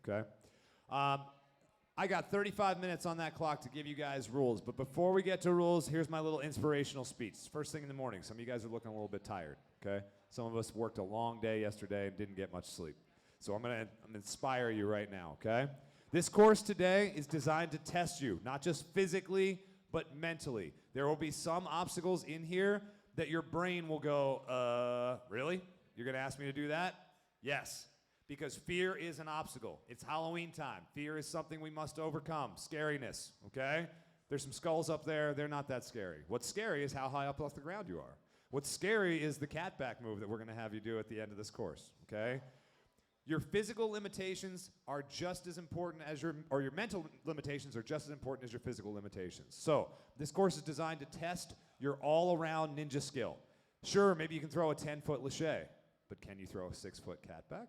okay? I got 35 minutes on that clock to give you guys rules, but before we get to rules, here's my little inspirational speech. It's first thing in the morning. Some of you guys are looking a little bit tired, okay? Some of us worked a long day yesterday and didn't get much sleep. So I'm gonna inspire you right now, okay? This course today is designed to test you, not just physically, but mentally. There will be some obstacles in here that your brain will go, really? You're gonna ask me to do that? Yes. Because fear is an obstacle. It's Halloween time. Fear is something we must overcome. Scariness, okay? There's some skulls up there. They're not that scary. What's scary is how high up off the ground you are. What's scary is the catback move that we're going to have you do at the end of this course, okay? Your physical limitations are just as important as your mental limitations are just as important as your physical limitations. So this course is designed to test your all-around ninja skill. Sure, maybe you can throw a 10-foot lache, but can you throw a 6-foot catback?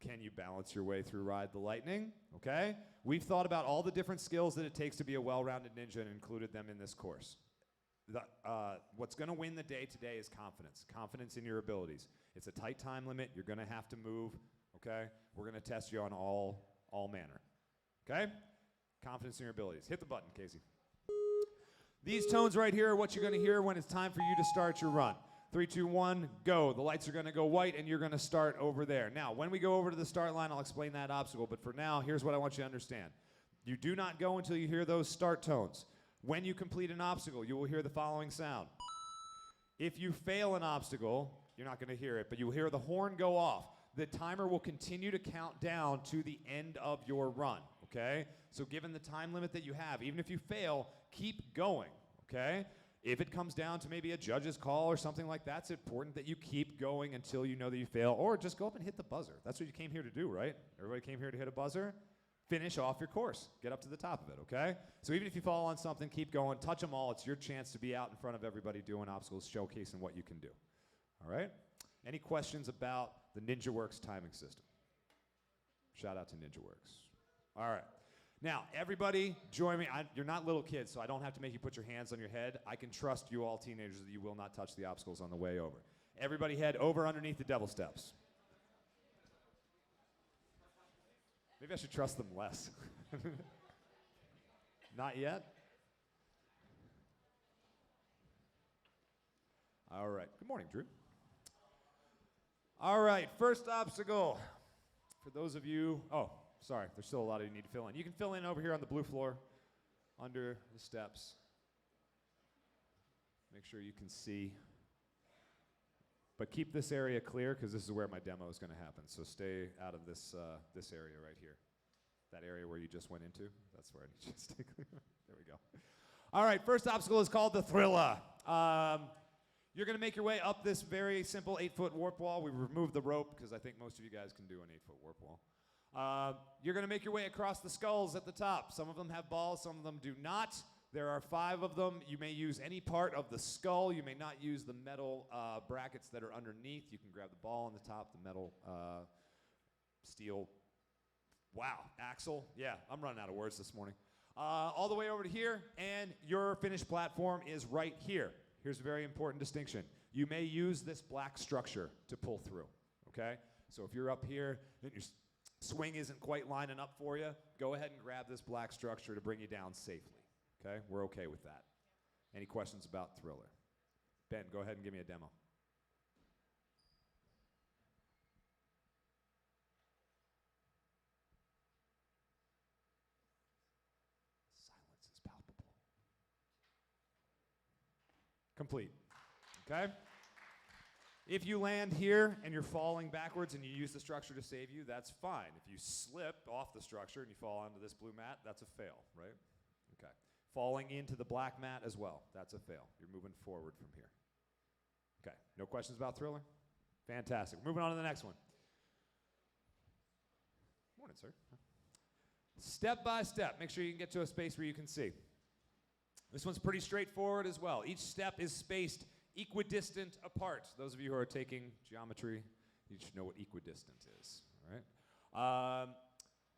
Can you balance your way through Ride the Lightning? Okay? We've thought about all the different skills that it takes to be a well-rounded ninja and included them in this course. What's going to win the day today is confidence. Confidence in your abilities. It's a tight time limit. You're going to have to move. Okay? We're going to test you on all manner. Okay? Confidence in your abilities. Hit the button, Casey. These tones right here are what you're going to hear when it's time for you to start your run. 3, 2, 1, go. The lights are going to go white, and you're going to start over there. Now, when we go over to the start line, I'll explain that obstacle. But for now, here's what I want you to understand. You do not go until you hear those start tones. When you complete an obstacle, you will hear the following sound. If you fail an obstacle, you're not going to hear it, but you'll hear the horn go off. The timer will continue to count down to the end of your run, okay? So given the time limit that you have, even if you fail, keep going, okay? If it comes down to maybe a judge's call or something like that, it's important that you keep going until you know that you fail, or just go up and hit the buzzer. That's what you came here to do, right? Everybody came here to hit a buzzer. Finish off your course. Get up to the top of it, okay? So even if you fall on something, keep going. Touch them all. It's your chance to be out in front of everybody doing obstacles, showcasing what you can do. All right? Any questions about the NinjaWorks timing system? Shout out to NinjaWorks. All right. Now, everybody, join me. You're not little kids, so I don't have to make you put your hands on your head. I can trust you all teenagers that you will not touch the obstacles on the way over. Everybody head over underneath the devil steps. Maybe I should trust them less. Not yet? All right. Good morning, Drew. All right, first obstacle. For those of you, sorry, there's still a lot of you need to fill in. You can fill in over here on the blue floor, under the steps. Make sure you can see. But keep this area clear, because this is where my demo is going to happen. So stay out of this this area right here. That area where you just went into, that's where I need you to stay clear. There we go. All right, first obstacle is called the Thrilla. You're going to make your way up this very simple 8-foot warp wall. We removed the rope, because I think most of you guys can do an 8-foot warp wall. You're going to make your way across the skulls at the top. Some of them have balls, some of them do not. There are 5 of them. You may use any part of the skull. You may not use the metal brackets that are underneath. You can grab the ball on the top, the metal steel, axle. Yeah, I'm running out of words this morning. All the way over to here, and your finished platform is right here. Here's a very important distinction. You may use this black structure to pull through, okay? So if you're up here and your swing isn't quite lining up for you, go ahead and grab this black structure to bring you down safely, okay? We're okay with that. Any questions about Thriller? Ben, go ahead and give me a demo. Silence is palpable. Complete, okay? If you land here and you're falling backwards and you use the structure to save you, that's fine. If you slip off the structure and you fall onto this blue mat, that's a fail, right? Okay. Falling into the black mat as well, that's a fail. You're moving forward from here. Okay, no questions about Thriller? Fantastic. Moving on to the next one. Morning, sir. Step by step, make sure you can get to a space where you can see. This one's pretty straightforward as well. Each step is spaced equidistant apart. Those of you who are taking geometry, you should know what equidistant is, all right?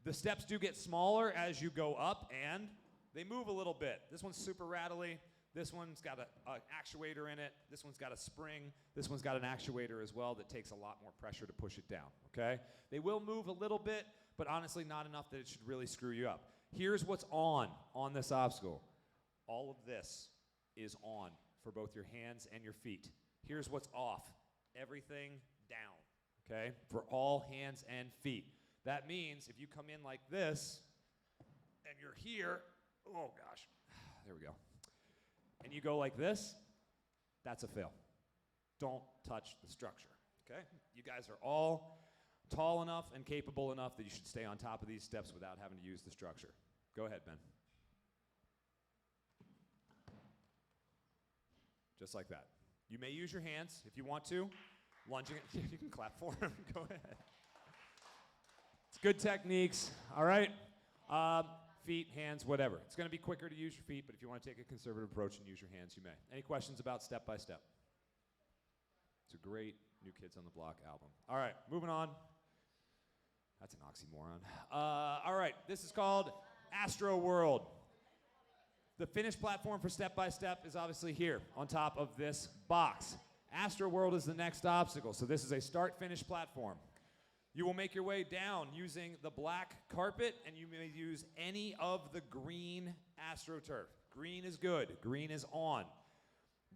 The steps do get smaller as you go up, and they move a little bit. This one's super rattly. This one's got an actuator in it. This one's got a spring. This one's got an actuator as well that takes a lot more pressure to push it down, okay? They will move a little bit, but honestly not enough that it should really screw you up. Here's what's on this obstacle. All of this is on for both your hands and your feet. Here's what's off. Everything down, okay? For all hands and feet. That means if you come in like this and you're here, oh gosh, there we go. And you go like this, that's a fail. Don't touch the structure, okay? You guys are all tall enough and capable enough that you should stay on top of these steps without having to use the structure. Go ahead, Ben. Just like that. You may use your hands if you want to. Lunging, you can clap for him. Go ahead. It's good techniques, all right? Feet, hands, whatever. It's going to be quicker to use your feet, but if you want to take a conservative approach and use your hands, you may. Any questions about step by step? It's a great New Kids on the Block album. All right, moving on. That's an oxymoron. All right, this is called Astroworld. The finished platform for step by step is obviously here on top of this box. Astroworld is the next obstacle, so this is a start-finish platform. You will make your way down using the black carpet, and you may use any of the green AstroTurf. Green is good. Green is on.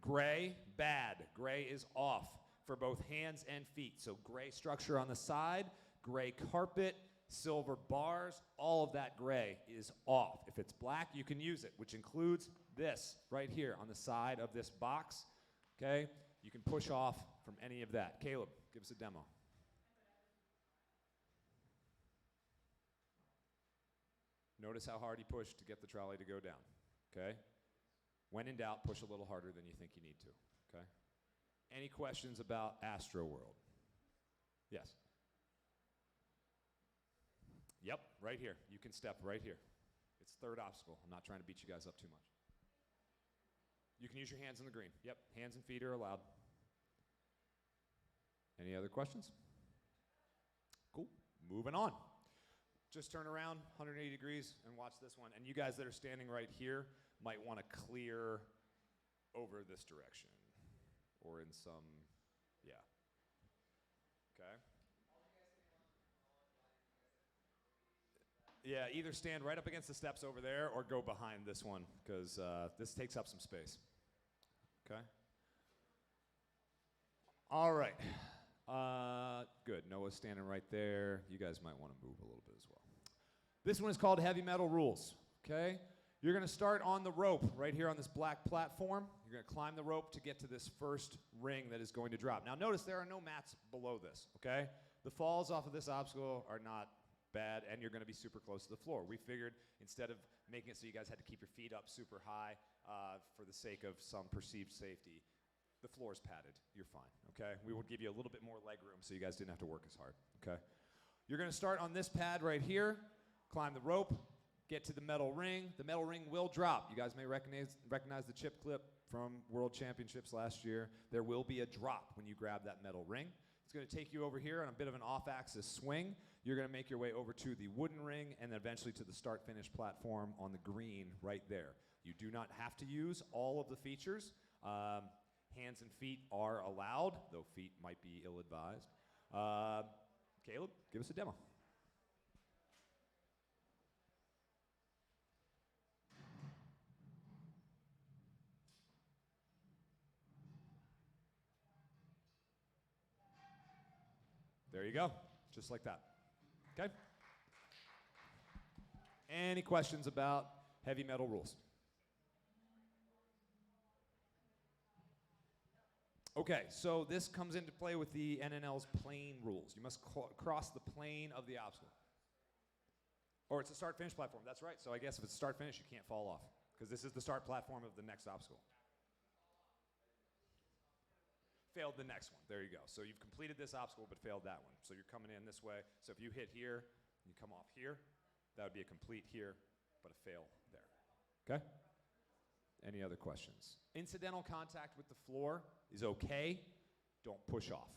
Gray, bad. Gray is off for both hands and feet. So gray structure on the side, gray carpet, silver bars, all of that gray is off. If it's black, you can use it, which includes this right here on the side of this box, okay? You can push off from any of that. Caleb, give us a demo. Notice how hard he pushed to get the trolley to go down, okay? When in doubt, push a little harder than you think you need to, okay? Any questions about Astroworld? Yes? Yep, right here. You can step right here. It's third obstacle. I'm not trying to beat you guys up too much. You can use your hands in the green. Yep, hands and feet are allowed. Any other questions? Cool, moving on. Just turn around 180 degrees and watch this one. And you guys that are standing right here might want to clear over this direction or in some, yeah. Okay. Yeah, either stand right up against the steps over there or go behind this one because this takes up some space. Okay. All right. Good. Noah's standing right there. You guys might want to move a little bit as well. This one is called Heavy Metal Rules, okay? You're going to start on the rope right here on this black platform. You're going to climb the rope to get to this first ring that is going to drop. Now notice there are no mats below this, okay? The falls off of this obstacle are not bad, and you're going to be super close to the floor. We figured instead of making it so you guys had to keep your feet up super high for the sake of some perceived safety, the floor is padded. You're fine, okay? We will give you a little bit more leg room so you guys didn't have to work as hard, okay? You're going to start on this pad right here. Climb the rope, get to the metal ring. The metal ring will drop. You guys may recognize the chip clip from World Championships last year. There will be a drop when you grab that metal ring. It's going to take you over here on a bit of an off-axis swing. You're going to make your way over to the wooden ring and then eventually to the start-finish platform on the green right there. You do not have to use all of the features. Hands and feet are allowed, though feet might be ill-advised. Caleb, give us a demo. There you go, just like that, okay? Any questions about heavy metal rules? Okay, so this comes into play with the NNL's plane rules. You must cross the plane of the obstacle. Or it's a start-finish platform, that's right. So I guess if it's start-finish, you can't fall off, because this is the start platform of the next obstacle. Failed the next one. There you go. So you've completed this obstacle but failed that one. So you're coming in this way. So if you hit here and you come off here, that would be a complete here but a fail there. Okay? Any other questions? Incidental contact with the floor is okay. Don't push off.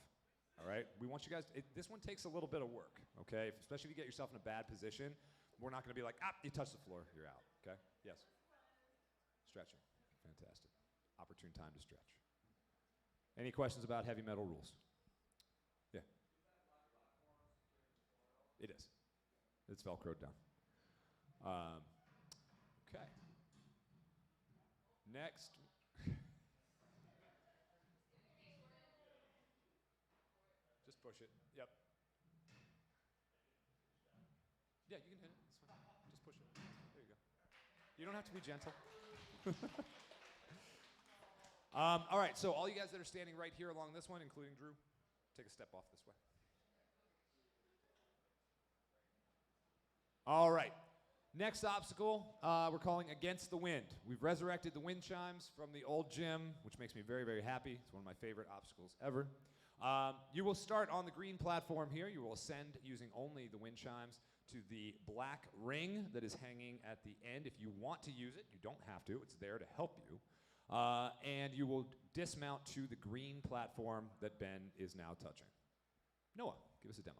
All right? We want you guys, this one takes a little bit of work, okay? Especially if you get yourself in a bad position. We're not going to be like, you touch the floor, you're out. Okay? Yes? Stretching. Fantastic. opportune time to stretch. Any questions about heavy metal rules? Yeah. It is. It's Velcroed down. Okay. Next. Just push it. Yep. Yeah, you can hit it. It's fine. Just push it. There you go. You don't have to be gentle. All right, so all you guys that are standing right here along this one, including Drew, take a step off this way. All right. Next obstacle, we're calling Against the Wind. We've resurrected the wind chimes from the old gym, which makes me very, very happy. It's one of my favorite obstacles ever. You will start on the green platform here. You will ascend using only the wind chimes to the black ring that is hanging at the end. If you want to use it, you don't have to. It's there to help you. And you will dismount to the green platform that Ben is now touching. Noah, give us a demo.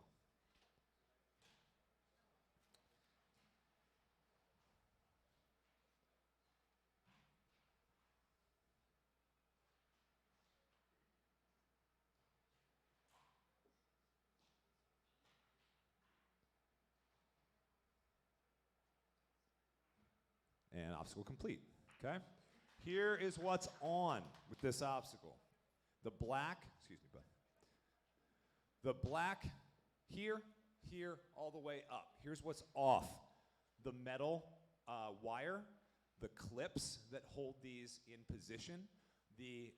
And obstacle complete, okay? Here is what's on with this obstacle. The black, excuse me, bud. The black here, all the way up. Here's what's off. The metal wire, the clips that hold these in position, the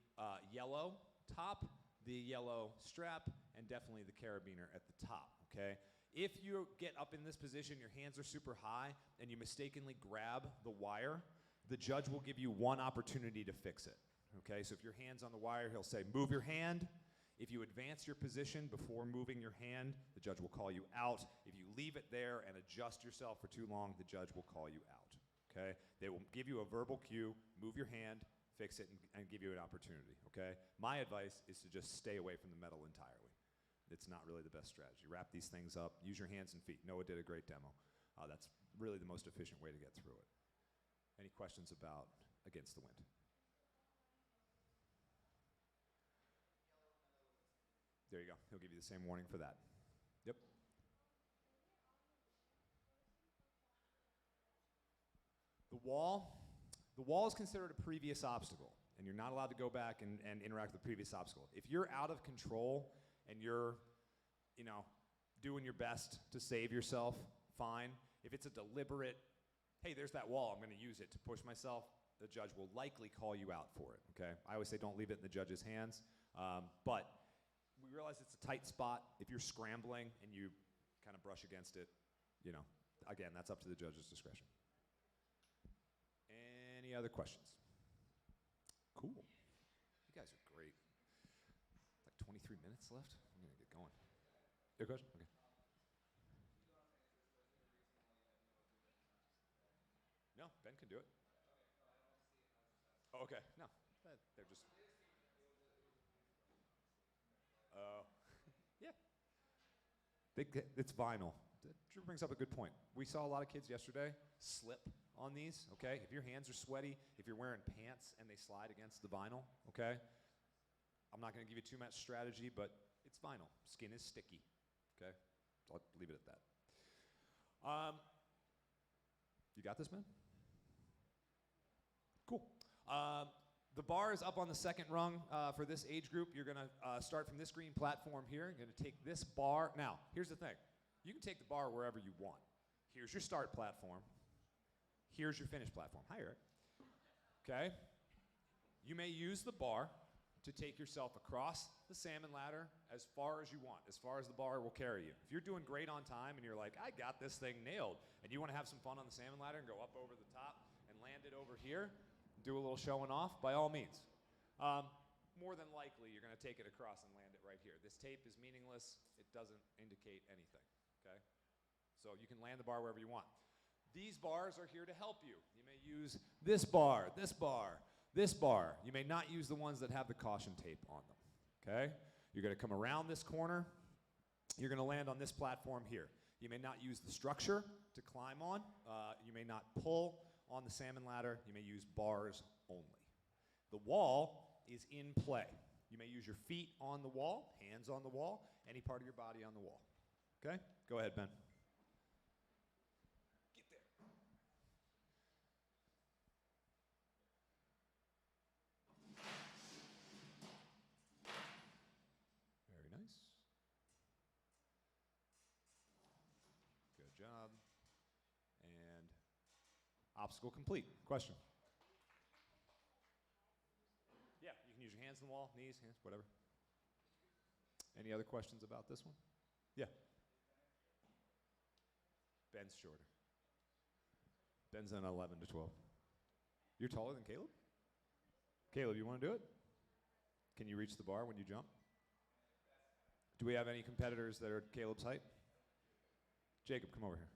yellow top, the yellow strap, and definitely the carabiner at the top, okay? If you get up in this position, your hands are super high, and you mistakenly grab the wire, the judge will give you one opportunity to fix it, okay? So if your hand's on the wire, he'll say, move your hand. If you advance your position before moving your hand, the judge will call you out. If you leave it there and adjust yourself for too long, the judge will call you out, okay? They will give you a verbal cue, move your hand, fix it, and give you an opportunity, okay? My advice is to just stay away from the metal entirely. It's not really the best strategy. Wrap these things up, use your hands and feet. Noah did a great demo. That's really the most efficient way to get through it. Any questions about Against the Wind? There you go. He'll give you the same warning for that. Yep. The wall is considered a previous obstacle, and you're not allowed to go back and interact with the previous obstacle. If you're out of control and you're, doing your best to save yourself, fine. If it's a deliberate, hey, there's that wall, I'm going to use it to push myself, the judge will likely call you out for it, okay? I always say don't leave it in the judge's hands, but we realize it's a tight spot. If you're scrambling and you kind of brush against it, again, that's up to the judge's discretion. Any other questions? Cool. You guys are great. 23 minutes left? I'm going to get going. Your question? Okay. No, Ben can do it. Oh, okay. No, they're just... yeah. It's vinyl. Drew brings up a good point. We saw a lot of kids yesterday slip on these, okay? If your hands are sweaty, if you're wearing pants and they slide against the vinyl, okay? I'm not going to give you too much strategy, but it's vinyl. Skin is sticky, okay? So I'll leave it at that. You got this, man? Cool. The bar is up on the second rung for this age group. You're going to start from this green platform here. You're going to take this bar. Now, here's the thing. You can take the bar wherever you want. Here's your start platform. Here's your finish platform. Hi, Eric. Okay? You may use the bar to take yourself across the Salmon Ladder as far as you want, as far as the bar will carry you. If you're doing great on time and you're like, I got this thing nailed, and you want to have some fun on the Salmon Ladder and go up over the top and land it over here, do a little showing off, by all means. More than likely, you're going to take it across and land it right here. This tape is meaningless. It doesn't indicate anything, okay? So you can land the bar wherever you want. These bars are here to help you. You may use this bar, this bar, this bar. You may not use the ones that have the caution tape on them, okay? You're going to come around this corner. You're going to land on this platform here. You may not use the structure to climb on. You may not pull on the Salmon Ladder. You may use bars only. The wall is in play. You may use your feet on the wall, hands on the wall, any part of your body on the wall. Okay? Go ahead, Ben. Get there. Very nice. Good job. And obstacle complete. Question? Yeah, you can use your hands on the wall, knees, hands, whatever. Any other questions about this one? Yeah. Ben's shorter. Ben's an 11 to 12. You're taller than Caleb? Caleb, you want to do it? Can you reach the bar when you jump? Do we have any competitors that are Caleb's height? Jacob, come over here.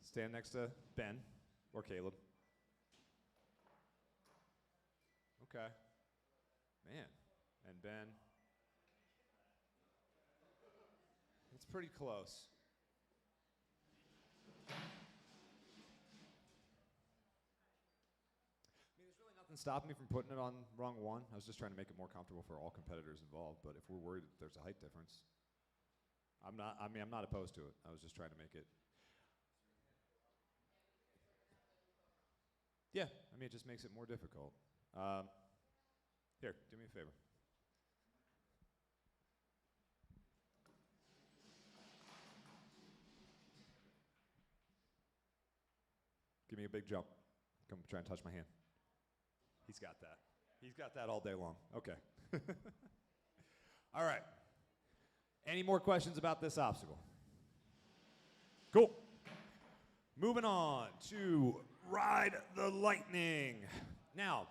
Stand next to Ben or Caleb. Okay. Man. And Ben. It's pretty close. I mean, there's really nothing stopping me from putting it on rung one. I was just trying to make it more comfortable for all competitors involved, but if we're worried that there's a height difference, I'm not opposed to it. I was just trying to make it. Yeah, I mean, it just makes it more difficult. Here, do me a favor. Give me a big jump. Come try and touch my hand. He's got that. He's got that all day long. Okay. All right. Any more questions about this obstacle? Cool. Moving on to Ride the Lightning. Now,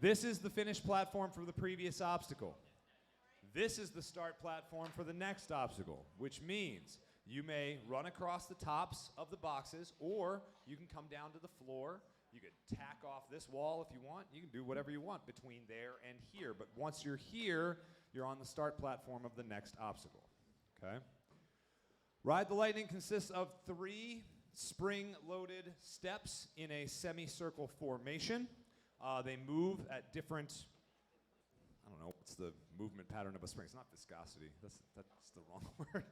this is the finish platform for the previous obstacle. This is the start platform for the next obstacle, which means you may run across the tops of the boxes, or you can come down to the floor. You could tack off this wall if you want. You can do whatever you want between there and here. But once you're here, you're on the start platform of the next obstacle. Okay? Ride the Lightning consists of 3 spring-loaded steps in a semicircle formation. They move at different, I don't know, what's the movement pattern of a spring? It's not viscosity. That's the wrong word.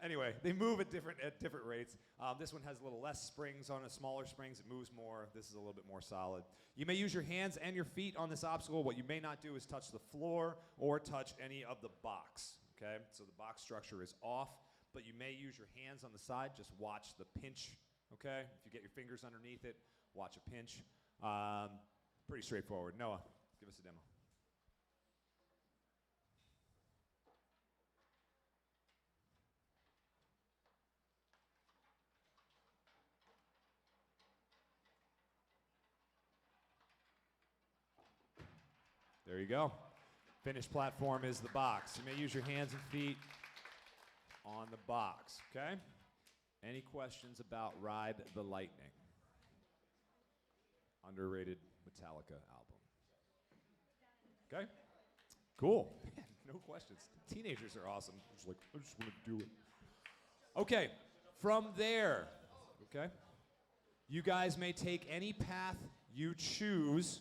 Anyway, they move at different rates. This one has a little less springs on it, smaller springs. It moves more. This is a little bit more solid. You may use your hands and your feet on this obstacle. What you may not do is touch the floor or touch any of the box. Okay, so the box structure is off, but you may use your hands on the side. Just watch the pinch. Okay, if you get your fingers underneath it, watch a pinch. Pretty straightforward. Noah, give us a demo. There you go. Finished platform is the box. You may use your hands and feet on the box, okay? Any questions about Ride the Lightning? Underrated Metallica album. Okay? Cool. Man, no questions. Teenagers are awesome. Just like, I just want to do it. Okay, from there, okay, you guys may take any path you choose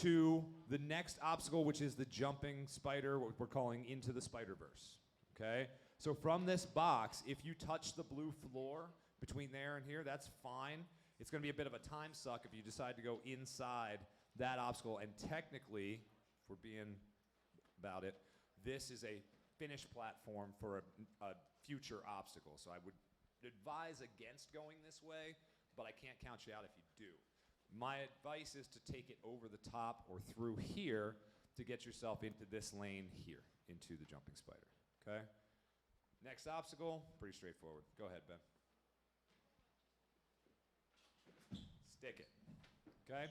to the next obstacle, which is the jumping spider, what we're calling Into the Spider-Verse, okay? So from this box, if you touch the blue floor between there and here, that's fine. It's gonna be a bit of a time suck if you decide to go inside that obstacle, and technically, if we're being about it, this is a finish platform for a future obstacle. So I would advise against going this way, but I can't count you out if you do. My advice is to take it over the top or through here to get yourself into this lane here, into the jumping spider, okay? Next obstacle, pretty straightforward. Go ahead, Ben. Stick it, okay?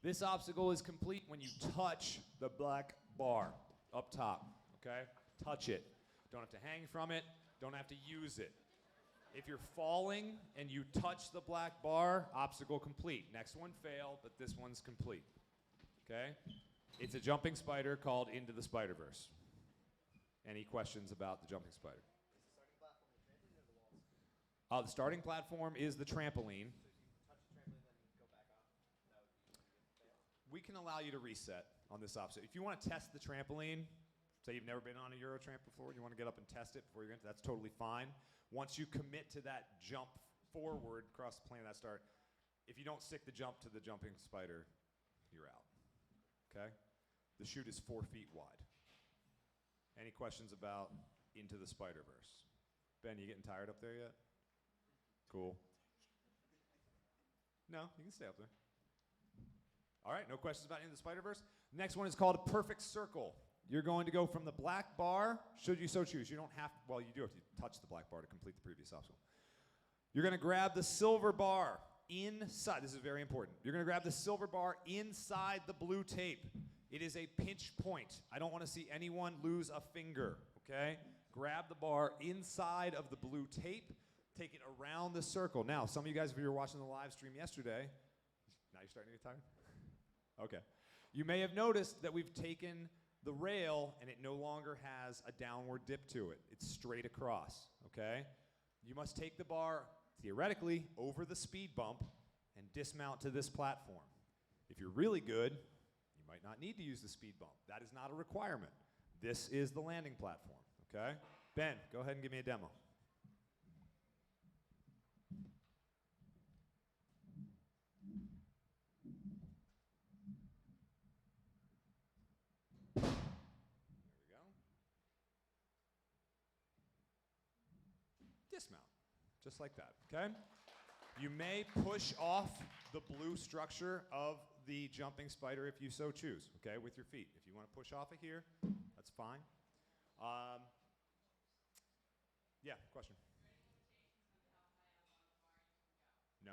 This obstacle is complete when you touch the black bar up top, okay? Touch it. Don't have to hang from it, don't have to use it. If you're falling and you touch the black bar, obstacle complete. Next one failed, but this one's complete. Okay? It's a jumping spider called Into the Spider-Verse. Any questions about the jumping spider? The starting platform is the trampoline. So you touch the trampoline, then you go back off? we can allow you to reset on this obstacle. If you want to test the trampoline, say you've never been on a Euro tramp before, and you want to get up and test it before you get into, that's totally fine. Once you commit to that jump forward across the plane of that start, if you don't stick the jump to the jumping spider, you're out. Okay? The chute is 4 feet wide. Any questions about Into the Spider-Verse? Ben, you getting tired up there yet? Cool. No, you can stay up there. All right, no questions about Into the Spider-Verse? Next one is called a perfect circle. You're going to go from the black bar, should you so choose. You don't have, well, you do have to touch the black bar to complete the previous obstacle. You're going to grab the silver bar inside. This is very important. You're going to grab the silver bar inside the blue tape. It is a pinch point. I don't want to see anyone lose a finger, okay? Grab the bar inside of the blue tape. Take it around the circle. Now, some of you guys, if you were watching the live stream yesterday, now you're starting to get tired? Okay. You may have noticed that we've taken the rail and it no longer has a downward dip to it. It's straight across, okay? You must take the bar, theoretically, over the speed bump and dismount to this platform. If you're really good, you might not need to use the speed bump. That is not a requirement. This is the landing platform, okay? Ben, go ahead and give me a demo. Dismount, just like that, okay? You may push off the blue structure of the jumping spider if you so choose, okay, with your feet. If you want to push off of here, that's fine. Yeah, question? No,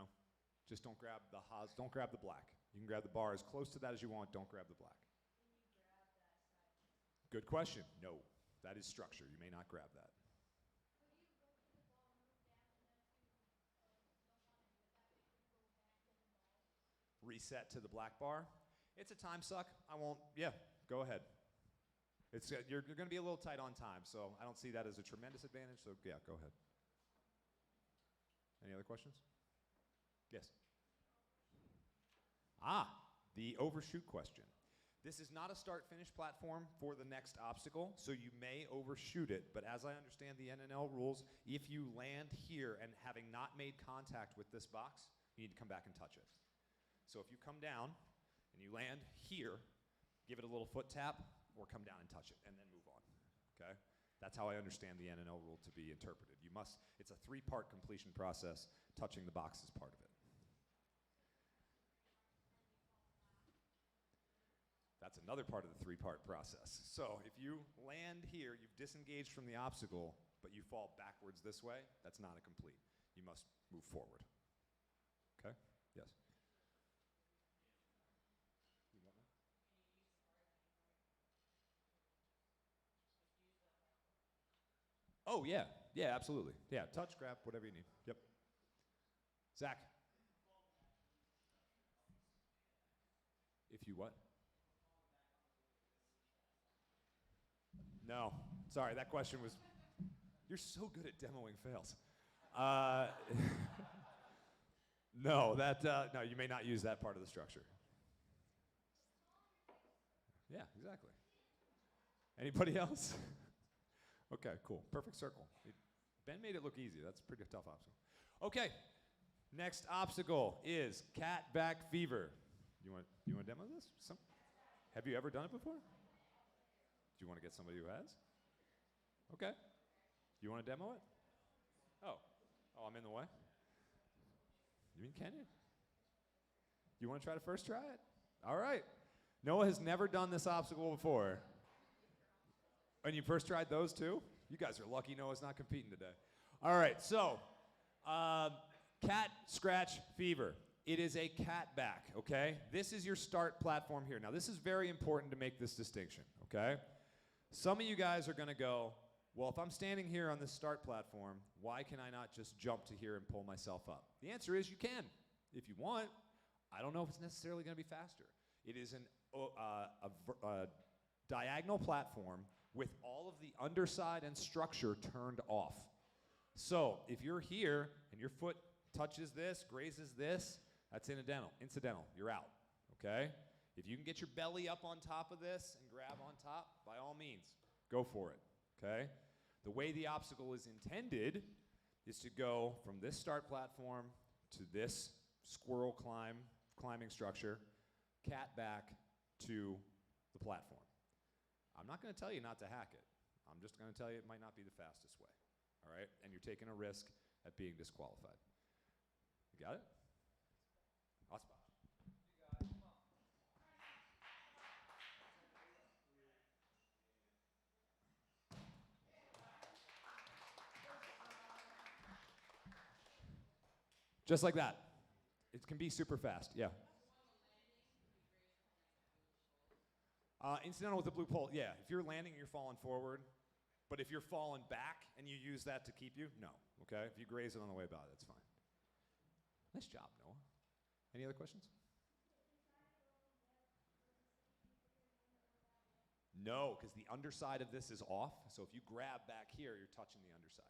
just don't grab the don't grab the black. You can grab the bar as close to that as you want, don't grab the black. Good question, no, that is structure, you may not grab that. Reset to the black bar. It's a time suck. I won't, yeah, go ahead. It's, you're going to be a little tight on time, so I don't see that as a tremendous advantage, so yeah, go ahead. Any other questions? Yes. The overshoot question. This is not a start-finish platform for the next obstacle, so you may overshoot it, but as I understand the NNL rules, if you land here and having not made contact with this box, you need to come back and touch it. So if you come down and you land here, give it a little foot tap or come down and touch it and then move on, okay? That's how I understand the NNL rule to be interpreted. You must, it's a 3-part completion process. Touching the box is part of it. That's another part of the 3-part process. So if you land here, you've disengaged from the obstacle, but you fall backwards this way, that's not a complete. You must move forward, okay? Yes. Oh, yeah. Yeah, absolutely. Yeah, touch, grab, whatever you need. Yep. Zach. If you what? No. Sorry, that question was... You're so good at demoing fails. No, no, you may not use that part of the structure. Yeah, exactly. Anybody else? Okay, cool. Perfect circle. Ben made it look easy. That's a pretty tough obstacle. Okay, next obstacle is Catback Fever. You want to demo this? Have you ever done it before? Do you want to get somebody who has? Okay. You want to demo it? Oh, I'm in the way? You mean can you? You want to try to first try it? All right. Noah has never done this obstacle before. And you first tried those too? You guys are lucky Noah's not competing today. All right, so cat scratch fever. It is a catback, okay? This is your start platform here. Now, this is very important to make this distinction, okay? Some of you guys are going to go, well, if I'm standing here on this start platform, why can I not just jump to here and pull myself up? The answer is you can, if you want. I don't know if it's necessarily going to be faster. It is a diagonal platform with all of the underside and structure turned off. So if you're here and your foot touches this, grazes this, that's incidental. You're out, okay? If you can get your belly up on top of this and grab on top, by all means, go for it, okay? The way the obstacle is intended is to go from this start platform to this squirrel climbing structure, cat back to the platform. I'm not going to tell you not to hack it. I'm just going to tell you it might not be the fastest way, all right? And you're taking a risk at being disqualified. You got it? Awesome. Just like that. It can be super fast, yeah. Incidental with the blue pole, yeah. If you're landing and you're falling forward, but if you're falling back and you use that to keep you, no, okay? If you graze it on the way by, that's fine. Nice job, Noah. Any other questions? No, because the underside of this is off, so if you grab back here, you're touching the underside.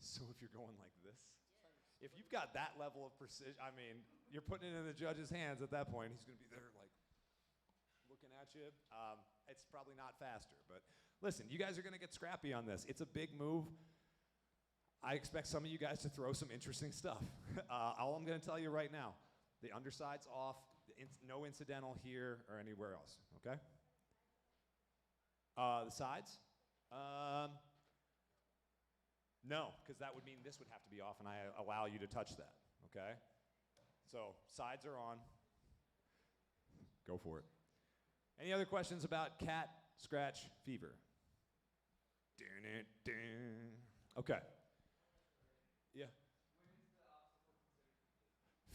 So if you're going like this, if you've got that level of precision, I mean, you're putting it in the judge's hands at that point. He's going to be there like looking at you. It's probably not faster, but listen, you guys are going to get scrappy on this. It's a big move. I expect some of you guys to throw some interesting stuff. All I'm going to tell you right now, the underside's off, no incidental here or anywhere else, okay? The sides? No, because that would mean this would have to be off, and I allow you to touch that, okay? So sides are on. Go for it. Any other questions about cat scratch fever? Okay. Yeah.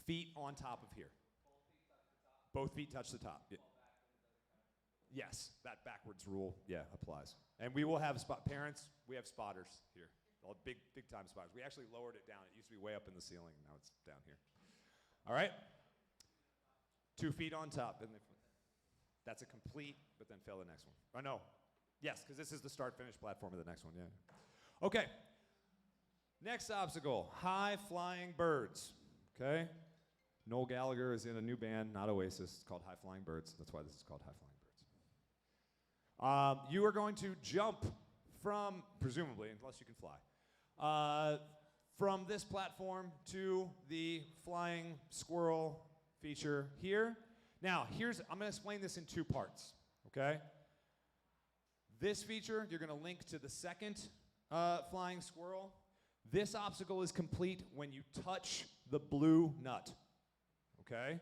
Feet on top of here. Both feet touch the top. Yeah. Yes, that backwards rule, yeah, applies. And we will have parents, we have spotters here. All big time spotters. We actually lowered it down. It used to be way up in the ceiling, now it's down here. All right? 2 feet on top. That's a complete, but then fail the next one. Oh, no. Yes, because this is the start-finish platform of the next one, yeah. Okay. Next obstacle, high-flying birds, okay? Noel Gallagher is in a new band, not Oasis. It's called High Flying Birds. That's why this is called High Flying Birds. You are going to jump from, presumably, unless you can fly, from this platform to the flying squirrel feature here. Now, I'm going to explain this in 2 parts, okay? This feature, you're going to link to the second flying squirrel. This obstacle is complete when you touch the blue nut, okay?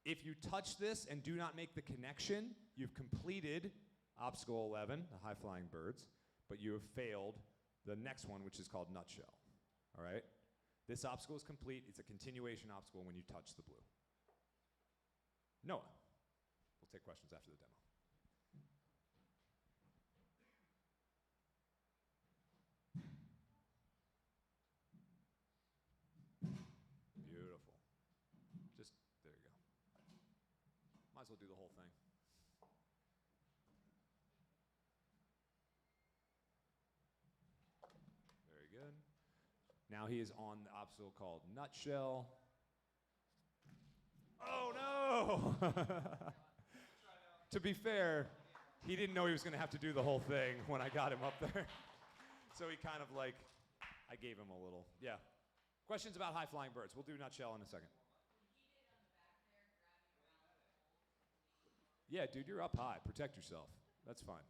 If you touch this and do not make the connection, you've completed obstacle 11, the high-flying birds, but you have failed the next one, which is called nutshell, all right? This obstacle is complete. It's a continuation obstacle when you touch the blue. Noah, we'll take questions after the demo. Beautiful. Just, there you go. Might as well do the whole thing. Very good. Now he is on the obstacle called nutshell. Oh no! To be fair, he didn't know he was going to have to do the whole thing when I got him up there. So he kind of like, I gave him a little, yeah. Questions about high-flying birds? We'll do nutshell in a second. Yeah, dude, you're up high. Protect yourself. That's fine.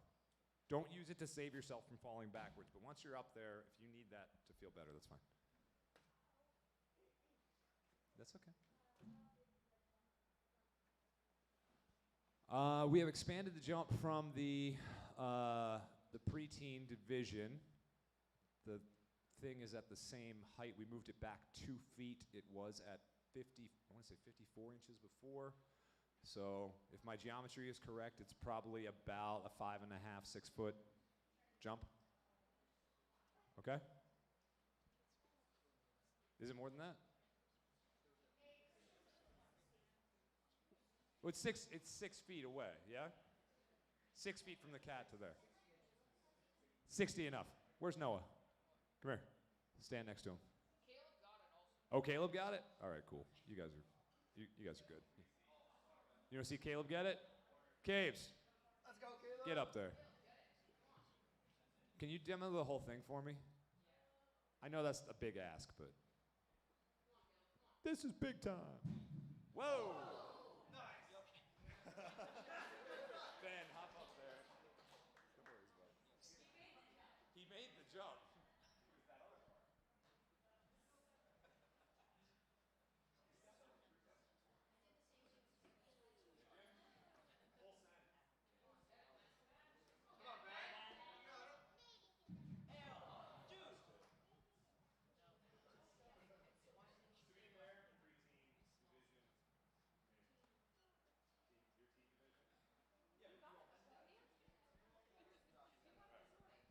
Don't use it to save yourself from falling backwards, but once you're up there, if you need that to feel better, that's fine. That's okay. We have expanded the jump from the preteen division. The thing is at the same height. We moved it back 2 feet. It was at 50, I want to say 54 inches before. So if my geometry is correct, it's probably about a 5.5, 6 foot jump. Okay? Is it more than that? Well, it's 6 feet away, yeah? 6 feet from the cat to there. 60 enough. Where's Noah? Come here. Stand next to him. Caleb got it also. Oh, Caleb got it? All right, cool. You guys are good. You want to see Caleb get it? Caves. Let's go, Caleb. Get up there. Can you demo the whole thing for me? I know that's a big ask, but this is big time. Whoa! Nice. Ben, hop up there. No worries, bud. He made the jump.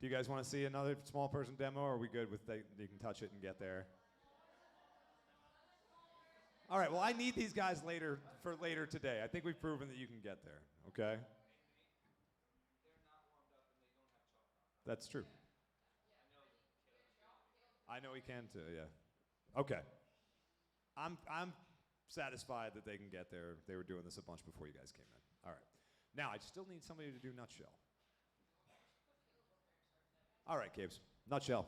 Do you guys want to see another small person demo, or are we good with you can touch it and get there? All right, well, I need these guys later today. I think we've proven that you can get there, okay? That's true. I know he can too, yeah. Okay. I'm satisfied that they can get there. They were doing this a bunch before you guys came in. All right. Now, I still need somebody to do nutshell. All right, Cabes. Nutshell.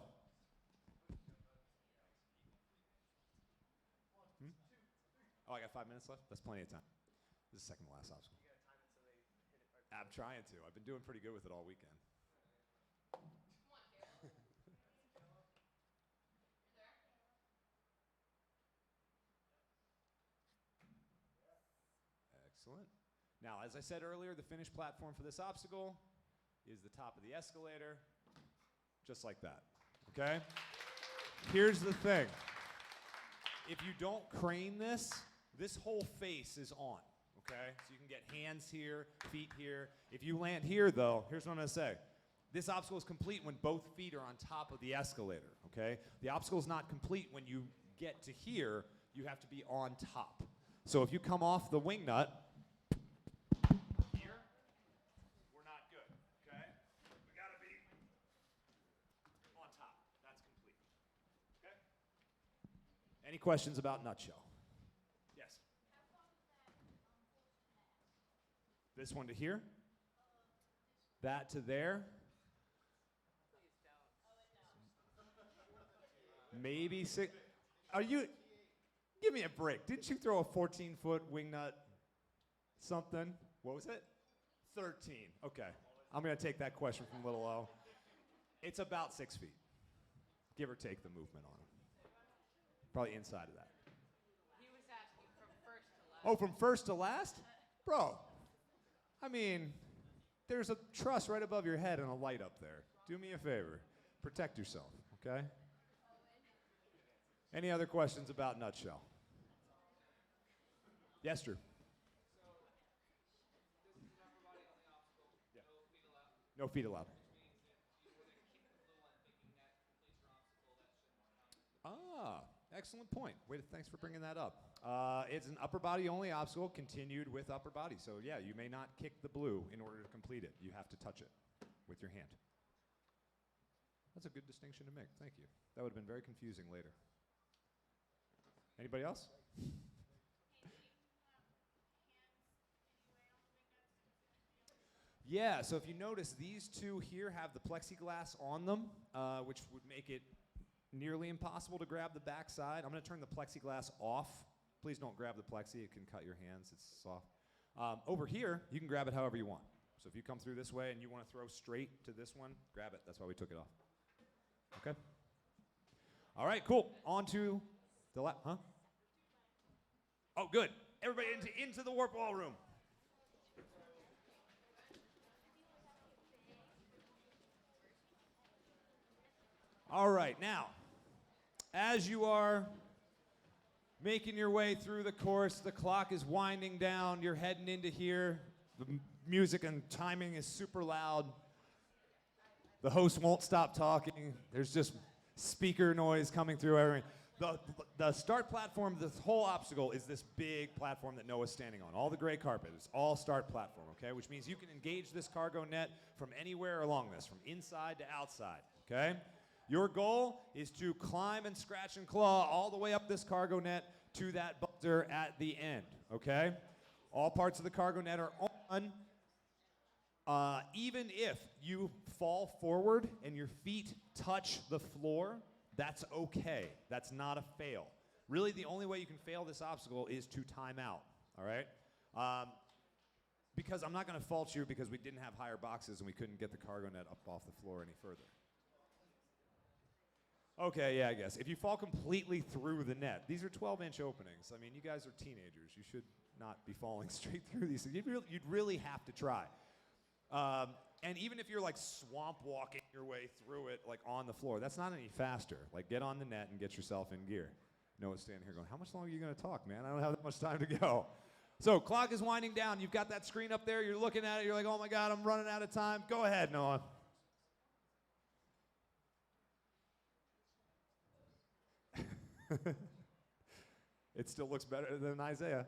Oh, I got 5 minutes left? That's plenty of time. This is second to last obstacle. You gotta time it so they hit it right. I'm trying to. I've been doing pretty good with it all weekend. Excellent. Now, as I said earlier, the finish platform for this obstacle is the top of the escalator, just like that, okay? Here's the thing. If you don't crane this whole face is on, okay? So you can get hands here, feet here. If you land here, though, here's what I'm gonna say. This obstacle is complete when both feet are on top of the escalator, okay? The obstacle is not complete when you get to here. You have to be on top. So if you come off the wing nut, here, we're not good, okay? We gotta be on top. That's complete, okay? Any questions about nutshell? Yes. This one to here? That to there? Maybe six. Are you? Give me a break. Didn't you throw a 14-foot wing nut? Something? What was it? 13. Okay. I'm going to take that question from Little O. It's about 6 feet, give or take the movement on it. Probably inside of that. He was asking from first to last. Oh, from first to last? Bro, I mean, there's a truss right above your head and a light up there. Do me a favor. Protect yourself, okay? Any other questions about nutshell? Yes, Drew. Yeah. No feet allowed. Ah, excellent point. Thanks for bringing that up. It's an upper body only obstacle continued with upper body. So yeah, you may not kick the blue in order to complete it. You have to touch it with your hand. That's a good distinction to make. Thank you. That would have been very confusing later. Anybody else? Yeah, so if you notice, these two here have the plexiglass on them, which would make it nearly impossible to grab the back side. I'm going to turn the plexiglass off. Please don't grab the plexi. It can cut your hands. It's soft. Over here, you can grab it however you want. So if you come through this way and you want to throw straight to this one, grab it. That's why we took it off. Okay? All right, cool. On to the left. Huh? Oh, good. Everybody into the warp wall room. All right, now, as you are making your way through the course, the clock is winding down, you're heading into here, the music and timing is super loud, the host won't stop talking, there's just speaker noise coming through everything. The start platform, this whole obstacle is this big platform that Noah's standing on. All the gray carpet is all start platform, okay? Which means you can engage this cargo net from anywhere along this, from inside to outside, okay? Your goal is to climb and scratch and claw all the way up this cargo net to that buzzer at the end, okay? All parts of the cargo net are on. Even if you fall forward and your feet touch the floor, that's okay. That's not a fail. Really, the only way you can fail this obstacle is to time out, all right? Because I'm not going to fault you because we didn't have higher boxes and we couldn't get the cargo net up off the floor any further. Okay, yeah, I guess. If you fall completely through the net, these are 12-inch openings. I mean, you guys are teenagers. You should not be falling straight through these. You'd really have to try. And even if you're like swamp walking your way through it, like on the floor, that's not any faster. Like, get on the net and get yourself in gear. Noah's standing here going, how much longer are you going to talk, man? I don't have that much time to go. So, clock is winding down. You've got that screen up there. You're looking at it. You're like, oh, my God, I'm running out of time. Go ahead, Noah. It still looks better than Isaiah.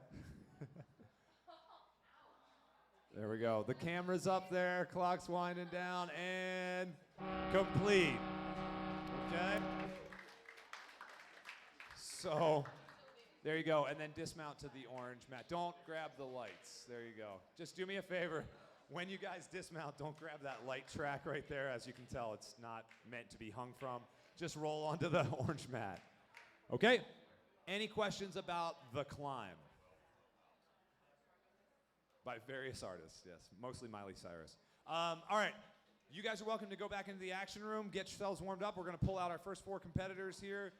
There we go. The camera's up there. Clock's winding down. And complete. Okay? So, there you go. And then dismount to the orange mat. Don't grab the lights. There you go. Just do me a favor. When you guys dismount, don't grab that light track right there. As you can tell, it's not meant to be hung from. Just roll onto the orange mat. Okay? Any questions about the climb? By various artists, yes. Mostly Miley Cyrus. All right. You guys are welcome to go back into the action room, get yourselves warmed up. We're going to pull out our first 4 competitors here,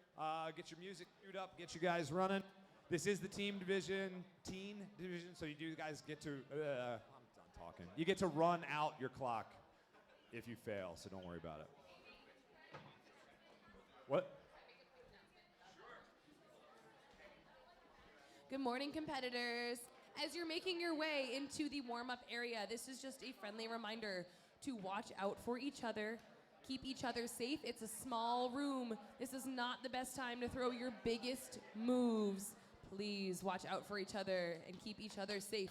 get your music queued up, get you guys running. This is the teen division, so you do guys get to, I'm done talking. You get to run out your clock if you fail, so don't worry about it. What? Good morning, competitors. As you're making your way into the warm-up area, this is just a friendly reminder to watch out for each other, keep each other safe. It's a small room. This is not the best time to throw your biggest moves. Please watch out for each other and keep each other safe.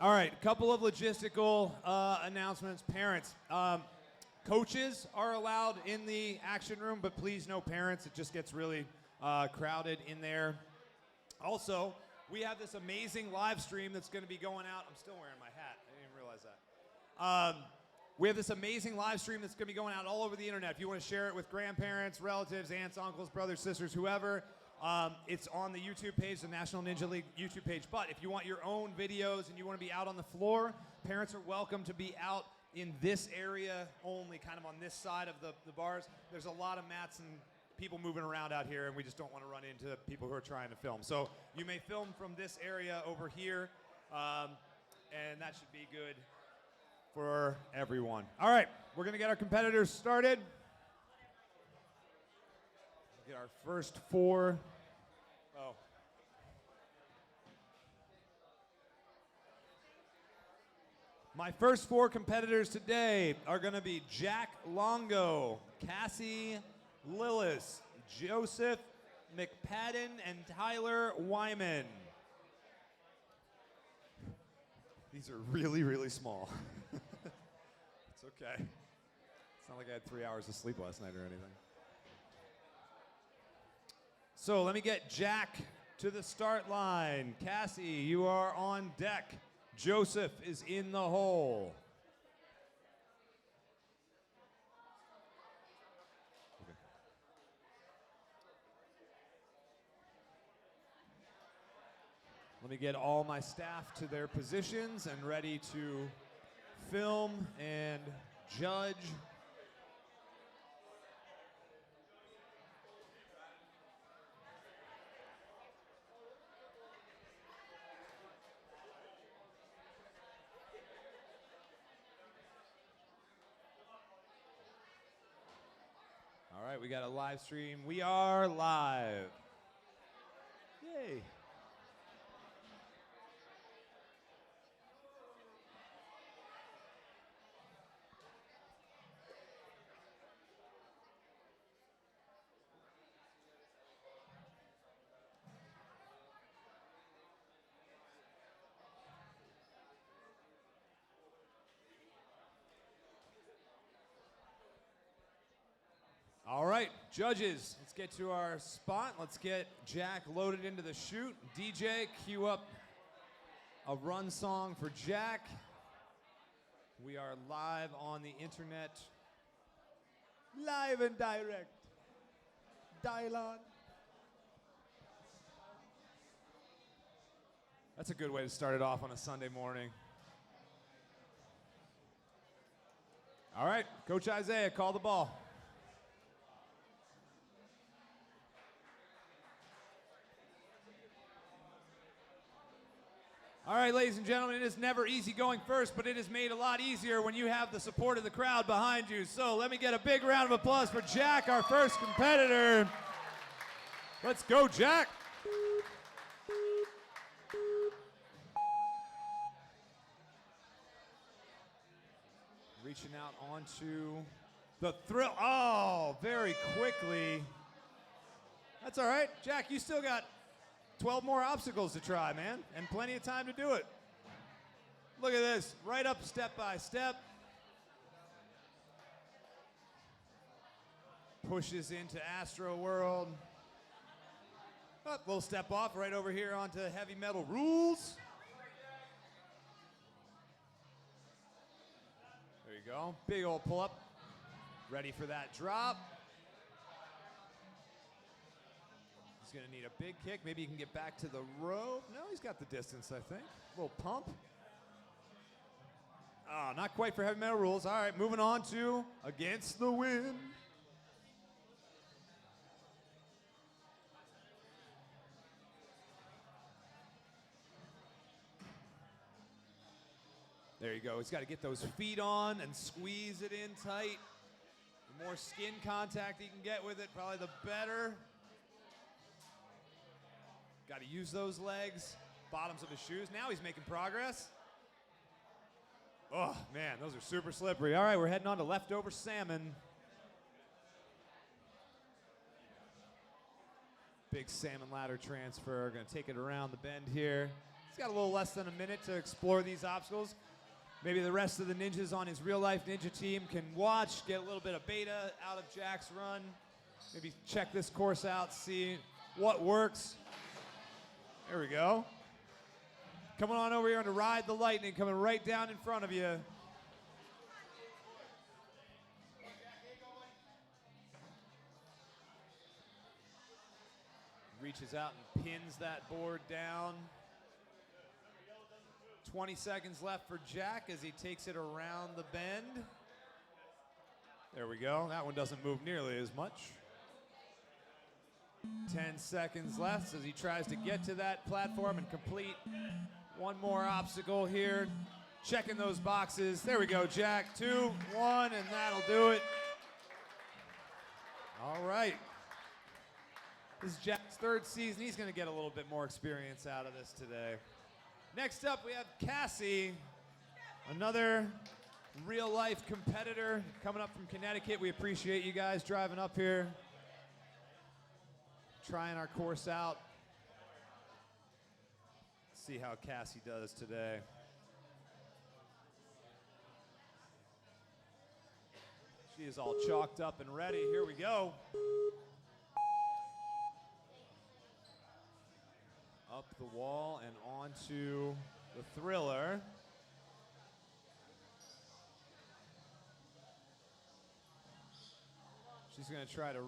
All right, a couple of logistical announcements. Parents, coaches are allowed in the action room, but please no parents. It just gets really crowded in there. Also, we have this amazing live stream that's going to be going out. I'm still wearing my hat. I didn't even realize that. We have this amazing live stream that's going to be going out all over the internet. If you want to share it with grandparents, relatives, aunts, uncles, brothers, sisters, whoever, it's on the YouTube page, the National Ninja League YouTube page. But if you want your own videos and you want to be out on the floor, parents are welcome to be out in this area only, kind of on this side of the bars. There's a lot of mats and people moving around out here, and we just don't want to run into people who are trying to film. So you may film from this area over here, and that should be good for everyone. All right, we're going to get our competitors started. Get our first 4. Oh. My first 4 competitors today are going to be Jack Longo, Cassie Lillis, Joseph McPadden, and Tyler Wyman. These are really, really small. It's okay. It's not like I had 3 hours of sleep last night or anything. So let me get Jack to the start line. Cassie, you are on deck. Joseph is in the hole. Okay. Let me get all my staff to their positions and ready to film and judge. All right, we got a live stream. We are live. Yay. All right, judges, let's get to our spot. Let's get Jack loaded into the chute. DJ, cue up a run song for Jack. We are live on the internet. Live and direct. Dial on. That's a good way to start it off on a Sunday morning. All right, Coach Isaiah, call the ball. All right, ladies and gentlemen, it is never easy going first, but it is made a lot easier when you have the support of the crowd behind you. So let me get a big round of applause for Jack, our first competitor. Let's go, Jack. Reaching out onto the Thrilla. Oh, very quickly. That's all right. Jack, you still got 12 more obstacles to try, man, and plenty of time to do it. Look at this, right up step by step. Pushes into Astroworld. Oh, little step off right over here onto heavy metal rules. There you go, big old pull up. Ready for that drop. He's gonna need a big kick. Maybe he can get back to the rope. No, he's got the distance, I think. A little pump. Ah, not quite for heavy metal rules. All right, moving on to Against the Wind. There you go. He's got to get those feet on and squeeze it in tight. The more skin contact he can get with it, probably the better. Got to use those legs, bottoms of his shoes. Now he's making progress. Oh, man, those are super slippery. All right, we're heading on to leftover salmon. Big Salmon Ladder transfer. Going to take it around the bend here. He's got a little less than a minute to explore these obstacles. Maybe the rest of the ninjas on his real-life ninja team can watch, get a little bit of beta out of Jack's run. Maybe check this course out, see what works. There we go. Coming on over here to Ride the Lightning, coming right down in front of you. Reaches out and pins that board down. 20 seconds left for Jack as he takes it around the bend. There we go. That one doesn't move nearly as much. 10 seconds left as he tries to get to that platform and complete one more obstacle here. Checking those boxes. There we go, Jack. 2, 1, and that'll do it. All right. This is Jack's third season. He's going to get a little bit more experience out of this today. Next up, we have Cassie, another real-life competitor coming up from Connecticut. We appreciate you guys driving up here, trying our course out. See how Cassie does today. She is all chalked up and ready. Here we go. Up the wall and onto the Thriller. She's going to try to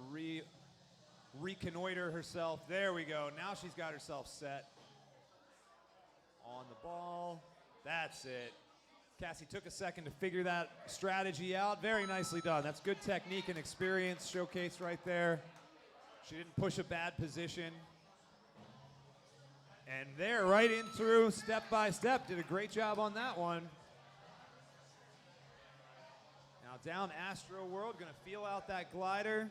reconnoiter herself. There we go. Now she's got herself set. On the ball. That's it. Cassie took a second to figure that strategy out. Very nicely done. That's good technique and experience showcased right there. She didn't push a bad position. And there, right in through, step by step. Did a great job on that one. Now down Astroworld, gonna feel out that glider.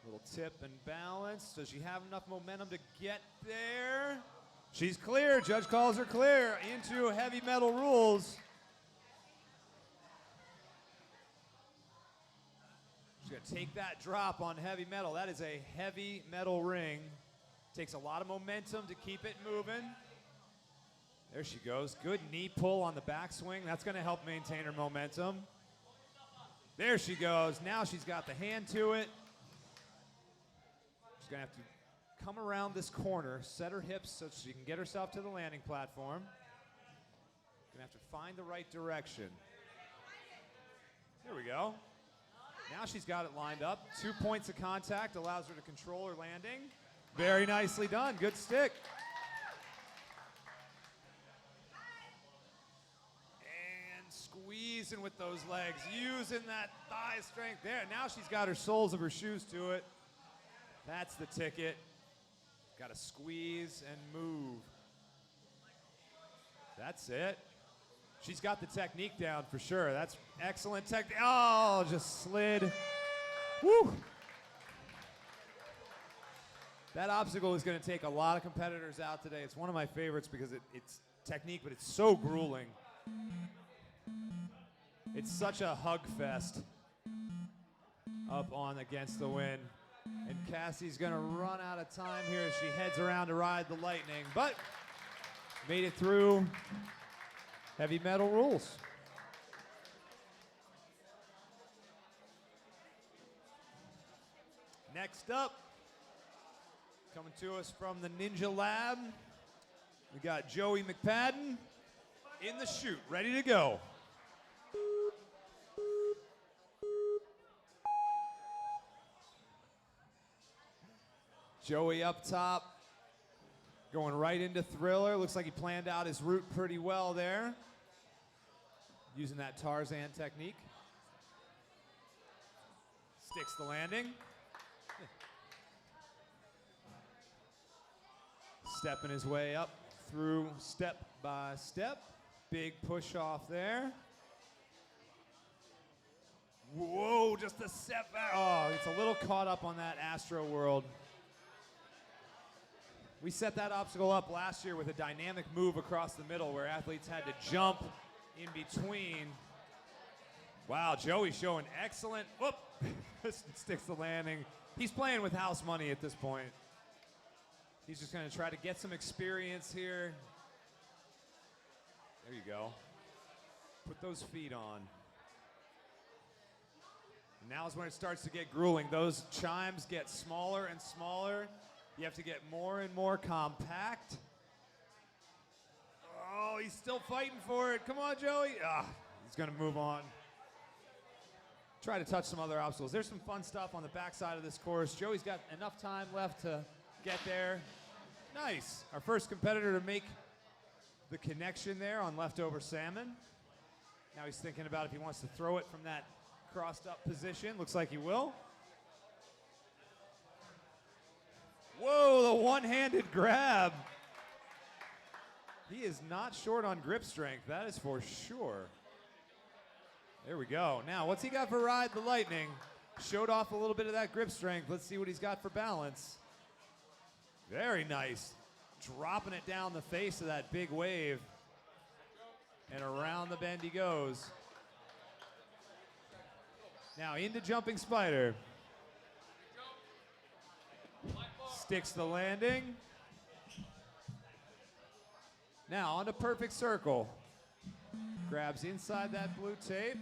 Little tip and balance. Does she have enough momentum to get there? She's clear. Judge calls her clear into heavy metal rules. She's going to take that drop on heavy metal. That is a heavy metal ring. Takes a lot of momentum to keep it moving. There she goes. Good knee pull on the backswing. That's going to help maintain her momentum. There she goes. Now she's got the hand to it. She's going to have to come around this corner, set her hips so she can get herself to the landing platform. Gonna have to find the right direction. There we go. Now she's got it lined up. 2 points of contact allows her to control her landing. Very nicely done. Good stick. And squeezing with those legs, using that thigh strength there. Now she's got her soles of her shoes to it. That's the ticket. Got to squeeze and move. That's it. She's got the technique down for sure. That's excellent technique. Oh, just slid. Woo! That obstacle is going to take a lot of competitors out today. It's one of my favorites because it's technique, but it's so grueling. It's such a hug fest up on against the wind. And Cassie's going to run out of time here as she heads around to ride the lightning, but made it through heavy metal rules. Next up, coming to us from the Ninja Lab, we got Joey McPadden in the chute, ready to go. Joey up top, going right into Thriller. Looks like he planned out his route pretty well there, using that Tarzan technique. Sticks the landing. Stepping his way up through step by step. Big push off there. Whoa, just a step back. Oh, it's a little caught up on that Astroworld. We set that obstacle up last year with a dynamic move across the middle where athletes had to jump in between. Wow, Joey showing excellent, whoop, sticks the landing. He's playing with house money at this point. He's just gonna try to get some experience here. There you go. Put those feet on. And now is when it starts to get grueling. Those chimes get smaller and smaller. You have to get more and more compact. Oh, he's still fighting for it. Come on, Joey. He's gonna move on. Try to touch some other obstacles. There's some fun stuff on the backside of this course. Joey's got enough time left to get there. Nice. Our first competitor to make the connection there on leftover salmon. Now he's thinking about if he wants to throw it from that crossed up position. Looks like he will. Whoa, the one-handed grab. He is not short on grip strength, that is for sure. There we go. Now, what's he got for Ride the Lightning? Showed off a little bit of that grip strength. Let's see what he's got for balance. Very nice. Dropping it down the face of that big wave. And around the bend he goes. Now into Jumping Spider. Sticks the landing. Now onto Perfect Circle. Grabs inside that blue tape.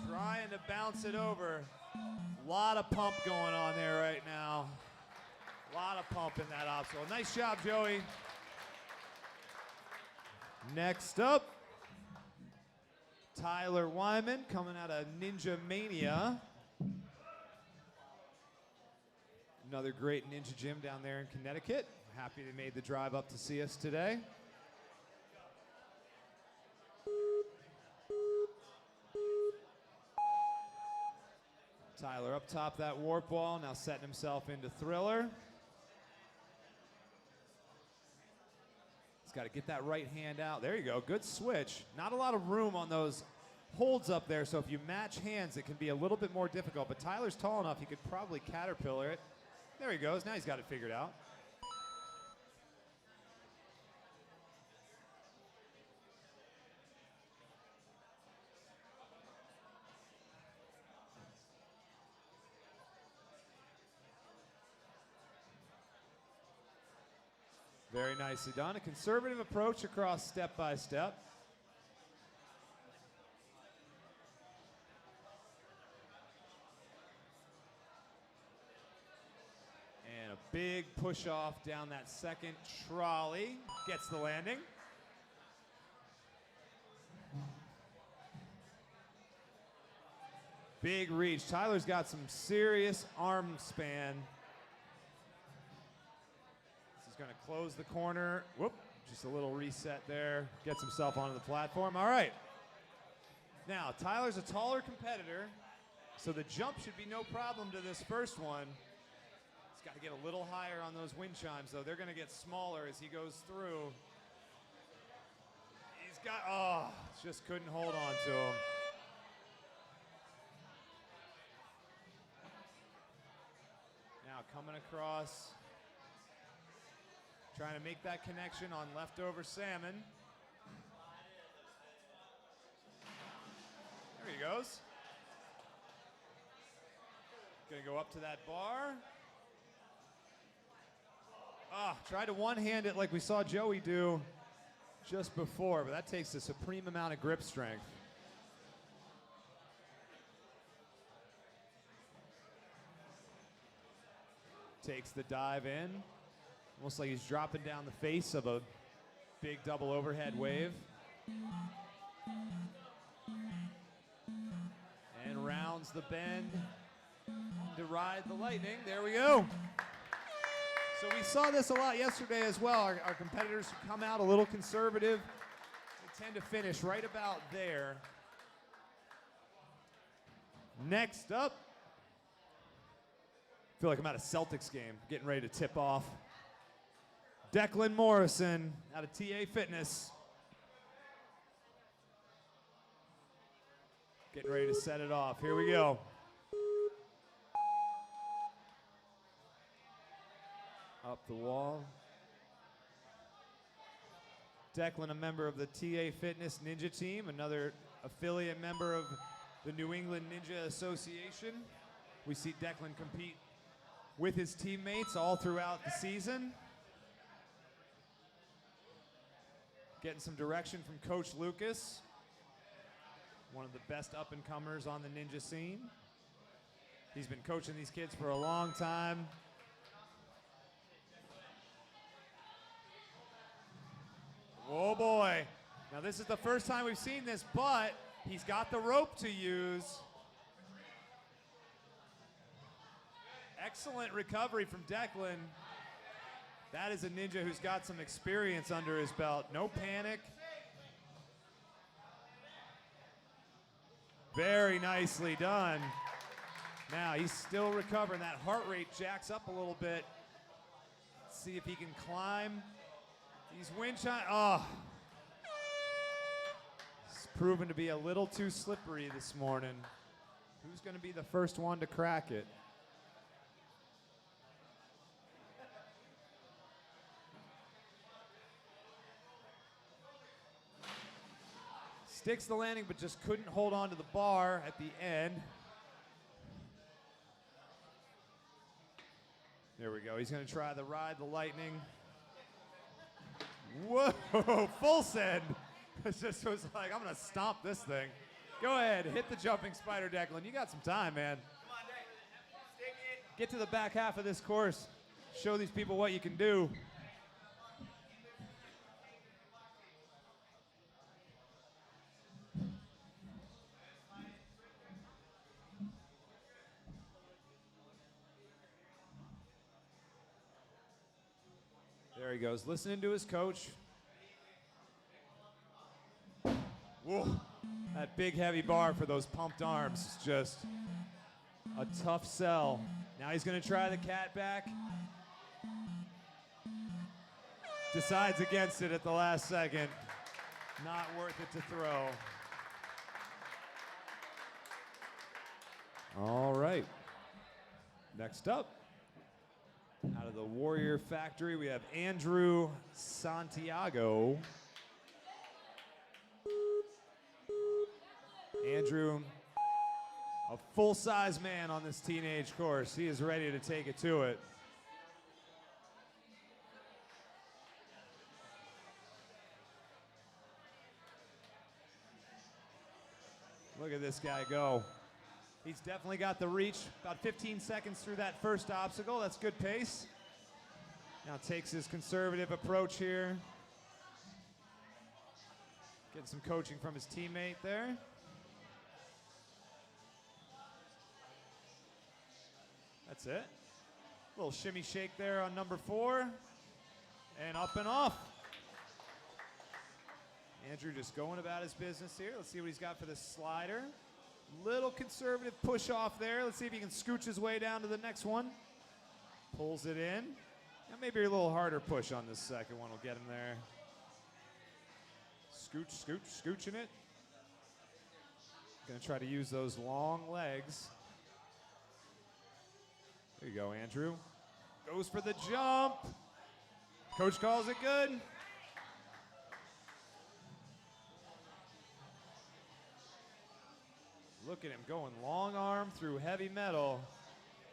Trying to bounce it over. A lot of pump going on there right now. A lot of pump in that obstacle. Nice job, Joey. Next up, Tyler Wyman coming out of Ninja Mania. Another great ninja gym down there in Connecticut. Happy they made the drive up to see us today. Tyler up top that warp wall, now setting himself into Thriller. He's got to get that right hand out. There you go, good switch. Not a lot of room on those holds up there, so if you match hands, it can be a little bit more difficult, but Tyler's tall enough, he could probably caterpillar it. There he goes, now he's got it figured out. Very nicely done. A conservative approach across step by step. And a big push off down that second trolley. Gets the landing. Big reach. Tyler's got some serious arm span. He's going to close the corner. Whoop, just a little reset there. Gets himself onto the platform. All right. Now, Tyler's a taller competitor, so the jump should be no problem to this first one. He's got to get a little higher on those wind chimes, though. They're going to get smaller as he goes through. He's got, just couldn't hold on to him. Now coming across. Trying to make that connection on leftover salmon. There he goes. Gonna go up to that bar. Try to one-hand it like we saw Joey do just before, but that takes a supreme amount of grip strength. Takes the dive in. Almost like he's dropping down the face of a big double overhead wave. And rounds the bend to ride the lightning. There we go. So we saw this a lot yesterday as well. Our competitors who come out a little conservative, they tend to finish right about there. Next up, I feel like I'm at a Celtics game, getting ready to tip off. Declan Morrison out of TA Fitness. Getting ready to set it off. Here we go. Up the wall. Declan, a member of the TA Fitness Ninja Team, another affiliate member of the New England Ninja Association. We see Declan compete with his teammates all throughout the season. Getting some direction from Coach Lucas, one of the best up-and-comers on the ninja scene. He's been coaching these kids for a long time. Oh boy. Now this is the first time we've seen this, but he's got the rope to use. Excellent recovery from Declan. That is a ninja who's got some experience under his belt. No panic. Very nicely done. Now he's still recovering. That heart rate jacks up a little bit. Let's see if he can climb these wind chimes. It's proven to be a little too slippery this morning. Who's going to be the first one to crack it? Sticks the landing, but just couldn't hold on to the bar at the end. There we go. He's going to try the ride the lightning. Whoa, full send. It just was like, I'm going to stomp this thing. Go ahead, hit the jumping spider, Declan. You got some time, man. Come on, Declan. Stick it. Get to the back half of this course. Show these people what you can do. There he goes, listening to his coach. Whoa, that big heavy bar for those pumped arms is just a tough sell. Now he's gonna try the catback. Decides against it at the last second. Not worth it to throw. All right, next up. Out of the Warrior Factory, we have Andrew Santiago. Andrew, a full-size man on this teenage course. He is ready to take it to it. Look at this guy go. He's definitely got the reach. About 15 seconds through that first obstacle. That's good pace. Now takes his conservative approach here. Getting some coaching from his teammate there. That's it. Little shimmy shake there on number 4. And up and off. Andrew just going about his business here. Let's see what he's got for this slider. Little conservative push off there. Let's see if he can scooch his way down to the next one. Pulls it in. And maybe a little harder push on this second one will get him there. Scooch, scooch, scooching it. Gonna try to use those long legs. There you go, Andrew. Goes for the jump. Coach calls it good. Look at him going long arm through heavy metal.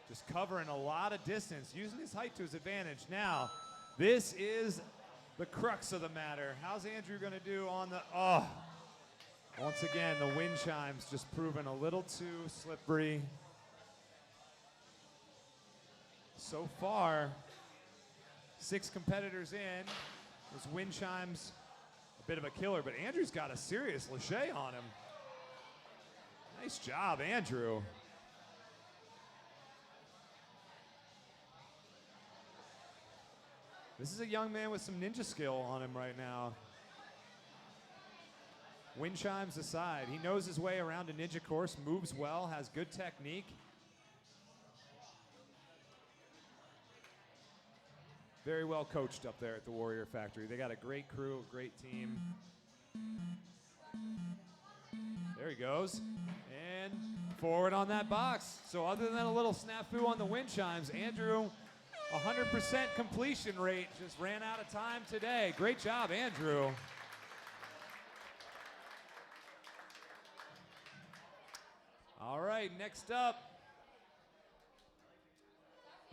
Just covering a lot of distance, using his height to his advantage. Now, this is the crux of the matter. How's Andrew gonna do on the, once again, the wind chimes just proving a little too slippery. So far, 6 competitors in. Those wind chimes, a bit of a killer, but Andrew's got a serious lache on him. Nice job, Andrew. This is a young man with some ninja skill on him right now. Wind chimes aside, he knows his way around a ninja course, moves well, has good technique. Very well coached up there at the Warrior Factory. They got a great crew, a great team. There he goes. And forward on that box. So other than a little snafu on the wind chimes, Andrew, 100% completion rate, just ran out of time today. Great job, Andrew. All right, next up,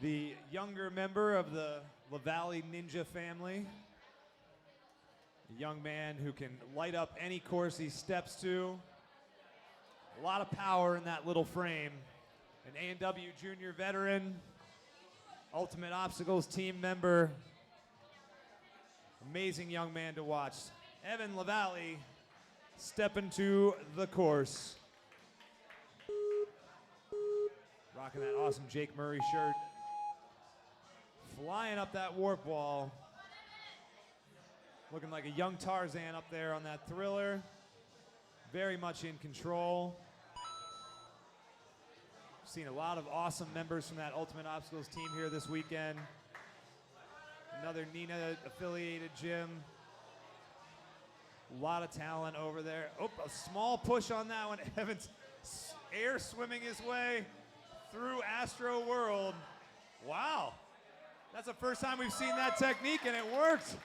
the younger member of the La Valley Ninja family. A young man who can light up any course he steps to. A lot of power in that little frame. An A&W junior veteran, Ultimate Obstacles team member. Amazing young man to watch. Evan LaValle stepping to the course. Rocking that awesome Jake Murray shirt. Flying up that warp wall. Looking like a young Tarzan up there on that Thriller. Very much in control. Seen a lot of awesome members from that Ultimate Obstacles team here this weekend. Another Nina affiliated gym. A lot of talent over there. Oh, a small push on that one. Evans air swimming his way through Astroworld. Wow. That's the first time we've seen that technique, and it worked.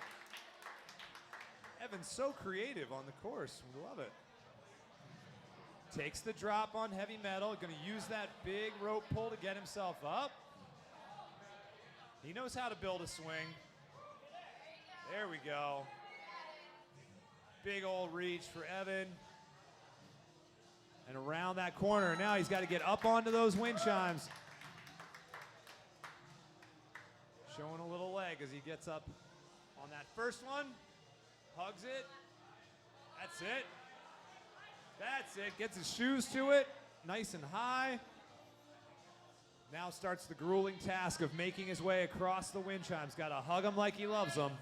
Evan's so creative on the course. We love it. Takes the drop on heavy metal. Going to use that big rope pull to get himself up. He knows how to build a swing. There we go. Big old reach for Evan. And around that corner. Now he's got to get up onto those wind chimes. Showing a little leg as he gets up on that first one. Hugs it. That's it. That's it. Gets his shoes to it. Nice and high. Now starts the grueling task of making his way across the wind chimes. Got to hug him like he loves them.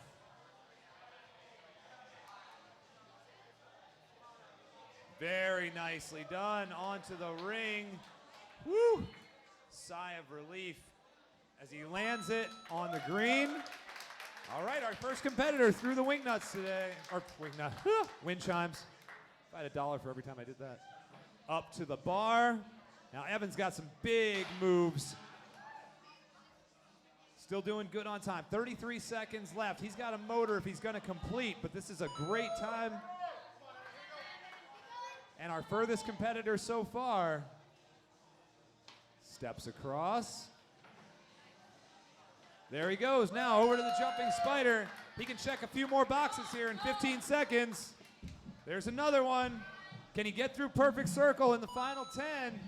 Very nicely done. Onto the ring. Woo! Sigh of relief as he lands it on the green. All right, our first competitor threw the wing nuts today. Or wing nut. Wind chimes. If I had $1 for every time I did that. Up to the bar. Now Evan's got some big moves. Still doing good on time. 33 seconds left. He's got a motor if he's going to complete, but this is a great time. And our furthest competitor so far steps across. There he goes. Now over to the jumping spider. He can check a few more boxes here in 15 seconds. There's another one. Can he get through perfect circle in the final 10?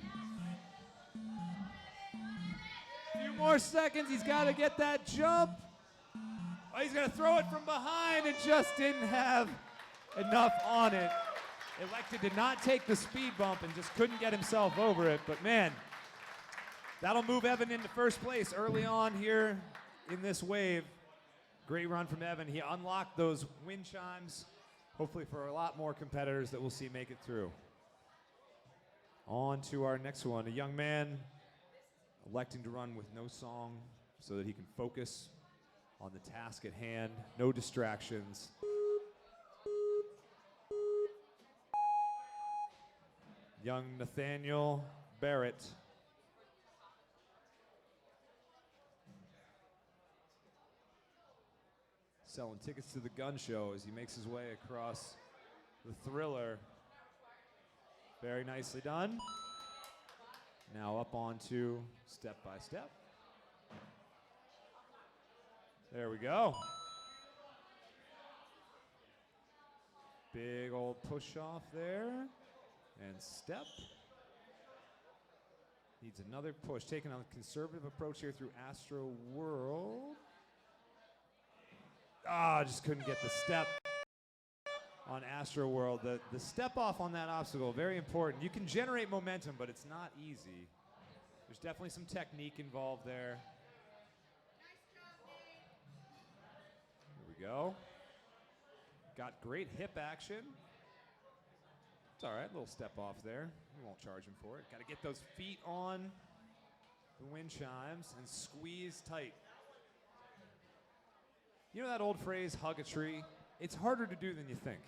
A few more seconds. He's got to get that jump. Oh, he's going to throw it from behind and just didn't have enough on it. Elected to not take the speed bump and just couldn't get himself over it. But man, that'll move Evan into first place early on here in this wave. Great run from Evan. He unlocked those wind chimes, hopefully for a lot more competitors that we'll see make it through. On to our next one, a young man electing to run with no song so that he can focus on the task at hand, no distractions. Young Nathaniel Barrett. Selling tickets to the gun show as he makes his way across the Thriller. Very nicely done. Now up onto step by step. There we go. Big old push off there. And step. Needs another push. Taking a conservative approach here through Astroworld. Just couldn't get the step on Astroworld. The step off on that obstacle, very important. You can generate momentum, but it's not easy. There's definitely some technique involved there. Here we go. Got great hip action. It's all right, little step off there. We won't charge him for it. Got to get those feet on the wind chimes and squeeze tight. You know that old phrase, hug a tree? It's harder to do than you think,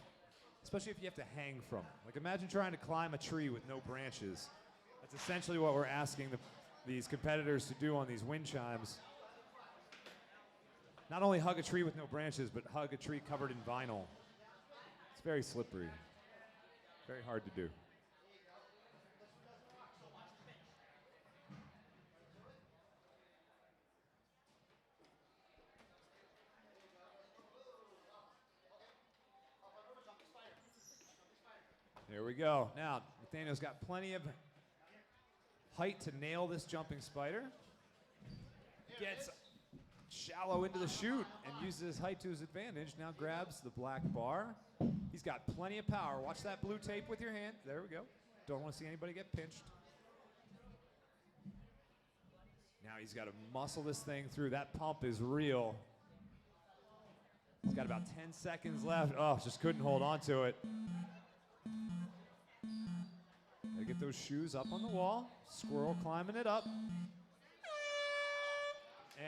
especially if you have to hang from it. Like imagine trying to climb a tree with no branches. That's essentially what we're asking these competitors to do on these wind chimes. Not only hug a tree with no branches, but hug a tree covered in vinyl. It's very slippery. Very hard to do. There we go. Now, Nathaniel's got plenty of height to nail this jumping spider. Gets shallow into the chute and uses his height to his advantage. Now grabs the black bar. He's got plenty of power. Watch that blue tape with your hand. There we go. Don't want to see anybody get pinched. Now he's got to muscle this thing through. That pump is real. He's got about 10 seconds left. Oh, just couldn't hold on to it. Gotta get those shoes up on the wall. Squirrel climbing it up.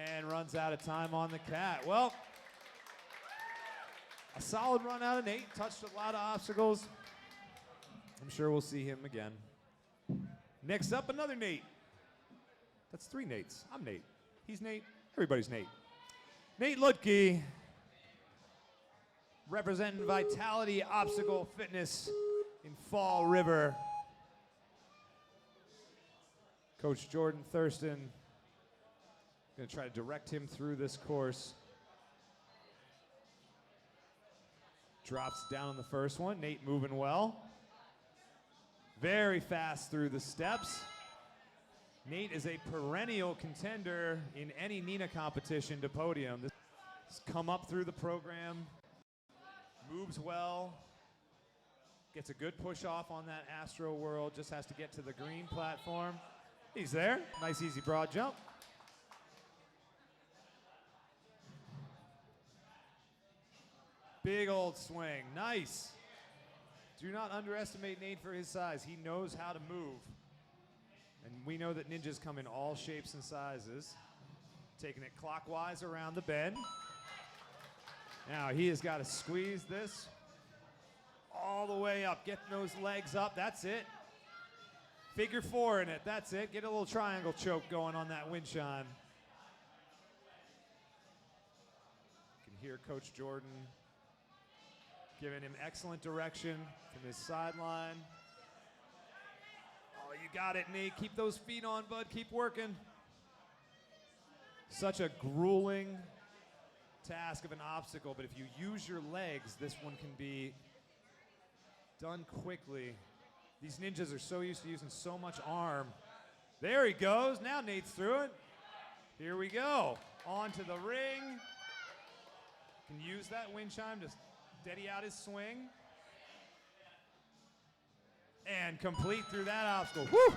And runs out of time on the cat. Well, a solid run out of Nate. Touched a lot of obstacles. I'm sure we'll see him again. Next up, another Nate. That's 3 Nates. I'm Nate. He's Nate. Everybody's Nate. Nate Lutke, representing Vitality Obstacle Fitness in Fall River. Coach Jordan Thurston going to try to direct him through this course. Drops down on the first one. Nate moving well. Very fast through the steps. Nate is a perennial contender in any Nina competition to podium. This has come up through the program, moves well, gets a good push off on that Astroworld, just has to get to the green platform. He's there. Nice, easy, broad jump. Big old swing. Nice. Do not underestimate Nate for his size. He knows how to move. And we know that ninjas come in all shapes and sizes. Taking it clockwise around the bend. Now he has got to squeeze this all the way up. Get those legs up. That's it. Figure 4 in it. That's it. Get a little triangle choke going on that wind chime. You can hear Coach Jordan giving him excellent direction from his sideline. Oh, you got it, Nate. Keep those feet on, bud. Keep working. Such a grueling task of an obstacle, but if you use your legs, this one can be done quickly. These ninjas are so used to using so much arm. There he goes. Now Nate's through it. Here we go. Onto the ring. Can use that wind chime to steady out his swing. And complete through that obstacle. Woo!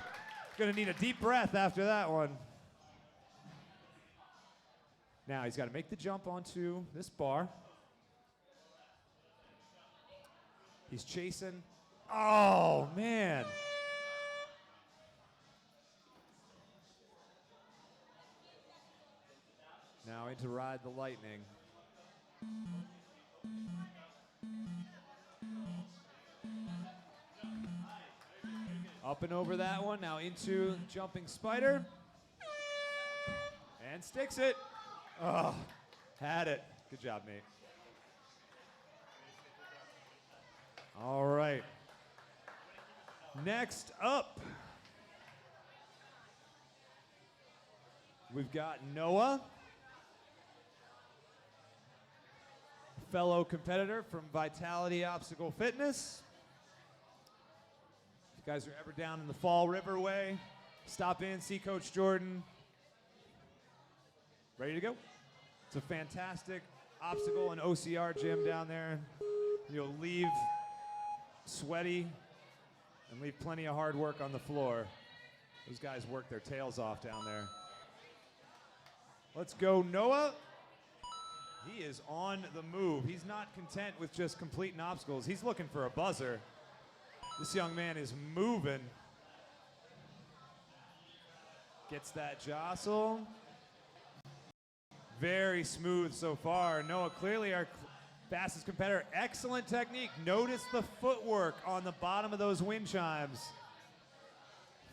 Gonna need a deep breath after that one. Now he's got to make the jump onto this bar. He's chasing. Oh, man. Now into Ride the Lightning. Up and over that one. Now into Jumping Spider. And sticks it. Oh, had it. Good job, Nate. All right. Next up, we've got Noah, fellow competitor from Vitality Obstacle Fitness. If you guys are ever down in the Fall River way, stop in, see Coach Jordan. Ready to go? It's a fantastic obstacle and OCR gym down there. You'll leave sweaty and leave plenty of hard work on the floor. Those guys work their tails off down there. Let's go, Noah. He is on the move. He's not content with just completing obstacles. He's looking for a buzzer. This young man is moving. Gets that jostle. Very smooth so far. Noah clearly our fastest competitor. Excellent technique. Notice the footwork on the bottom of those wind chimes.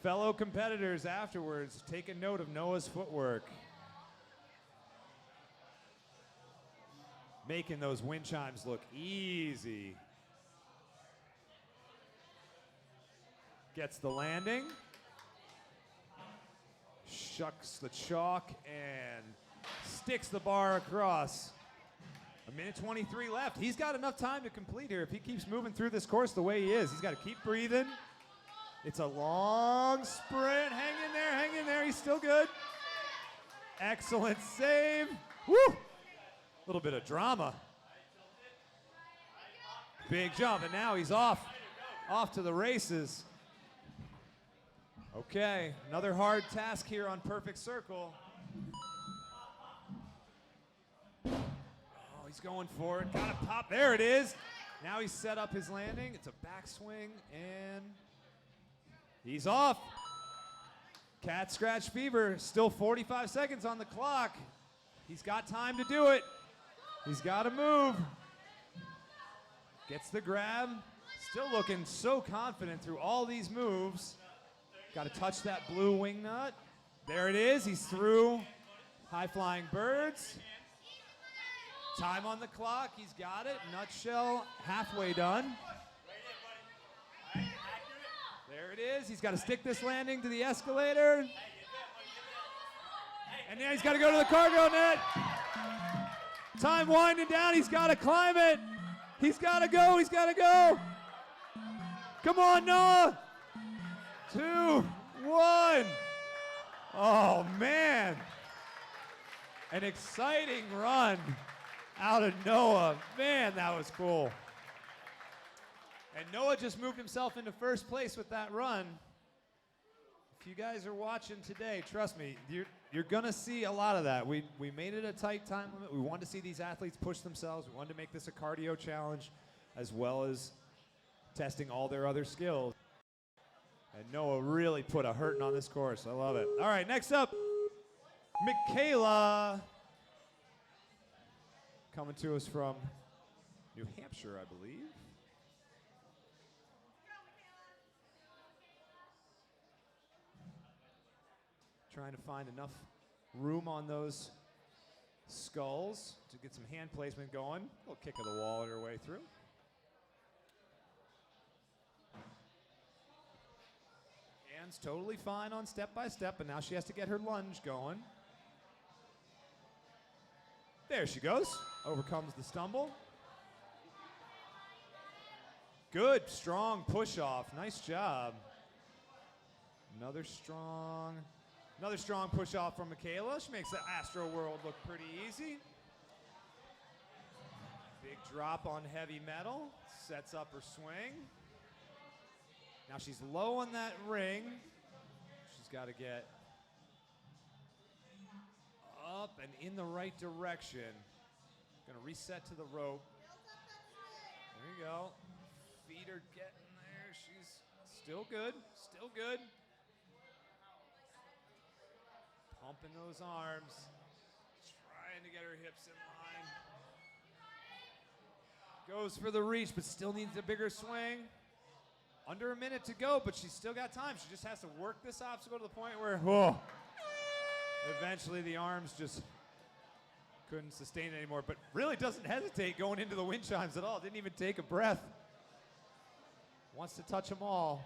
Fellow competitors afterwards, take a note of Noah's footwork. Making those wind chimes look easy. Gets the landing. Shucks the chalk and sticks the bar across. 1:23 left. He's got enough time to complete here. If he keeps moving through this course the way he is, he's got to keep breathing. It's a long sprint. Hang in there, hang in there. He's still good. Excellent save. Woo! A little bit of drama. Big jump, and now he's off to the races. Okay, another hard task here on Perfect Circle. He's going for it. Got to pop. There it is. Now he's set up his landing. It's a backswing, and he's off. Cat Scratch Fever. Still 45 seconds on the clock. He's got time to do it. He's got to move. Gets the grab. Still looking so confident through all these moves. Got to touch that blue wing nut. There it is. He's through. High flying birds. Time on the clock. He's got it. Nutshell halfway done. There it is. He's got to stick this landing to the escalator. And now he's got to go to the cargo net. Time winding down. He's got to climb it. He's got to go. He's got to go. Come on, Noah. 2, 1. Oh, man. An exciting run out of Noah. Man, that was cool. And Noah just moved himself into first place with that run. If you guys are watching today, trust me, you're going to see a lot of that. We made it a tight time limit. We wanted to see these athletes push themselves. We wanted to make this a cardio challenge as well as testing all their other skills. And Noah really put a hurting on this course. I love it. All right, next up, Michaela. Coming to us from New Hampshire, I believe. Trying to find enough room on those skulls to get some hand placement going. A little kick of the wall on her way through. Hands totally fine on step by step, but now she has to get her lunge going. There she goes. Overcomes the stumble. Good, strong push off. Nice job. Another strong push off from Michaela. She makes the Astroworld look pretty easy. Big drop on heavy metal. Sets up her swing. Now she's low on that ring. She's got to get up and in the right direction. Gonna reset to the rope. There you go. Feet are getting there. She's still good. Still good. Pumping those arms. Trying to get her hips in line. Goes for the reach, but still needs a bigger swing. Under a minute to go, but she's still got time. She just has to work this obstacle to the point where, whoa. Eventually the arms just couldn't sustain it anymore, but really doesn't hesitate going into the wind chimes at all. Didn't even take a breath. Wants to touch them all.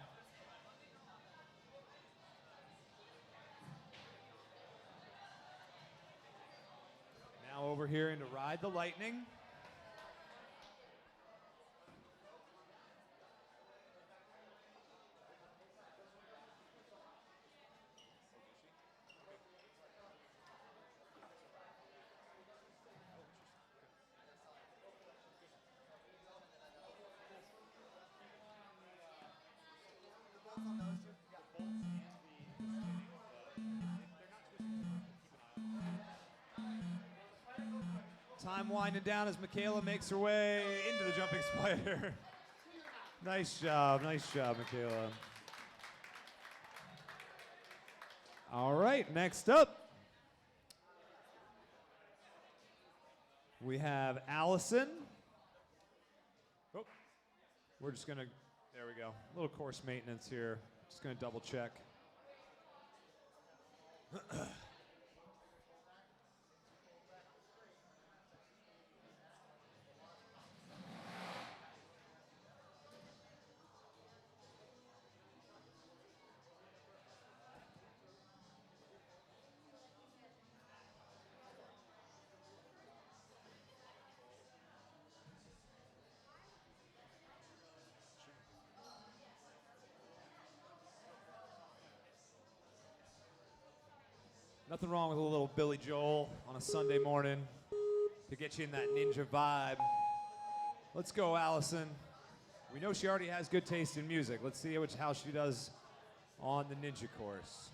Now over here into Ride the Lightning. Time winding down as Michaela makes her way into the jumping spider. Nice job, Michaela. All right, next up, we have Allison. Oh, we're just gonna, there we go. A little course maintenance here. Just gonna double check. Nothing wrong with a little Billy Joel on a Sunday morning to get you in that ninja vibe. Let's go, Allison. We know she already has good taste in music. Let's see how she does on the ninja course.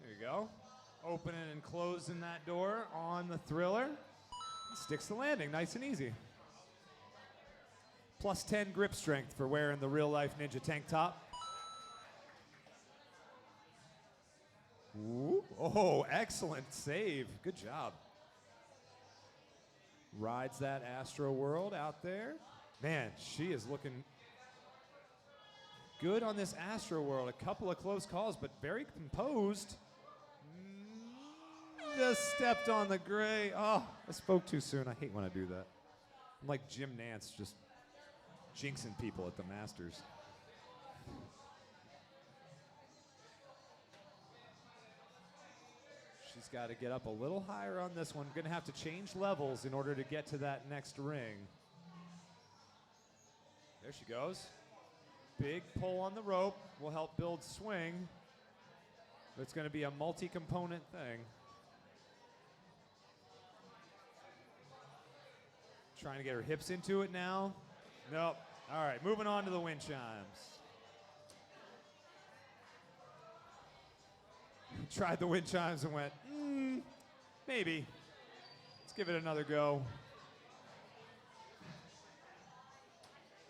There you go. Opening and closing that door on the Thriller. Sticks the landing, nice and easy. Plus 10 grip strength for wearing the real-life ninja tank top. Ooh. Oh, excellent save. Good job. Rides that Astroworld out there. Man, she is looking good on this Astroworld. A couple of close calls, but very composed. Just stepped on the gray. Oh, I spoke too soon. I hate when I do that. I'm like Jim Nance, just jinxing people at the Masters. She's got to get up a little higher on this one. Going to have to change levels in order to get to that next ring. There she goes. Big pull on the rope will help build swing. It's going to be a multi-component thing. Trying to get her hips into it now. Nope. All right, moving on to the wind chimes. Tried the wind chimes and went, maybe. Let's give it another go.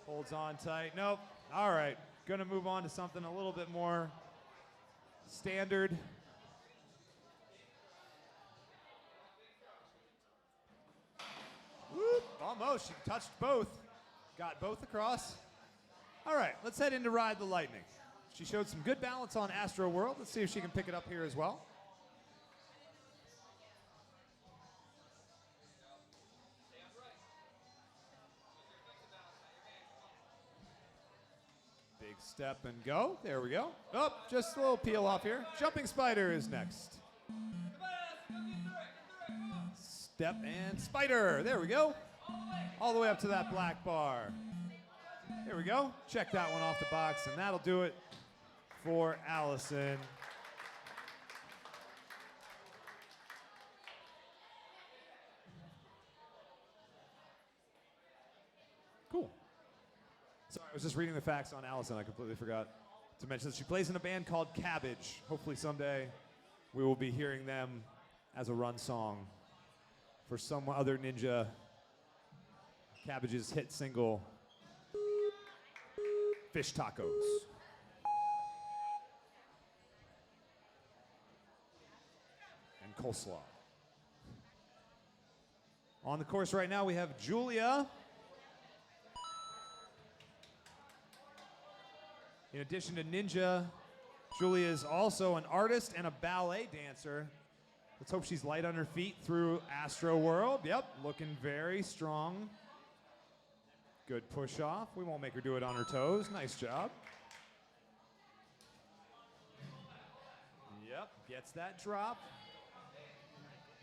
Holds on tight. Nope. All right. Going to move on to something a little bit more standard. Whoop, almost. She touched both. Got both across. All right. Let's head into Ride the Lightning. She showed some good balance on Astroworld. Let's see if she can pick it up here as well. Big step and go. There we go. Oh, just a little peel off here. Jumping spider is next. Step and spider. There we go. All the way up to that black bar. There we go. Check that one off the box, and that'll do it for Allison. Cool. Sorry, I was just reading the facts on Allison. I completely forgot to mention that she plays in a band called Cabbage. Hopefully someday we will be hearing them as a run song for some other ninja. Cabbage's hit single, Fish Tacos. And coleslaw. On the course right now we have Julia. In addition to ninja, Julia is also an artist and a ballet dancer. Let's hope she's light on her feet through Astroworld. Yep, looking very strong. Good push off. We won't make her do it on her toes. Nice job. Yep, gets that drop.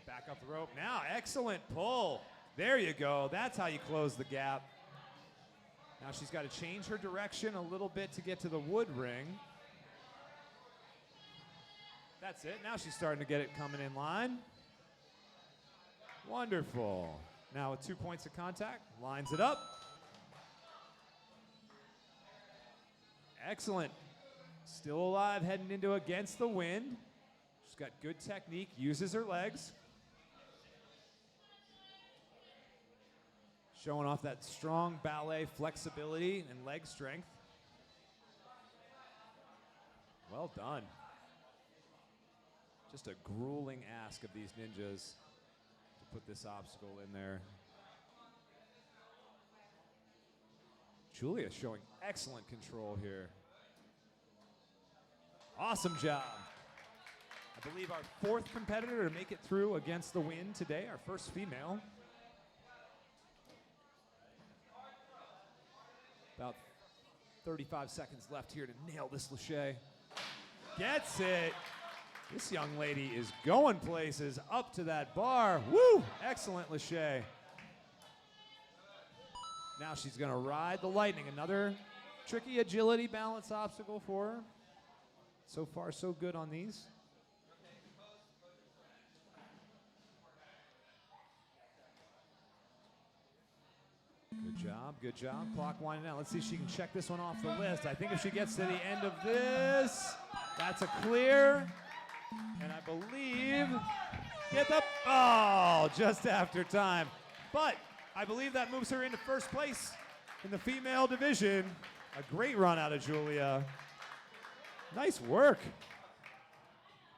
Back up the rope. Now, excellent pull. There you go. That's how you close the gap. Now she's got to change her direction a little bit to get to the wood ring. That's it. Now she's starting to get it coming in line. Wonderful. Now with 2 points of contact, lines it up. Excellent. Still alive, heading into against the wind. She's got good technique, uses her legs. Showing off that strong ballet flexibility and leg strength. Well done. Just a grueling ask of these ninjas to put this obstacle in there. Julia showing excellent control here. Awesome job. I believe our fourth competitor to make it through against the wind today, our first female. About 35 seconds left here to nail this Lachey. Gets it. This young lady is going places up to that bar. Woo! Excellent Lachey. Now she's going to ride the lightning. Another tricky agility balance obstacle for her. So far, so good on these. Good job. Clock winding down. Let's see if she can check this one off the list. I think if she gets to the end of this, that's a clear. And I believe, just after time. But I believe that moves her into first place in the female division. A great run out of Julia. Nice work.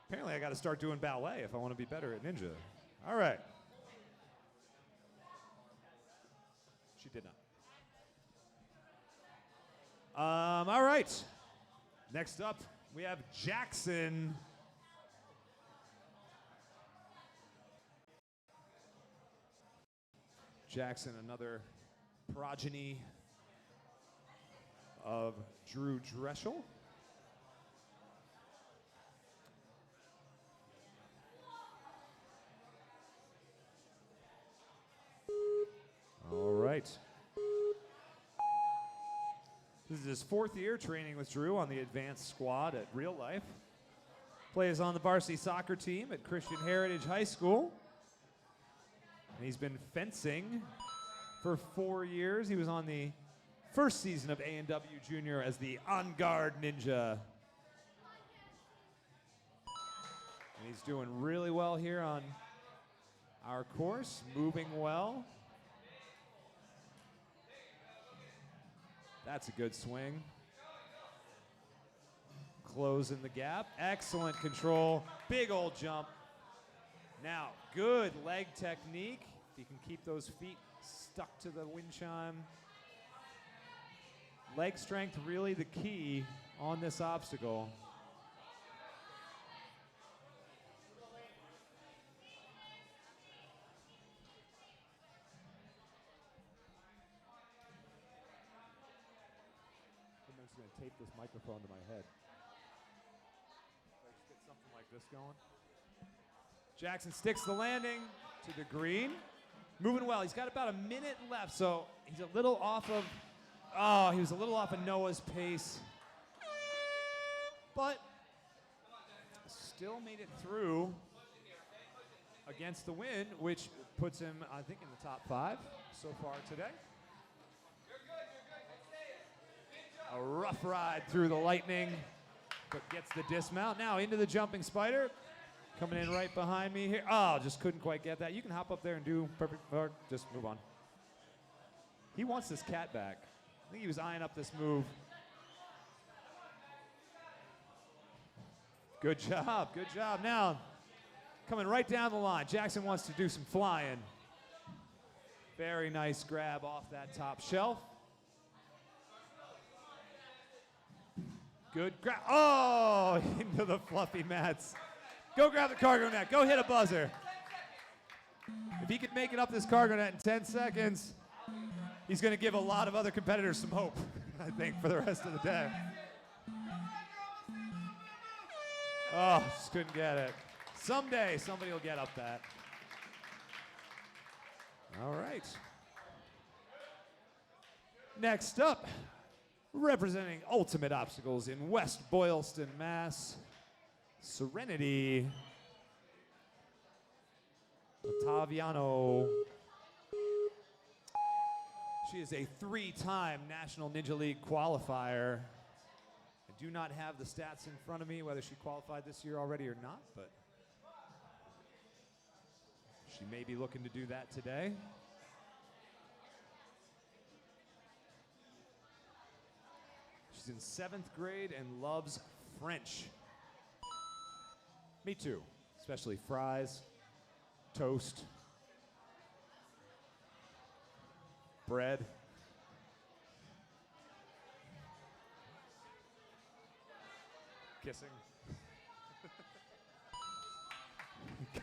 Apparently I got to start doing ballet if I want to be better at ninja. All right. She did not. All right. Next up, we have Jackson. Jackson, another progeny of Drew Dreschel. All right. This is his 4th year training with Drew on the advanced squad at Real Life. Plays on the varsity soccer team at Christian Heritage High School. And he's been fencing for 4 years. He was on the first season of A&W Junior as the On Guard Ninja. And he's doing really well here on our course, moving well. That's a good swing. Closing the gap. Excellent control. Big old jump. Now, good leg technique. If you can keep those feet stuck to the wind chime. Leg strength really the key on this obstacle. I'm just going to tape this microphone to my head. Let's get something like this going. Jackson sticks the landing to the green. Moving well. He's got about a minute left, so he's a little off of, he was a little off of Noah's pace. But still made it through against the wind, which puts him, I think, in the top 5 so far today. A rough ride through the lightning, but gets the dismount. Now into the jumping spider. Coming in right behind me here. Oh, just couldn't quite get that. You can hop up there and do perfect, or just move on. He wants this cat back. I think he was eyeing up this move. Good job, good job. Now, coming right down the line. Jackson wants to do some flying. Very nice grab off that top shelf. Good grab. Oh, into the fluffy mats. Go grab the cargo net. Go hit a buzzer. If he could make it up this cargo net in 10 seconds, he's going to give a lot of other competitors some hope, I think, for the rest of the day. Oh, just couldn't get it. Someday, somebody will get up that. All right. Next up, representing Ultimate Obstacles in West Boylston, Mass., Serenity Ottaviano. She is a 3-time National Ninja League qualifier. I do not have the stats in front of me, whether she qualified this year already or not, but she may be looking to do that today. She's in 7th grade and loves French. Me too, especially fries, toast, bread. Kissing.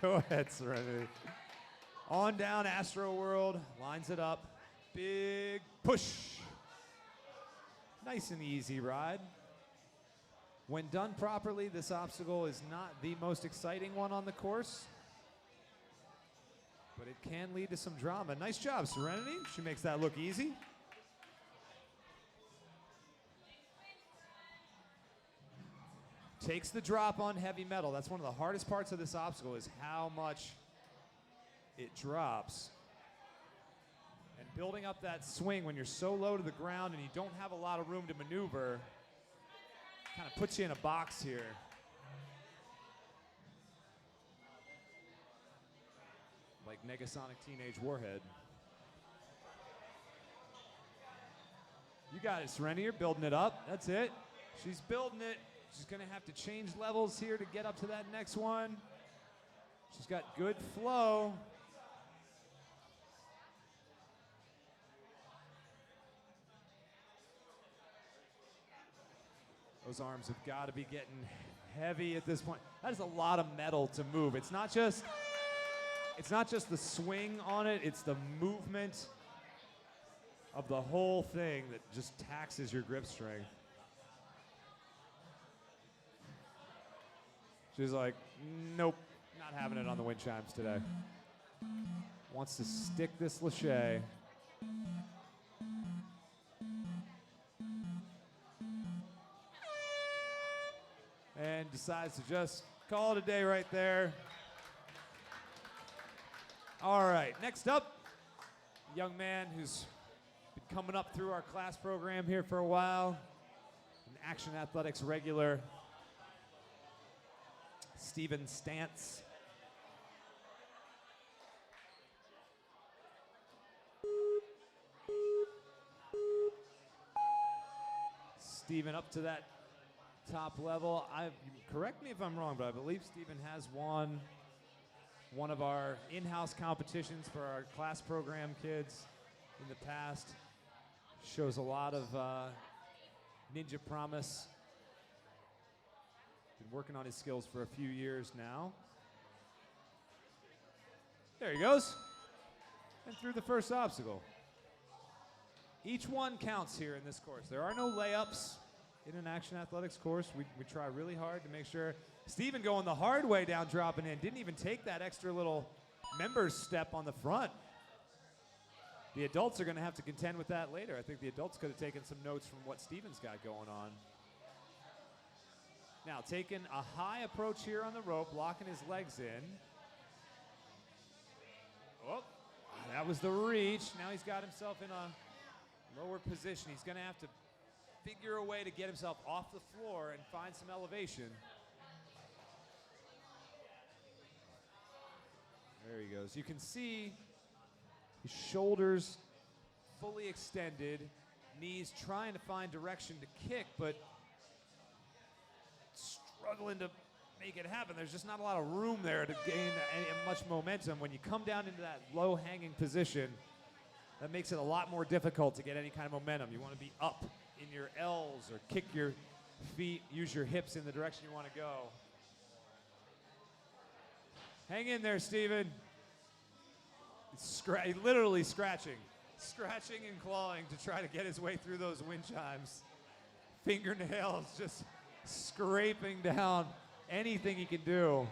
Go ahead, Serenity. On down, Astroworld, lines it up. Big push. Nice and easy ride. When done properly, this obstacle is not the most exciting one on the course, but it can lead to some drama. Nice job, Serenity. She makes that look easy. Takes the drop on heavy metal. That's one of the hardest parts of this obstacle, is how much it drops. And building up that swing when you're so low to the ground and you don't have a lot of room to maneuver kind of puts you in a box here. Like Negasonic Teenage Warhead. You got it, Serenity. You're building it up. That's it. She's building it. She's going to have to change levels here to get up to that next one. She's got good flow. Those arms have got to be getting heavy at this point. That is a lot of metal to move. It's not just the swing on it, it's the movement of the whole thing that just taxes your grip strength. She's like, nope, not having it on the wind chimes today. Wants to stick this lache. And decides to just call it a day right there. All right, next up, a young man who's been coming up through our class program here for a while, an Action Athletics regular, Steven Stantz. Steven up to that top level. Correct me if I'm wrong, but I believe Steven has won one of our in-house competitions for our class program kids in the past. Shows a lot of ninja promise. Been working on his skills for a few years now. There he goes. And through the first obstacle. Each one counts here in this course. There are no layups in an Action Athletics course. We try really hard to make sure. Steven going the hard way down, dropping in. Didn't even take that extra little members step on the front. The adults are going to have to contend with that later. I think the adults could have taken some notes from what Steven's got going on. Now, taking a high approach here on the rope, locking his legs in. Oh, that was the reach. Now he's got himself in a lower position. He's going to have to figure a way to get himself off the floor and find some elevation. There he goes. You can see his shoulders fully extended, knees trying to find direction to kick, but struggling to make it happen. There's just not a lot of room there to gain much momentum. When you come down into that low-hanging position, that makes it a lot more difficult to get any kind of momentum. You want to be up in your L's or kick your feet, use your hips in the direction you want to go. Hang in there, Steven. He's literally scratching and clawing to try to get his way through those wind chimes. Fingernails just scraping down anything he can do.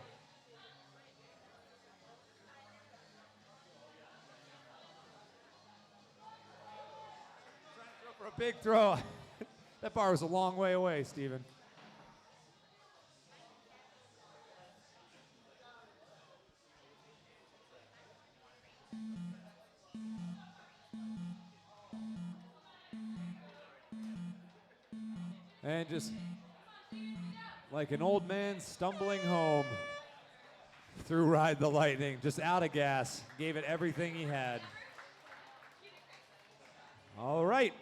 Trying to go for a big throw. That bar was a long way away, Steven. And just like an old man stumbling home through Ride the Lightning, just out of gas, gave it everything he had. All right.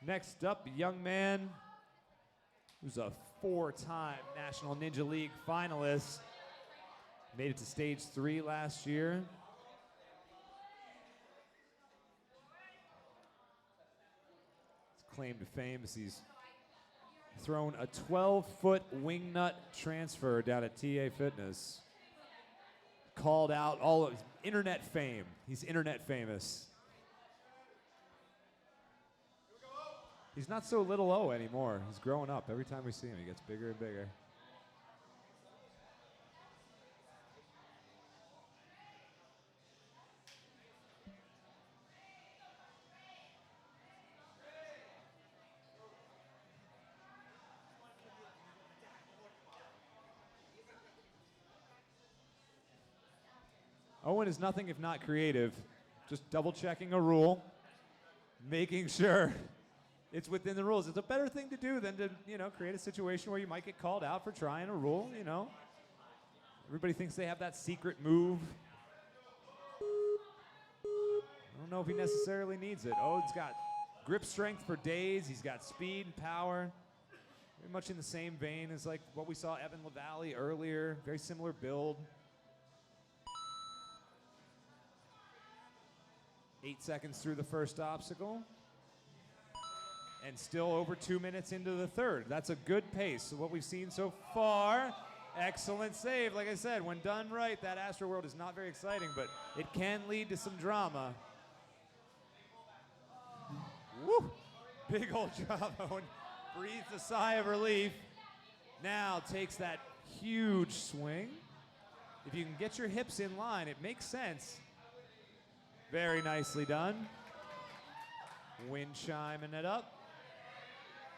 Next up, a young man who's a 4-time National Ninja League finalist. Made it to stage 3 last year. His claim to fame is he's thrown a 12-foot wingnut transfer down at TA Fitness. Called out all of his internet fame. He's internet famous. He's not so little O anymore. He's growing up. Every time we see him, he gets bigger and bigger. Owen is nothing if not creative. Just double checking a rule, making sure it's within the rules. It's a better thing to do than to, create a situation where you might get called out for trying a rule, Everybody thinks they have that secret move. I don't know if he necessarily needs it. Owen's got grip strength for days. He's got speed and power. Very much in the same vein as like what we saw Evan LaValle earlier. Very similar build. 8 seconds through the first obstacle. And still over 2 minutes into the third. That's a good pace. So what we've seen so far, excellent save. Like I said, when done right, that Astroworld is not very exciting, but it can lead to some drama. Woo! Big old Jarboe breathes a sigh of relief. Now takes that huge swing. If you can get your hips in line, it makes sense. Very nicely done. Wind chiming it up.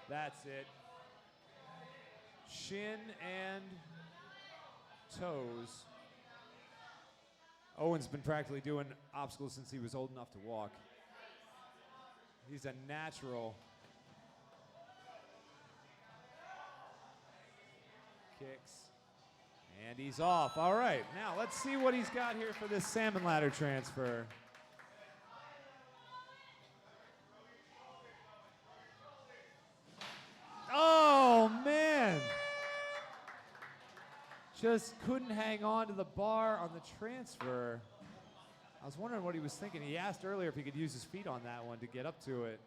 That's it. Shin and toes. Owen's been practically doing obstacles since he was old enough to walk. He's a natural. Kicks. And he's off. All right, now let's see what he's got here for this Salmon Ladder transfer. Oh, man. Just couldn't hang on to the bar on the transfer. I was wondering what he was thinking. He asked earlier if he could use his feet on that one to get up to it.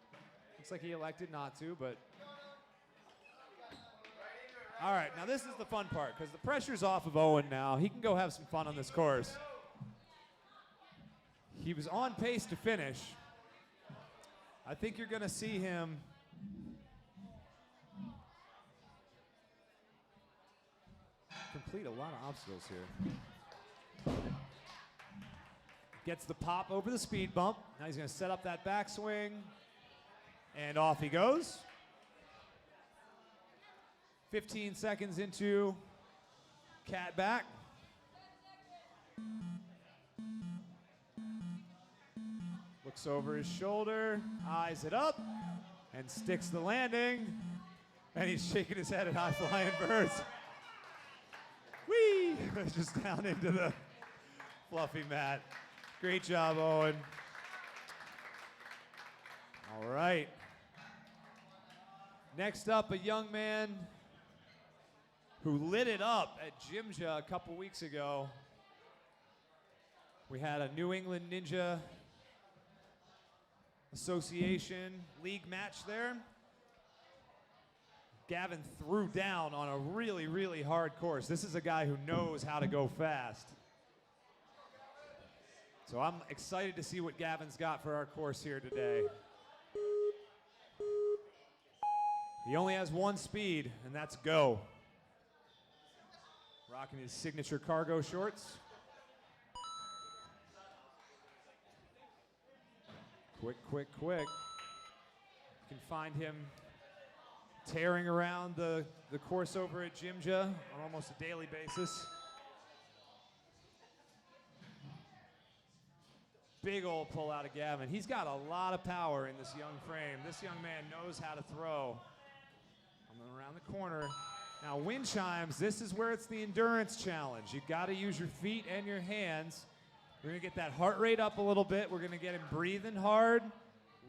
Looks like he elected not to, but. All right, now this is the fun part, because the pressure's off of Owen now. He can go have some fun on this course. He was on pace to finish. I think you're going to see him complete a lot of obstacles here. Gets the pop over the speed bump. Now he's going to set up that backswing. And off he goes. 15 seconds into Catback. Looks over his shoulder, eyes it up, and sticks the landing. And he's shaking his head at high flying birds. Whee! Just down into the fluffy mat. Great job, Owen. All right. Next up, a young man who lit it up at Jimja a couple weeks ago. We had a New England Ninja Association league match there. Gavin threw down on a really, really hard course. This is a guy who knows how to go fast. So I'm excited to see what Gavin's got for our course here today. He only has one speed, and that's go. Rocking his signature cargo shorts. Quick, quick, quick. You can find him tearing around the course over at Jimja on almost a daily basis. Big old pull out of Gavin. He's got a lot of power in this young frame. This young man knows how to throw. Coming around the corner. Now, wind chimes, this is where it's the endurance challenge. You've got to use your feet and your hands. We're going to get that heart rate up a little bit. We're going to get him breathing hard.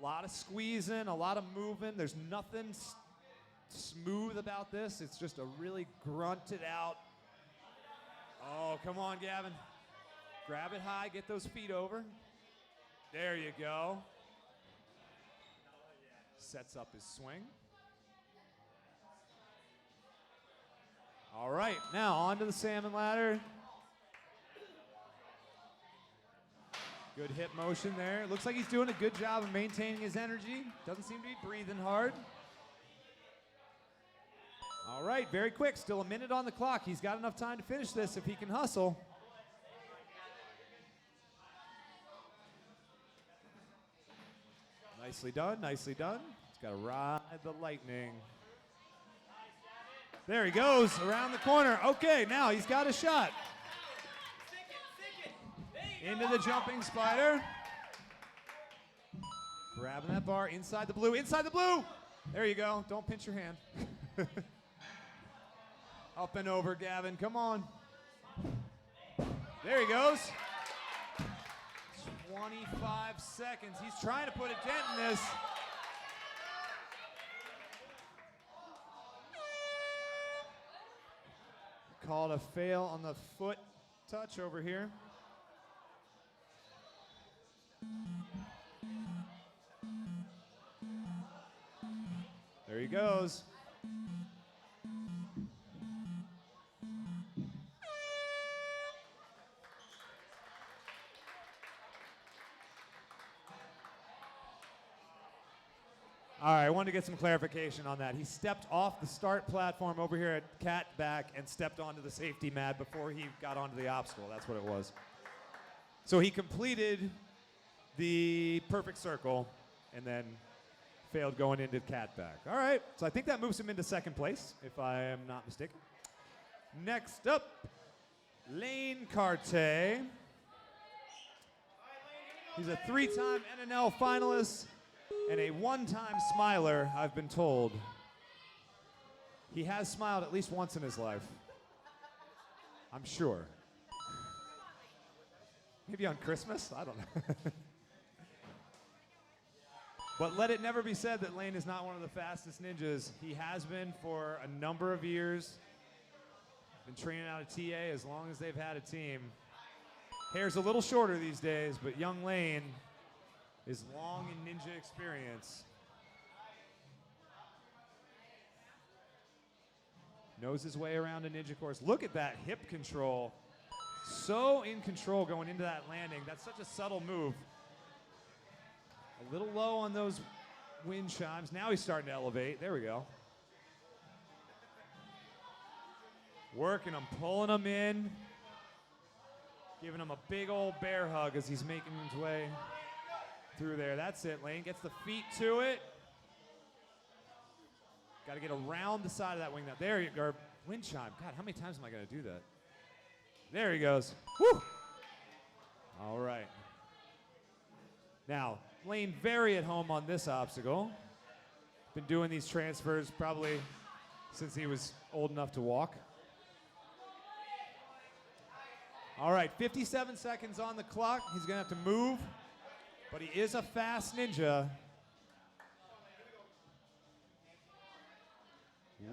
A lot of squeezing, a lot of moving. There's nothing smooth about this. It's just a really grunted out. Oh, come on, Gavin. Grab it high, get those feet over. There you go. Sets up his swing. All right, now on to the Salmon Ladder. Good hip motion there. Looks like he's doing a good job of maintaining his energy. Doesn't seem to be breathing hard. All right, very quick. Still a minute on the clock. He's got enough time to finish this if he can hustle. Nicely done, nicely done. He's got to ride the lightning. There he goes, around the corner. Okay, now he's got a shot. Into the jumping spider. Grabbing that bar inside the blue, inside the blue. There you go, don't pinch your hand. Up and over, Gavin, come on. There he goes. 25 seconds, he's trying to put a dent in this. Called a fail on the foot touch over here. There he goes. All right, I wanted to get some clarification on that. He stepped off the start platform over here at Catback and stepped onto the safety mat before he got onto the obstacle. That's what it was. So he completed the perfect circle and then failed going into Catback. All right, so I think that moves him into second place, if I am not mistaken. Next up, Lane Carte. He's a 3-time NNL finalist and a 1-time smiler, I've been told. He has smiled at least once in his life. I'm sure. Maybe on Christmas? I don't know. But let it never be said that Lane is not one of the fastest ninjas. He has been for a number of years. Been training out of TA as long as they've had a team. Hair's a little shorter these days, but young Lane is long in ninja experience. Knows his way around a ninja course. Look at that hip control. So in control going into that landing. That's such a subtle move. A little low on those wind chimes. Now he's starting to elevate. There we go. Working him, pulling him in. Giving him a big old bear hug as he's making his way through there. That's it. Lane gets the feet to it. Got to get around the side of that wing. Now, there you go. Wind chime. God, how many times am I going to do that? There he goes. Woo! All right. Now, Lane very at home on this obstacle. Been doing these transfers probably since he was old enough to walk. All right, 57 seconds on the clock. He's going to have to move, but he is a fast ninja.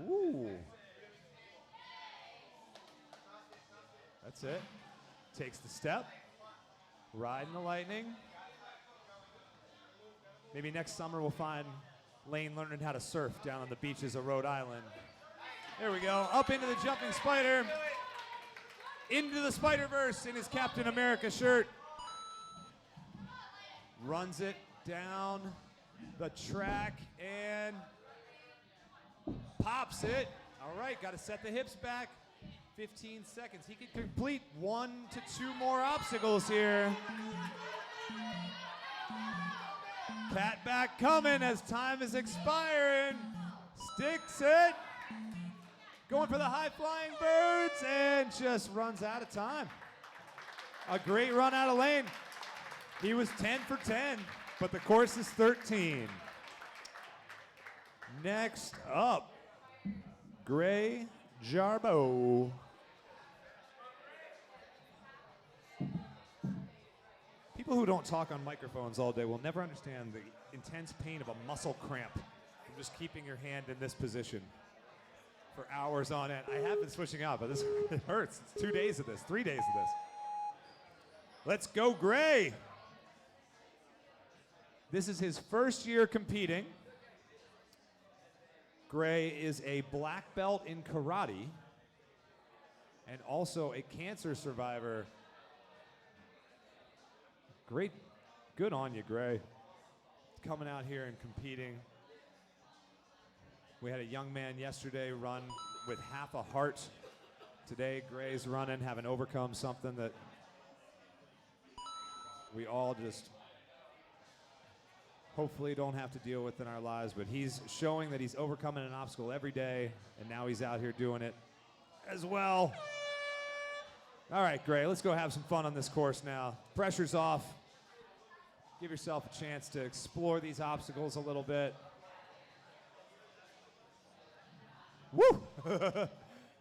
Ooh. That's it. Takes the step. Riding the lightning. Maybe next summer we'll find Lane learning how to surf down on the beaches of Rhode Island. There we go. Up into the jumping spider. Into the Spider-Verse in his Captain America shirt. Runs it down the track and pops it. All right, got to set the hips back. 15 seconds. He can complete 1 to 2 more obstacles here. Catback coming as time is expiring. Sticks it. Going for the high-flying birds and just runs out of time. A great run out of Lane. He was 10 for 10, but the course is 13. Next up, Gray Jarboe. People who don't talk on microphones all day will never understand the intense pain of a muscle cramp from just keeping your hand in this position for hours on end. I have been switching out, but this it hurts. It's 2 days of this, 3 days of this. Let's go, Gray. This is his first year competing. Gray is a black belt in karate and also a cancer survivor. Great, good on you, Gray. Coming out here and competing. We had a young man yesterday run with half a heart. Today, Gray's running, having overcome something that we all just hopefully don't have to deal with in our lives, but he's showing that he's overcoming an obstacle every day, and now he's out here doing it as well. All right, Gray, let's go have some fun on this course now. Pressure's off. Give yourself a chance to explore these obstacles a little bit. Woo!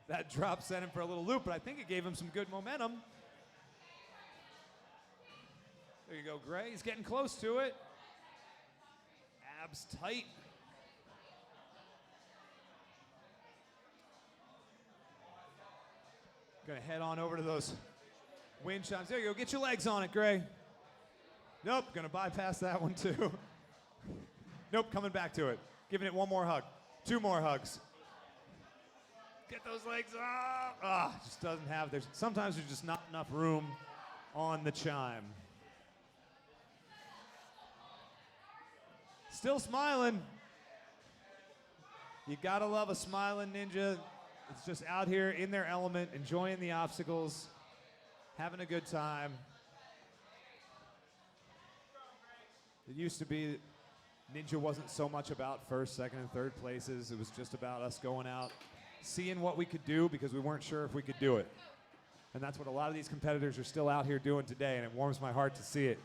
That drop sent him for a little loop, but I think it gave him some good momentum. There you go, Gray. He's getting close to it. Abs tight. Gonna head on over to those wind chimes. There you go. Get your legs on it, Gray. Nope, gonna bypass that one too. Nope, coming back to it. Giving it one more hug. 2 more hugs. Get those legs up. Just doesn't have, sometimes there's just not enough room on the chime. Still smiling. You gotta love a smiling ninja. It's just out here in their element, enjoying the obstacles, having a good time. It used to be Ninja wasn't so much about first, second, and third places. It was just about us going out, seeing what we could do because we weren't sure if we could do it. And that's what a lot of these competitors are still out here doing today, and it warms my heart to see it.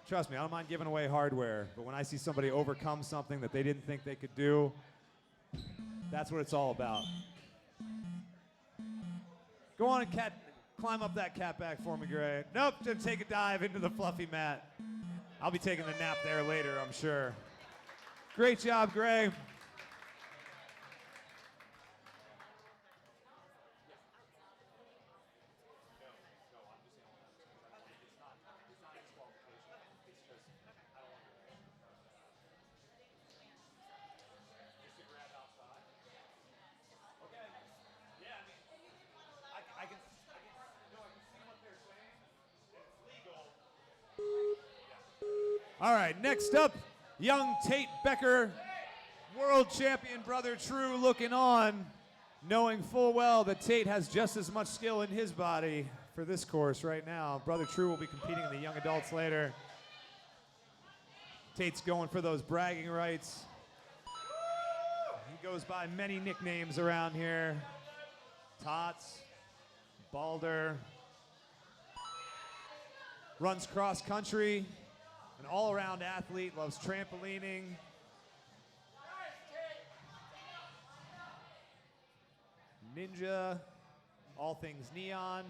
Trust me, I don't mind giving away hardware, but when I see somebody overcome something that they didn't think they could do, that's what it's all about. Go on and climb up that catback for me, Gray. Nope, just take a dive into the fluffy mat. I'll be taking a nap there later, I'm sure. Great job, Gray. All right, next up, young Tate Becker, world champion Brother True looking on, knowing full well that Tate has just as much skill in his body for this course right now. Brother True will be competing in the young adults later. Tate's going for those bragging rights. He goes by many nicknames around here. Tots, Balder, runs cross country. An all-around athlete, loves trampolining. Ninja, all things neon.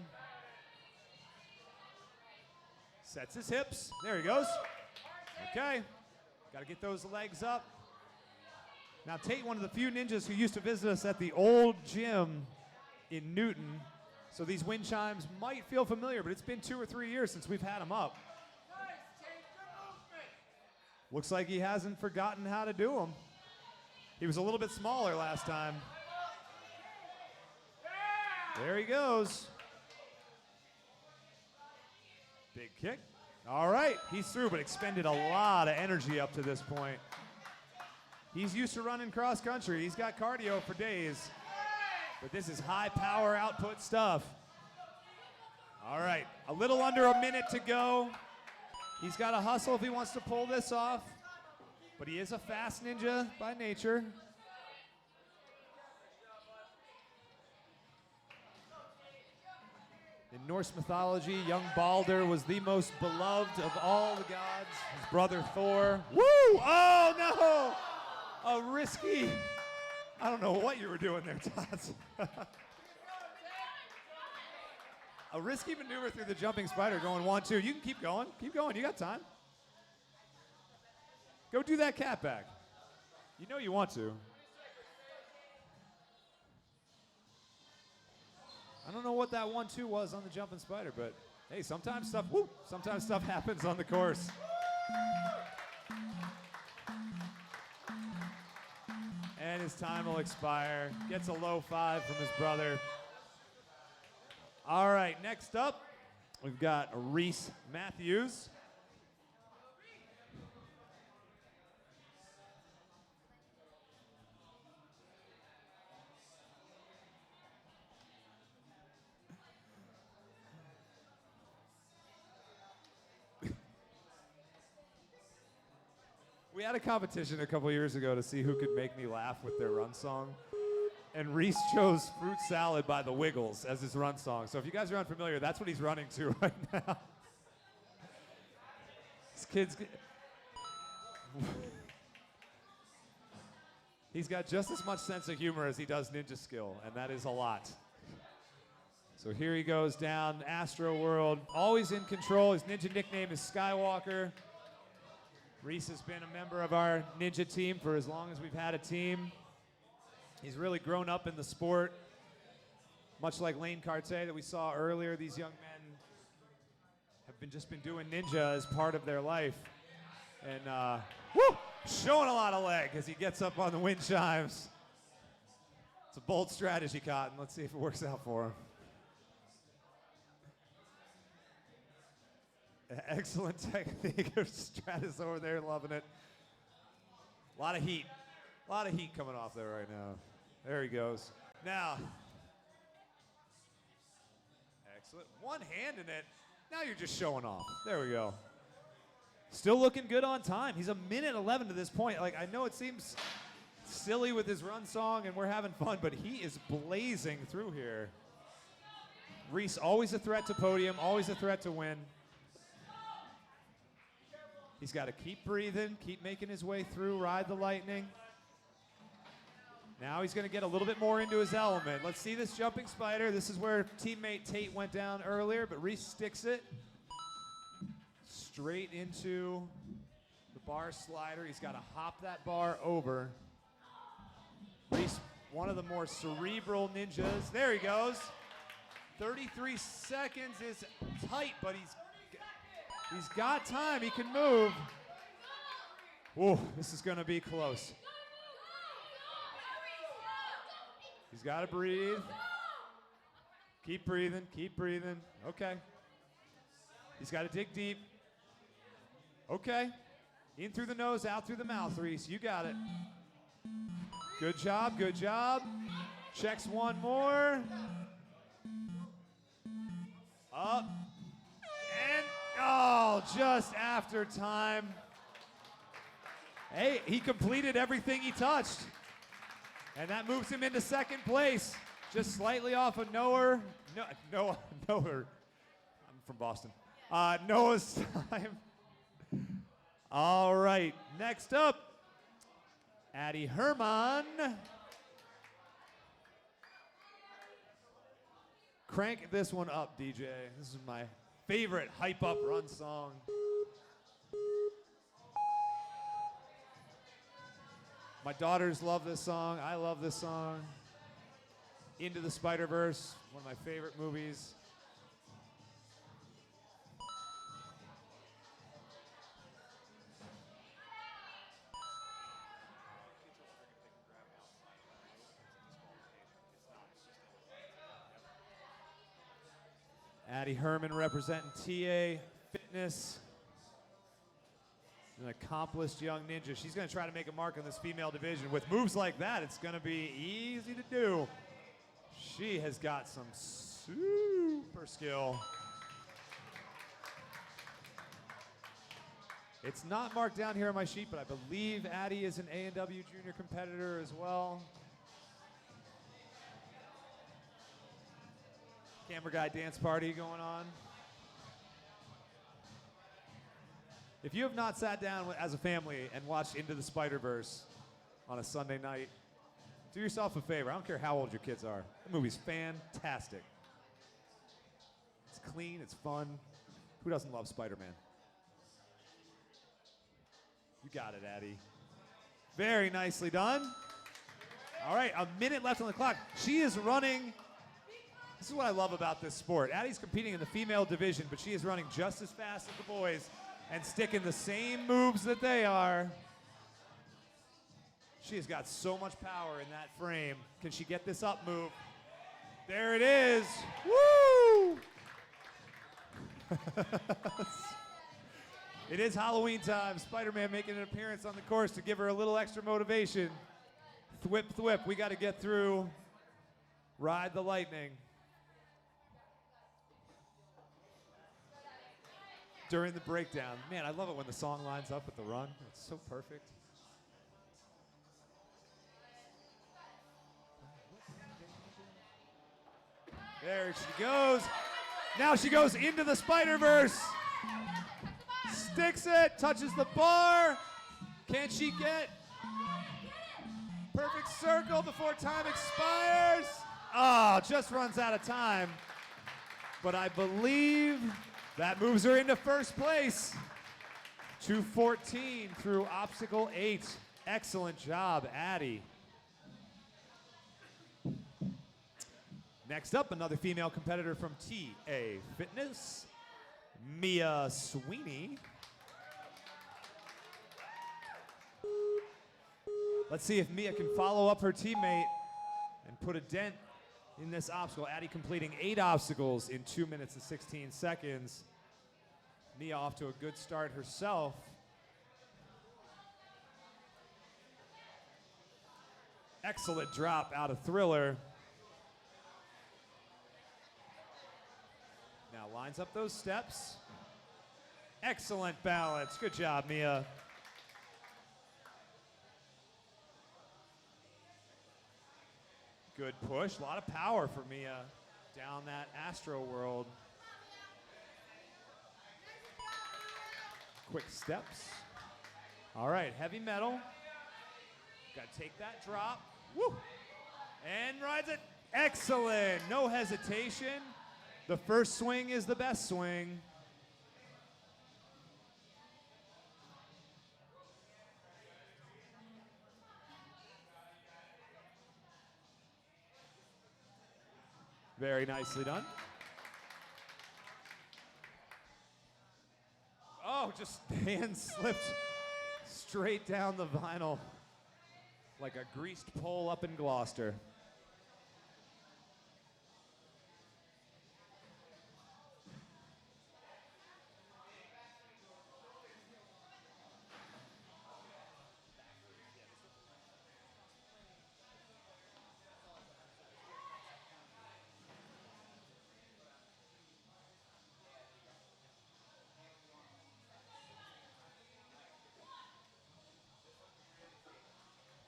Sets his hips. There he goes. Okay. Got to get those legs up. Now, Tate, one of the few ninjas who used to visit us at the old gym in Newton. So these wind chimes might feel familiar, but it's been 2 or 3 years since we've had them up. Looks like he hasn't forgotten how to do them. He was a little bit smaller last time. There he goes. Big kick. All right, he's through, but expended a lot of energy up to this point. He's used to running cross country. He's got cardio for days. But this is high power output stuff. All right, a little under a minute to go. He's got to hustle if he wants to pull this off, but he is a fast ninja by nature. In Norse mythology, young Balder was the most beloved of all the gods. His brother Thor. Woo! Oh no! A risky. I don't know what you were doing there, Tots. A risky maneuver through the jumping spider going 1-2. You can keep going. Keep going. You got time. Go do that catback. You know you want to. I don't know what that 1-2 was on the jumping spider, but hey, sometimes stuff happens on the course. And his time will expire. Gets a low 5 from his brother. All right, next up, we've got Rhys Matthews. We had a competition a couple years ago to see who could make me laugh with their run song. And Rhys chose Fruit Salad by the Wiggles as his run song. So if you guys are unfamiliar, that's what he's running to right now. This kid's... He's got just as much sense of humor as he does ninja skill, and that is a lot. So here he goes down Astroworld, always in control. His ninja nickname is Skywalker. Rhys has been a member of our ninja team for as long as we've had a team. He's really grown up in the sport. Much like Lane Carte that we saw earlier, these young men have just been doing ninja as part of their life. And showing a lot of leg as he gets up on the wind chimes. It's a bold strategy, Cotton. Let's see if it works out for him. Excellent technique of Stratus over there, loving it. A lot of heat coming off there right now. There he goes. Now, excellent. One hand in it. Now you're just showing off. There we go. Still looking good on time. He's a minute 11 to this point. Like, I know it seems silly with his run song and we're having fun, but he is blazing through here. Rhys, always a threat to podium, always a threat to win. He's got to keep breathing, keep making his way through, ride the lightning. Now he's going to get a little bit more into his element. Let's see this jumping spider. This is where teammate Tate went down earlier, but Rhys sticks it straight into the bar slider. He's got to hop that bar over. Rhys, one of the more cerebral ninjas. There he goes. 33 seconds is tight, but he's got time. He can move. Whoa, this is going to be close. He's got to breathe. Keep breathing, keep breathing. Okay. He's got to dig deep. Okay. In through the nose, out through the mouth, Rhys. You got it. Good job, good job. Checks one more. Up. And, oh, just after time. Hey, he completed everything he touched. And that moves him into second place. Just slightly off of Noah. Noah. I'm from Boston. Noah's time. All right, next up, Addie Herman. Crank this one up, DJ. This is my favorite hype up run song. My daughters love this song. I love this song. Into the Spider-Verse, one of my favorite movies. Addie Herman representing TA Fitness. An accomplished young ninja. She's going to try to make a mark in this female division. With moves like that, it's going to be easy to do. She has got some super skill. It's not marked down here on my sheet, but I believe Addie is an A&W junior competitor as well. Camera guy dance party going on. If you have not sat down as a family and watched Into the Spider-Verse on a Sunday night, do yourself a favor. I don't care how old your kids are. The movie's fantastic. It's clean, it's fun. Who doesn't love Spider-Man? You got it, Addie. Very nicely done. All right, a minute left on the clock. She is running. This is what I love about this sport. Addie's competing in the female division, but she is running just as fast as the boys and sticking the same moves that they are. She has got so much power in that frame. Can she get this up move? There it is. Woo! It is Halloween time. Spider-Man making an appearance on the course to give her a little extra motivation. Thwip, thwip. We got to get through. Ride the lightning. During the breakdown. Man, I love it when the song lines up with the run. It's so perfect. There she goes. Now she goes into the Spider-Verse. Sticks it, touches the bar. Can she get perfect circle before time expires? Oh, just runs out of time. But I believe that moves her into first place. 2:14 through obstacle 8. Excellent job, Addie. Next up, another female competitor from TA Fitness, Mia Sweeney. Let's see if Mia can follow up her teammate and put a dent in this obstacle. Addie completing 8 obstacles in 2 minutes and 16 seconds. Mia off to a good start herself. Excellent drop out of Thriller. Now lines up those steps. Excellent balance. Good job, Mia. Good push. A lot of power for Mia down that Astroworld. Quick steps. All right, heavy metal. Got to take that drop. Woo! And rides it. Excellent. No hesitation. The first swing is the best swing. Very nicely done. Oh, just hand slipped straight down the vinyl like a greased pole up in Gloucester.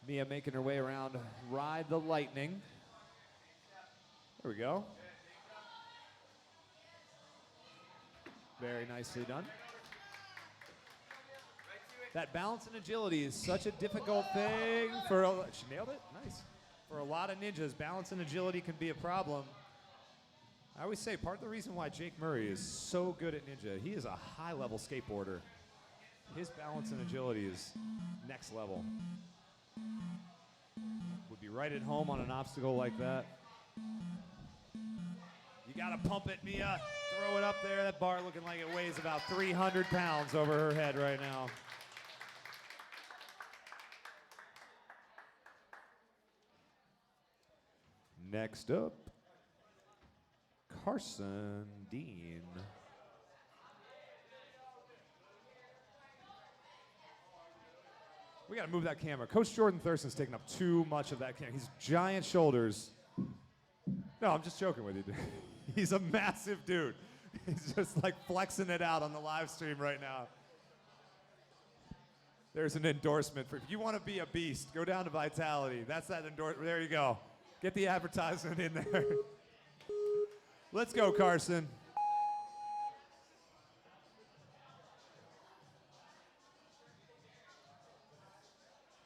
Mia making her way around Ride the Lightning. There we go. Very nicely done. That balance and agility is such a difficult thing for she nailed it? Nice. For a lot of ninjas, balance and agility can be a problem. I always say part of the reason why Jake Murray is so good at ninja, he is a high-level skateboarder. His balance and agility is next level. Would be right at home on an obstacle like that. You gotta pump it, Mia. Throw it up there. That bar looking like it weighs about 300 pounds over her head right now. Next up, Carson Dean. We got to move that camera. Coach Jordan Thurston's taking up too much of that camera. He's giant shoulders. No, I'm just joking with you, dude. He's a massive dude. He's just like flexing it out on the live stream right now. There's an endorsement for if you want to be a beast, go down to Vitality. That's that endorsement. There you go. Get the advertisement in there. Let's go, Carson.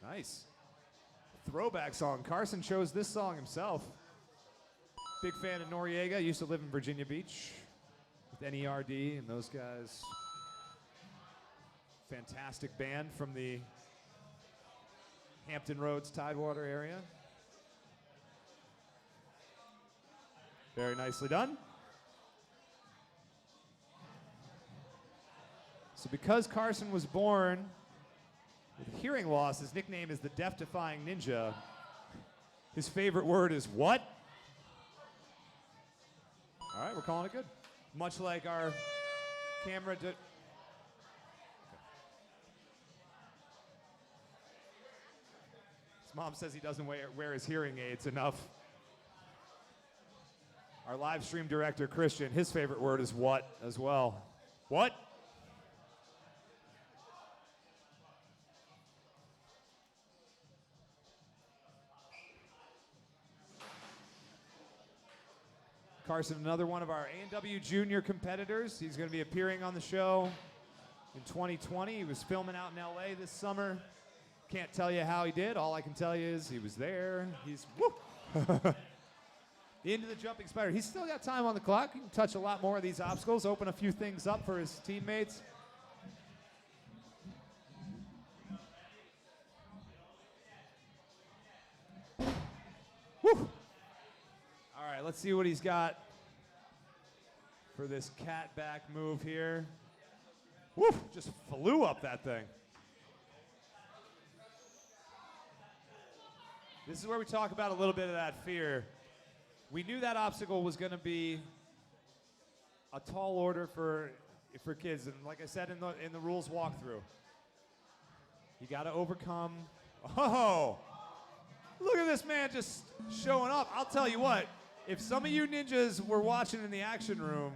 Nice. Throwback song. Carson chose this song himself. Big fan of Noriega. Used to live in Virginia Beach with NERD and those guys. Fantastic band from the Hampton Roads Tidewater area. Very nicely done. So because Carson was born with hearing loss, his nickname is the Death-Defying Ninja. His favorite word is what? All right, we're calling it good. Much like our camera did. His mom says he doesn't wear his hearing aids enough. Our live stream director, Christian, his favorite word is what as well. What? Carson, another one of our A&W Junior competitors. He's going to be appearing on the show in 2020. He was filming out in LA this summer. Can't tell you how he did. All I can tell you is he was there. He's woo. Into the jumping spider. He's still got time on the clock. He can touch a lot more of these obstacles, open a few things up for his teammates. Woo! All right, let's see what he's got for this catback move here. Woo! Just flew up that thing. This is where we talk about a little bit of that fear. We knew that obstacle was going to be a tall order for kids, and like I said in the rules walkthrough, you got to overcome. Oh, look at this man just showing up. I'll tell you what, if some of you ninjas were watching in the action room,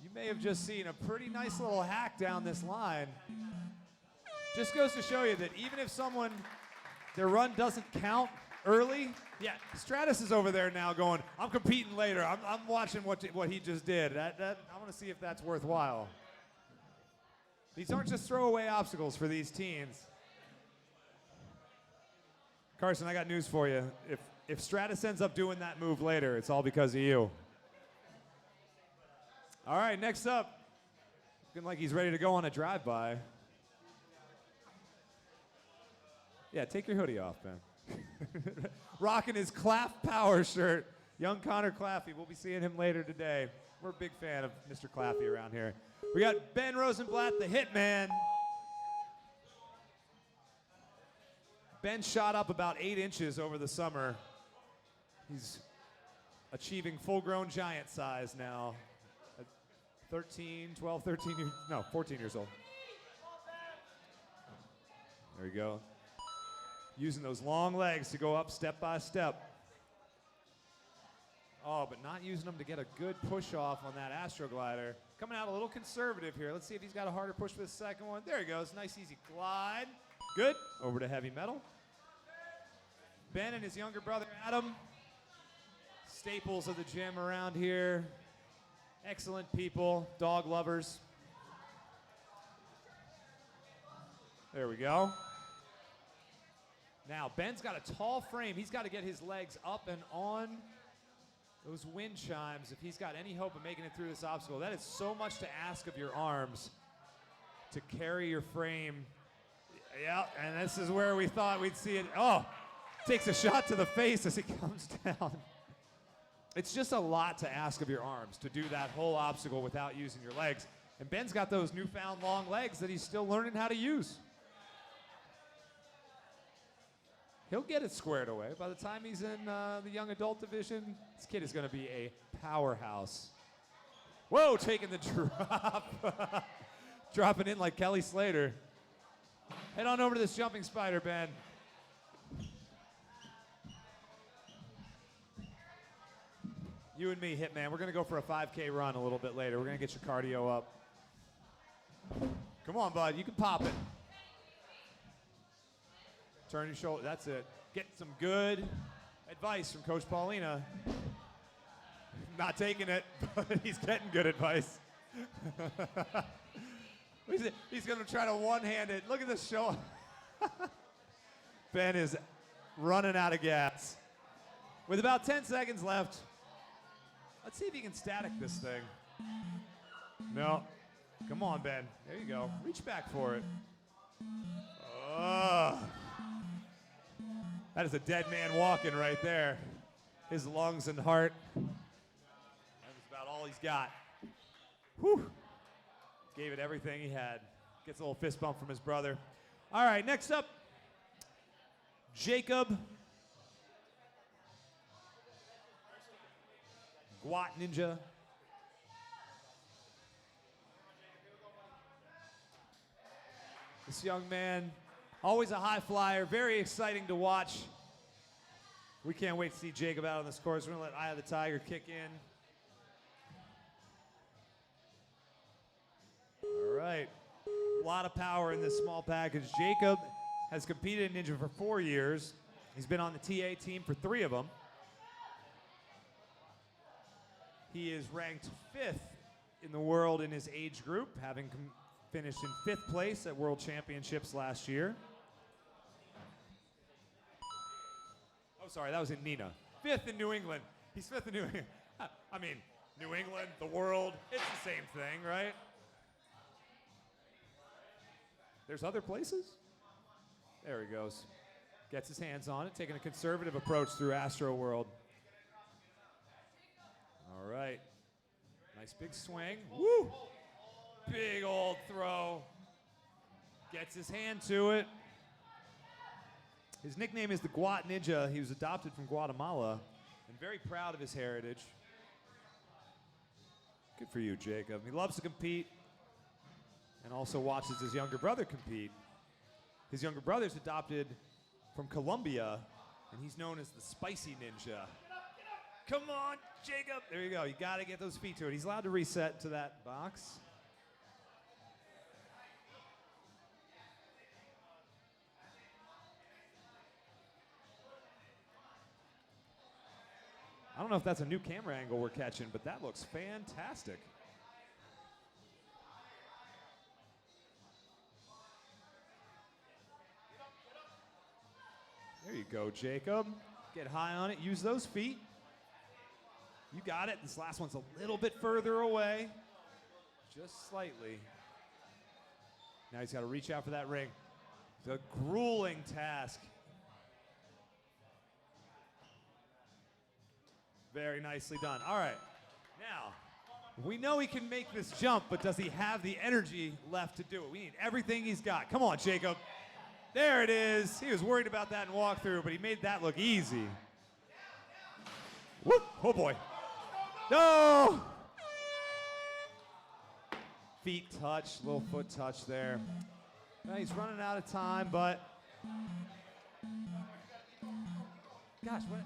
you may have just seen a pretty nice little hack down this line. Just goes to show you that even if their run doesn't count early, yeah, Stratus is over there now going, I'm competing later. I'm watching what he just did. I want to see if that's worthwhile. These aren't just throwaway obstacles for these teens. Carson, I got news for you. If Stratus ends up doing that move later, it's all because of you. All right, next up, looking like he's ready to go on a drive-by. Yeah, take your hoodie off, Ben. Rocking his Claff Power shirt. Young Connor Claffey. We'll be seeing him later today. We're a big fan of Mr. Claffey around here. We got Ben Rosenblatt, the Hitman. Ben shot up about 8 inches over the summer. He's achieving full-grown giant size now. At 14 years old. There you go. Using those long legs to go up step by step. Oh, but not using them to get a good push off on that Astroglider. Coming out a little conservative here. Let's see if he's got a harder push for the second one. There he goes. Nice, easy glide. Good. Over to heavy metal. Ben and his younger brother, Adam. Staples of the gym around here. Excellent people. Dog lovers. There we go. Now, Ben's got a tall frame. He's got to get his legs up and on those wind chimes if he's got any hope of making it through this obstacle. That is so much to ask of your arms to carry your frame. Yeah, and this is where we thought we'd see it. Oh, takes a shot to the face as he comes down. It's just a lot to ask of your arms to do that whole obstacle without using your legs. And Ben's got those newfound long legs that he's still learning how to use. He'll get it squared away. By the time he's in the young adult division, this kid is going to be a powerhouse. Whoa, taking the drop. Dropping in like Kelly Slater. Head on over to this jumping spider, Ben. You and me, Hitman, we're going to go for a 5K run a little bit later. We're going to get your cardio up. Come on, bud. You can pop it. Turn your shoulder. That's it. Get some good advice from Coach Paulina. Not taking it, but he's getting good advice. He's going to try to one-hand it. Look at this show. Ben is running out of gas. With about 10 seconds left, let's see if he can static this thing. No. Come on, Ben. There you go. Reach back for it. That is a dead man walking right there. His lungs and heart. That's about all he's got. Whew. Gave it everything he had. Gets a little fist bump from his brother. All right, next up, Jacob. Guat Ninja. This young man, always a high flyer, very exciting to watch. We can't wait to see Jacob out on this course. We're going to let Eye of the Tiger kick in. All right. A lot of power in this small package. Jacob has competed in Ninja for 4 years. He's been on the TA team for 3 of them. He is ranked 5th in the world in his age group, having finished in 5th place at World Championships last year. Oh, sorry, that was in Neenah. 5th in New England. He's 5th in New England. I mean, New England, the world, it's the same thing, right? There's other places? There he goes. Gets his hands on it, taking a conservative approach through Astroworld. All right. Nice big swing. Woo! Big old throw. Gets his hand to it. His nickname is the Guat Ninja. He was adopted from Guatemala and very proud of his heritage. Good for you, Jacob. He loves to compete and also watches his younger brother compete. His younger brother's adopted from Colombia, and he's known as the Spicy Ninja. Come on, Jacob. There you go. You got to get those feet to it. He's allowed to reset to that box. I don't know if that's a new camera angle we're catching, but that looks fantastic. There you go, Jacob. Get high on it. Use those feet. You got it. This last one's a little bit further away. Just slightly. Now he's got to reach out for that ring. It's a grueling task. Very nicely done. All right. Now, we know he can make this jump, but does he have the energy left to do it? We need everything he's got. Come on, Jacob. There it is. He was worried about that in walkthrough, but he made that look easy. Whoop. Oh, boy. No! Feet touch, little foot touch there. Now he's running out of time, but... Gosh, what...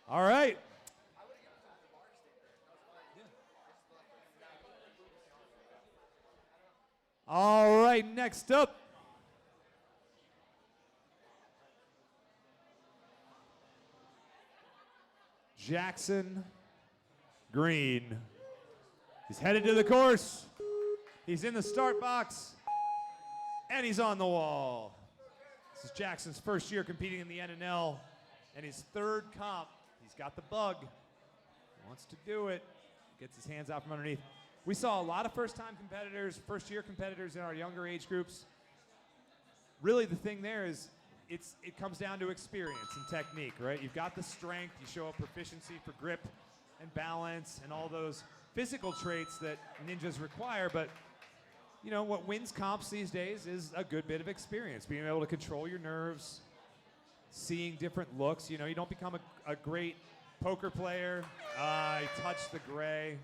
All right. All right, next up. Jackson Green. He's headed to the course. He's in the start box. And he's on the wall. This is Jackson's first year competing in the NNL and his third comp. He's got the bug. He wants to do it. Gets his hands out from underneath. We saw a lot of first-time competitors, first-year competitors in our younger age groups. Really, the thing there is it comes down to experience and technique, right? You've got the strength. You show up proficiency for grip and balance and all those physical traits that ninjas require. But, you know, what wins comps these days is a good bit of experience, being able to control your nerves, seeing different looks. You know, you don't become a great poker player. He touched the gray.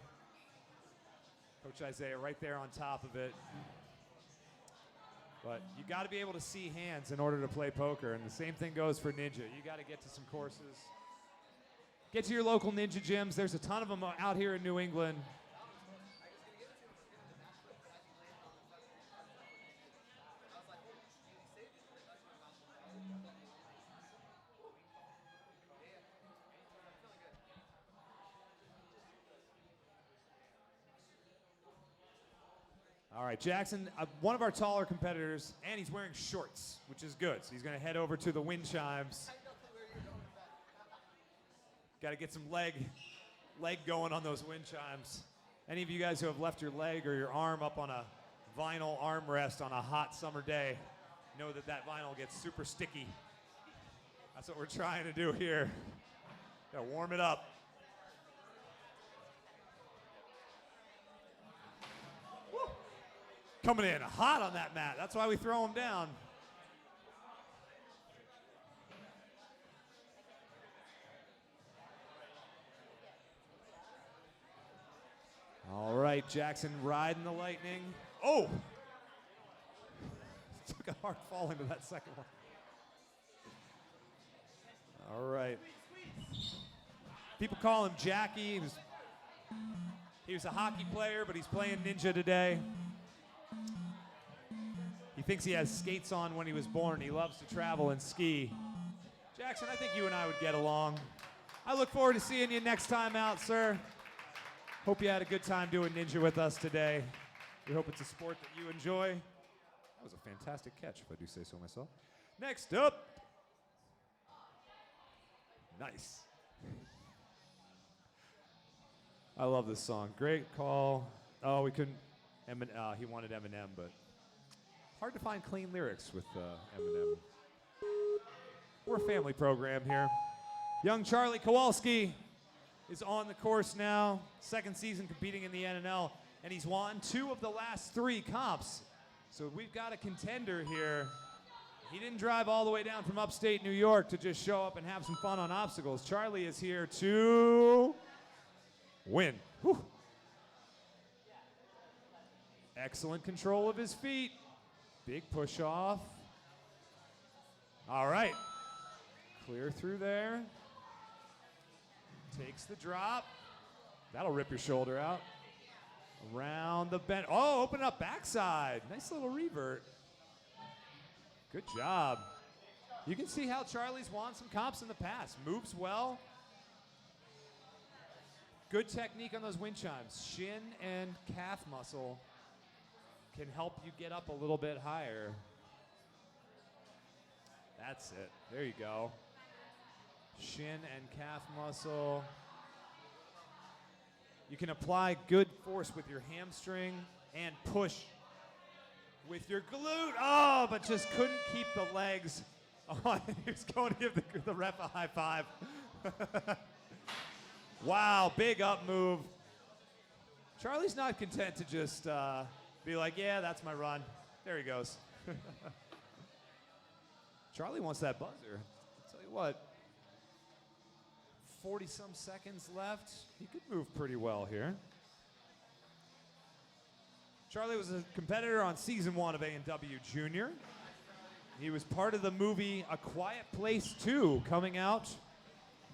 Coach Isaiah right there on top of it. But you got to be able to see hands in order to play poker, and the same thing goes for Ninja. You got to get to some courses. Get to your local Ninja gyms. There's a ton of them out here in New England. All right, Jackson, one of our taller competitors, and he's wearing shorts, which is good. So he's going to head over to the wind chimes. Got to get some leg going on those wind chimes. Any of you guys who have left your leg or your arm up on a vinyl armrest on a hot summer day know that that vinyl gets super sticky. That's what we're trying to do here. Got to warm it up. Coming in hot on that mat. That's why we throw him down. All right, Jackson riding the lightning. Oh! Took a hard fall into that second one. All right. People call him Jackie. He was a hockey player, but he's playing Ninja today. He thinks he has skates on when he was born. He loves to travel and ski. Jackson, I think you and I would get along. I look forward to seeing you next time out, sir. Hope you had a good time doing Ninja with us today. We hope it's a sport that you enjoy. That was a fantastic catch, if I do say so myself. Next up. Nice. I love this song. Great call. Oh, we couldn't. He wanted Eminem, but hard to find clean lyrics with Eminem. We're a family program here. Young Charlie Kowalski is on the course now. Second season competing in the NNL, and he's won 2 of the last 3 comps. So we've got a contender here. He didn't drive all the way down from upstate New York to just show up and have some fun on obstacles. Charlie is here to win. Whew. Excellent control of his feet. Big push off. All right. Clear through there. Takes the drop. That'll rip your shoulder out. Around the bend. Oh, open up backside. Nice little revert. Good job. You can see how Charlie's won some comps in the past. Moves well. Good technique on those wind chimes. Shin and calf muscle can help you get up a little bit higher. That's it. There you go. Shin and calf muscle. You can apply good force with your hamstring and push with your glute. Oh, but just couldn't keep the legs on. He was going to give the ref a high five. Wow, big up move. Charlie's not content to just be like, yeah, that's my run. There he goes. Charlie wants that buzzer. I'll tell you what. 40-some seconds left. He could move pretty well here. Charlie was a competitor on season 1 of A&W Junior. He was part of the movie A Quiet Place 2 coming out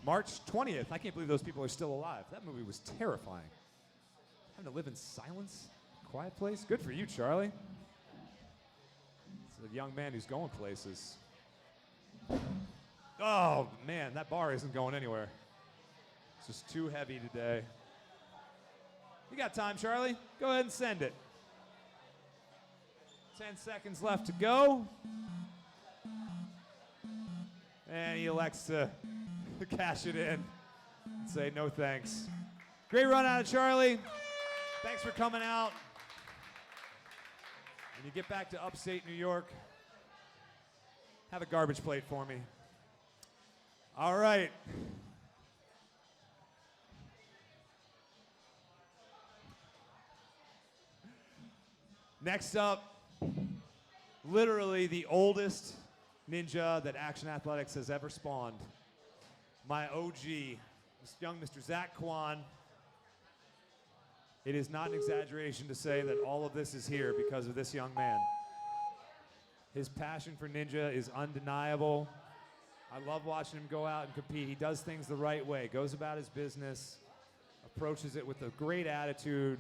March 20th. I can't believe those people are still alive. That movie was terrifying. Having to live in silence? Quiet Place? Good for you, Charlie. It's a young man who's going places. Oh, man, that bar isn't going anywhere. It's just too heavy today. You got time, Charlie. Go ahead and send it. 10 seconds left to go. And he elects to cash it in and say no thanks. Great run out of Charlie. Thanks for coming out. When you get back to upstate New York, have a garbage plate for me. All right. Next up, literally the oldest ninja that Action Athletics has ever spawned. My OG, this young Mr. Zach Kwan. It is not an exaggeration to say that all of this is here because of this young man. His passion for ninja is undeniable. I love watching him go out and compete. He does things the right way, goes about his business, approaches it with a great attitude.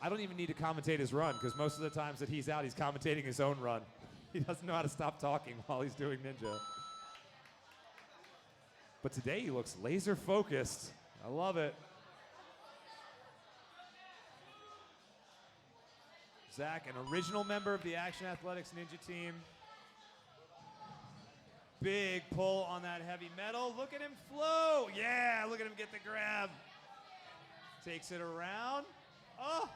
I don't even need to commentate his run because most of the times that he's out, he's commentating his own run. He doesn't know how to stop talking while he's doing ninja. But today he looks laser focused. I love it. Zach, an original member of the Action Athletics Ninja team. Big pull on that heavy metal. Look at him flow. Yeah, look at him get the grab. Takes it around. Oh,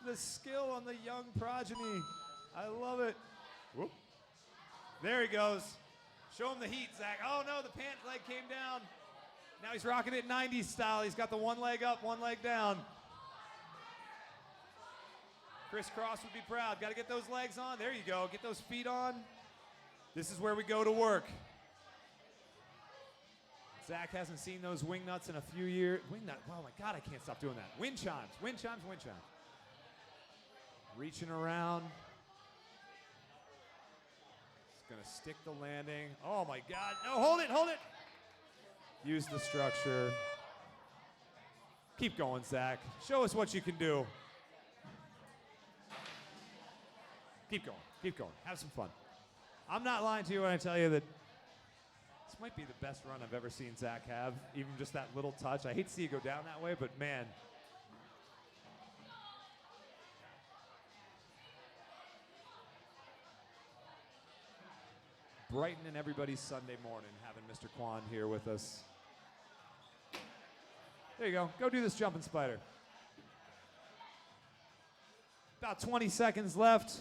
the skill on the young progeny. I love it. Whoop. There he goes. Show him the heat, Zach. Oh no, the pant leg came down. Now he's rocking it 90s style. He's got the one leg up, one leg down. Chris Cross would be proud. Got to get those legs on. There you go. Get those feet on. This is where we go to work. Zach hasn't seen those wing nuts in a few years. Wing nut. Oh my God, I can't stop doing that. Wind chimes, wind chimes, wind chimes. Reaching around. He's gonna stick the landing. Oh my God. No, hold it, hold it. Use the structure. Keep going, Zach. Show us what you can do. Keep going, keep going. Have some fun. I'm not lying to you when I tell you that this might be the best run I've ever seen Zach have, even just that little touch. I hate to see you go down that way, but man. Brightening everybody's Sunday morning, having Mr. Kwan here with us. There you go. Go do this jumping spider. About 20 seconds left.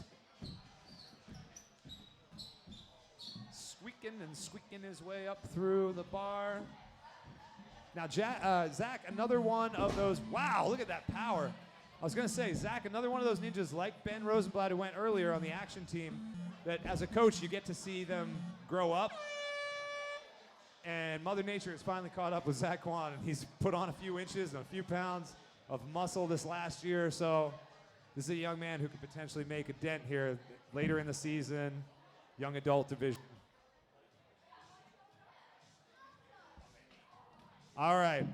Squeaking his way up through the bar. Now, Zach, another one of those. Wow, look at that power. I was going to say, Zach, another one of those ninjas like Ben Rosenblatt, who went earlier on the action team, that as a coach, you get to see them grow up. And Mother Nature has finally caught up with Zach Kwan, and he's put on a few inches and a few pounds of muscle this last year or so. This is a young man who could potentially make a dent here later in the season, young adult division. All right.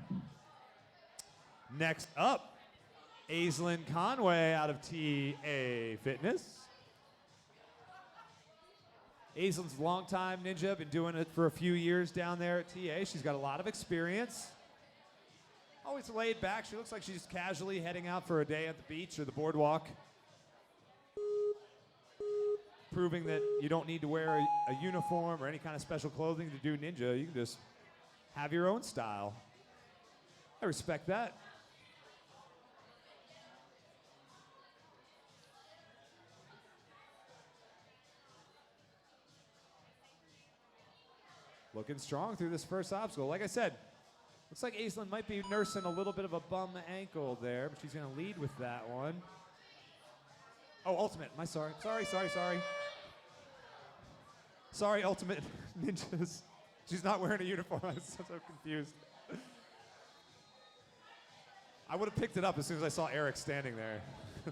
Next up, Aislinn Conway out of TA Fitness. Aislinn's longtime ninja, been doing it for a few years down there at TA. She's got a lot of experience. Always laid back. She looks like she's casually heading out for a day at the beach or the boardwalk. Proving that you don't need to wear a uniform or any kind of special clothing to do ninja. You can just have your own style. I respect that. Looking strong through this first obstacle. Like I said, looks like Aislinn might be nursing a little bit of a bum ankle there, but she's going to lead with that one. Oh, Ultimate. Sorry. Sorry, Ultimate Ninjas. She's not wearing a uniform. I'm so confused. I would have picked it up as soon as I saw Eric standing there.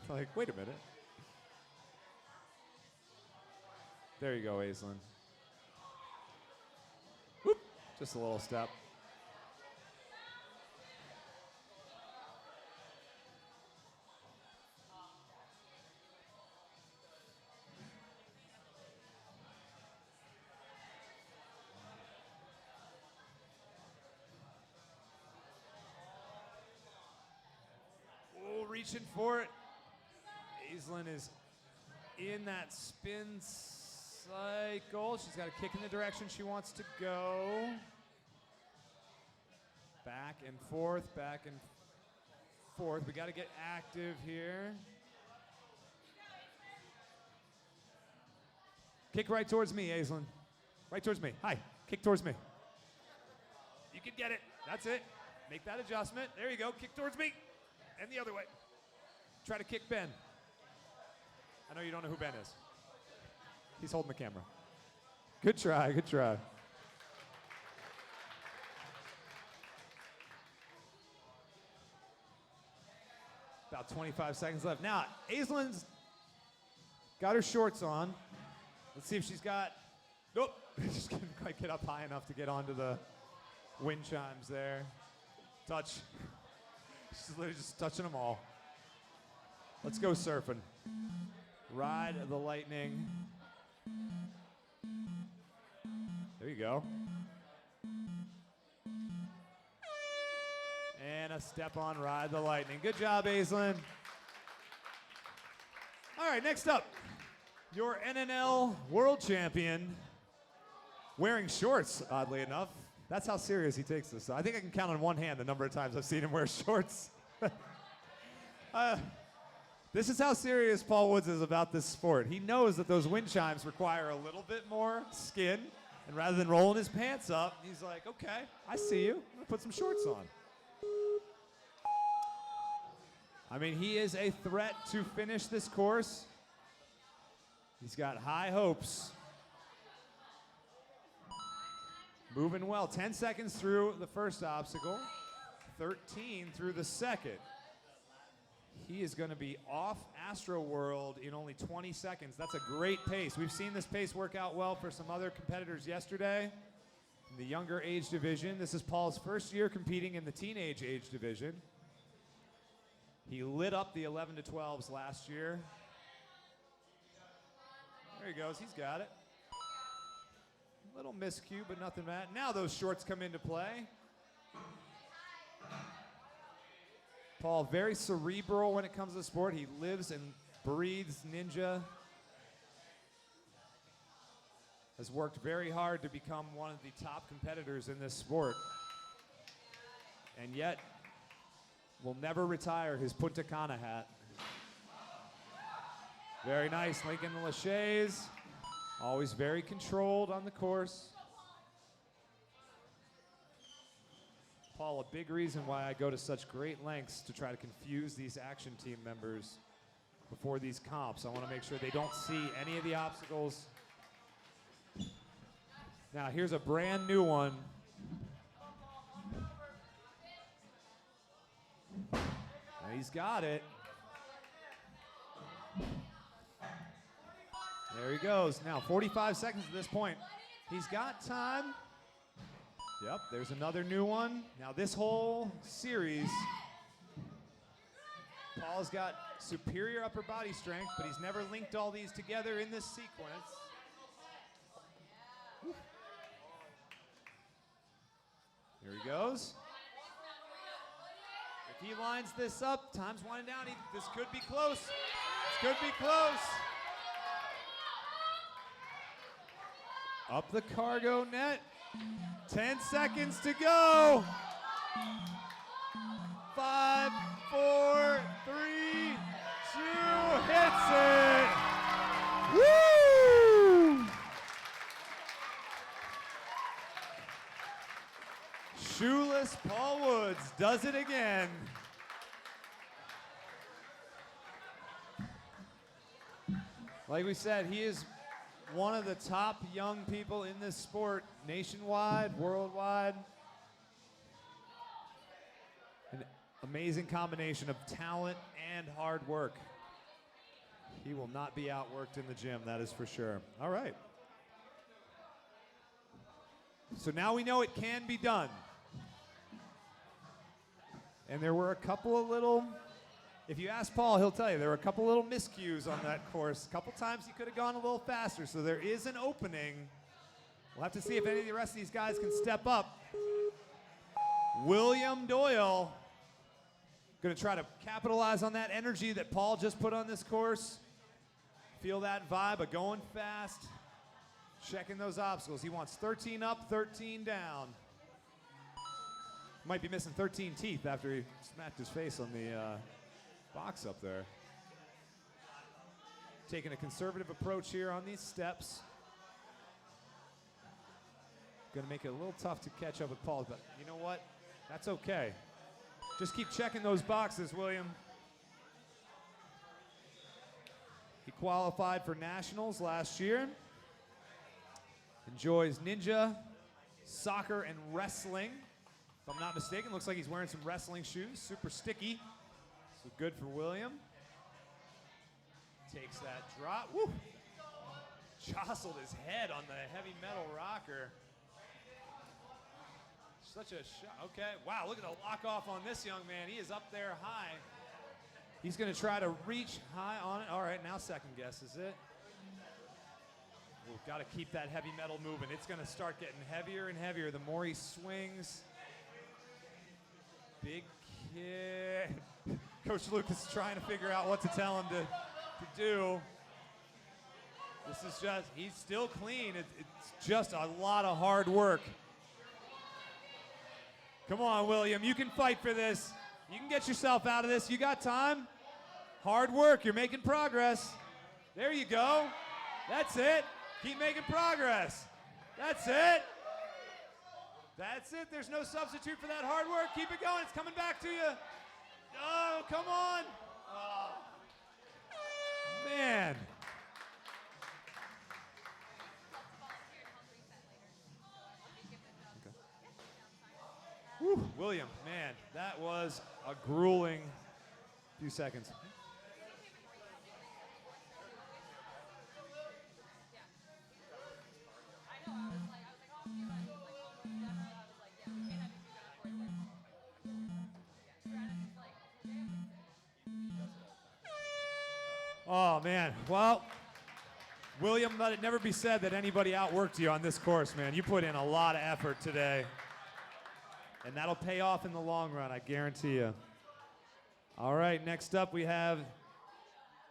Like, wait a minute. There you go, Aislinn. Whoop. Just a little step. Reaching for it. Aislinn is in that spin cycle. She's got a kick in the direction she wants to go. Back and forth, back and forth. We got to get active here. Kick right towards me, Aislinn. Right towards me. Hi. Kick towards me. You can get it. That's it. Make that adjustment. There you go. Kick towards me. And the other way. Try to kick Ben. I know you don't know who Ben is. He's holding the camera. Good try, good try. About 25 seconds left. Now, Aislinn's got her shorts on. Let's see if she's got, nope, just couldn't quite get up high enough to get onto the wind chimes there. Touch. She's literally just touching them all. Let's go surfing. Ride the lightning. There you go. And a step on Ride the Lightning. Good job, Aislinn. All right, next up, your NNL World Champion wearing shorts, oddly enough. That's how serious he takes this. I think I can count on one hand the number of times I've seen him wear shorts. This is how serious Paul Woods is about this sport. He knows that those wind chimes require a little bit more skin, and rather than rolling his pants up, he's like, okay, I see you. I'm gonna put some shorts on. I mean, he is a threat to finish this course. He's got high hopes. Moving well, 10 seconds through the first obstacle, 13 through the second. He is going to be off Astroworld in only 20 seconds. That's a great pace. We've seen this pace work out well for some other competitors yesterday in the younger age division. This is Paul's first year competing in the teenage age division. He lit up the 11 to 12s last year. There he goes. He's got it. Little miscue, but nothing bad. Now those shorts come into play. Paul, very cerebral when it comes to sport. He lives and breathes ninja. Has worked very hard to become one of the top competitors in this sport. And yet, will never retire his Punta Cana hat. Very nice, Lincoln Lachey's. Always very controlled on the course. Paul, a big reason why I go to such great lengths to try to confuse these action team members before these comps. I want to make sure they don't see any of the obstacles. Now, here's a brand new one. And he's got it. There he goes. Now 45 seconds at this point. He's got time. Yep, there's another new one. Now this whole series, Paul's got superior upper body strength, but he's never linked all these together in this sequence. Here he goes. If he lines this up, time's winding down. This could be close. This could be close. Up the cargo net. 10 seconds to go. 5, 4, 3, 2, hits it. Woo! Shoeless Paul Woods does it again. Like we said, he is one of the top young people in this sport, nationwide, worldwide. An amazing combination of talent and hard work. He will not be outworked in the gym, that is for sure. All right. So now we know it can be done. And there were a couple of little, if you ask Paul, he'll tell you, there were a couple little miscues on that course. A couple times he could have gone a little faster, so there is an opening. We'll have to see if any of the rest of these guys can step up. William Doyle going to try to capitalize on that energy that Paul just put on this course. Feel that vibe of going fast, checking those obstacles. He wants 13 up, 13 down. Might be missing 13 teeth after he smacked his face on the box up there. Taking a conservative approach here on these steps. Gonna make it a little tough to catch up with Paul, but you know what? That's okay. Just keep checking those boxes, William. He qualified for nationals last year. Enjoys ninja, soccer, and wrestling. If I'm not mistaken, looks like he's wearing some wrestling shoes, super sticky. So good for William. Takes that drop. Woo! Jostled his head on the heavy metal rocker. Such a shot. Okay, wow, look at the lock off on this young man. He is up there high. He's gonna try to reach high on it. All right, now second guess is it. We've got to keep that heavy metal moving. It's gonna start getting heavier and heavier the more he swings. Big kid. Coach Lucas is trying to figure out what to tell him to do. This is just, he's still clean. It's just a lot of hard work. Come on, William, you can fight for this. You can get yourself out of this. You got time. Hard work, you're making progress. There you go. That's it. Keep making progress. That's it. That's it. There's no substitute for that hard work. Keep it going. It's coming back to you. Oh, come on. Oh. Man. Whew, William, man, that was a grueling few seconds. Oh, man. Well, William, let it never be said that anybody outworked you on this course, man. You put in a lot of effort today. And that'll pay off in the long run, I guarantee you. All right, next up we have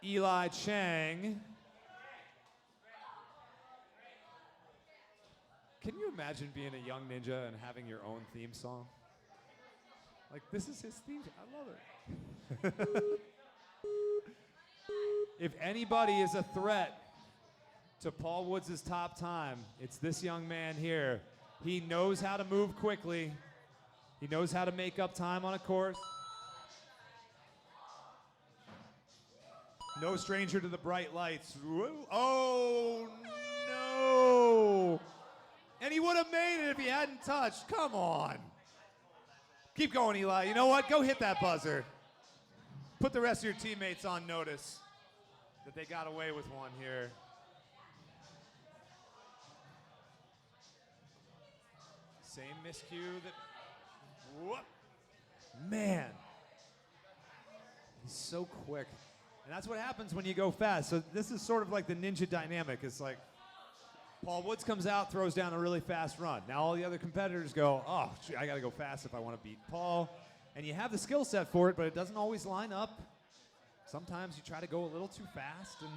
Eli Chang. Can you imagine being a young ninja and having your own theme song? Like, this is his theme. I love it. If anybody is a threat to Paul Woods' top time, it's this young man here. He knows how to move quickly. He knows how to make up time on a course. No stranger to the bright lights. Oh, no. And he would have made it if he hadn't touched. Come on. Keep going, Eli. You know what? Go hit that buzzer. Put the rest of your teammates on notice. that they got away with one here. Same miscue that, whoop. Man, he's so quick. And that's what happens when you go fast. So this is sort of like the ninja dynamic. It's like Paul Woods comes out, throws down a really fast run. Now all the other competitors go, oh, I got to go fast if I want to beat Paul. And you have the skill set for it, but it doesn't always line up. Sometimes you try to go a little too fast and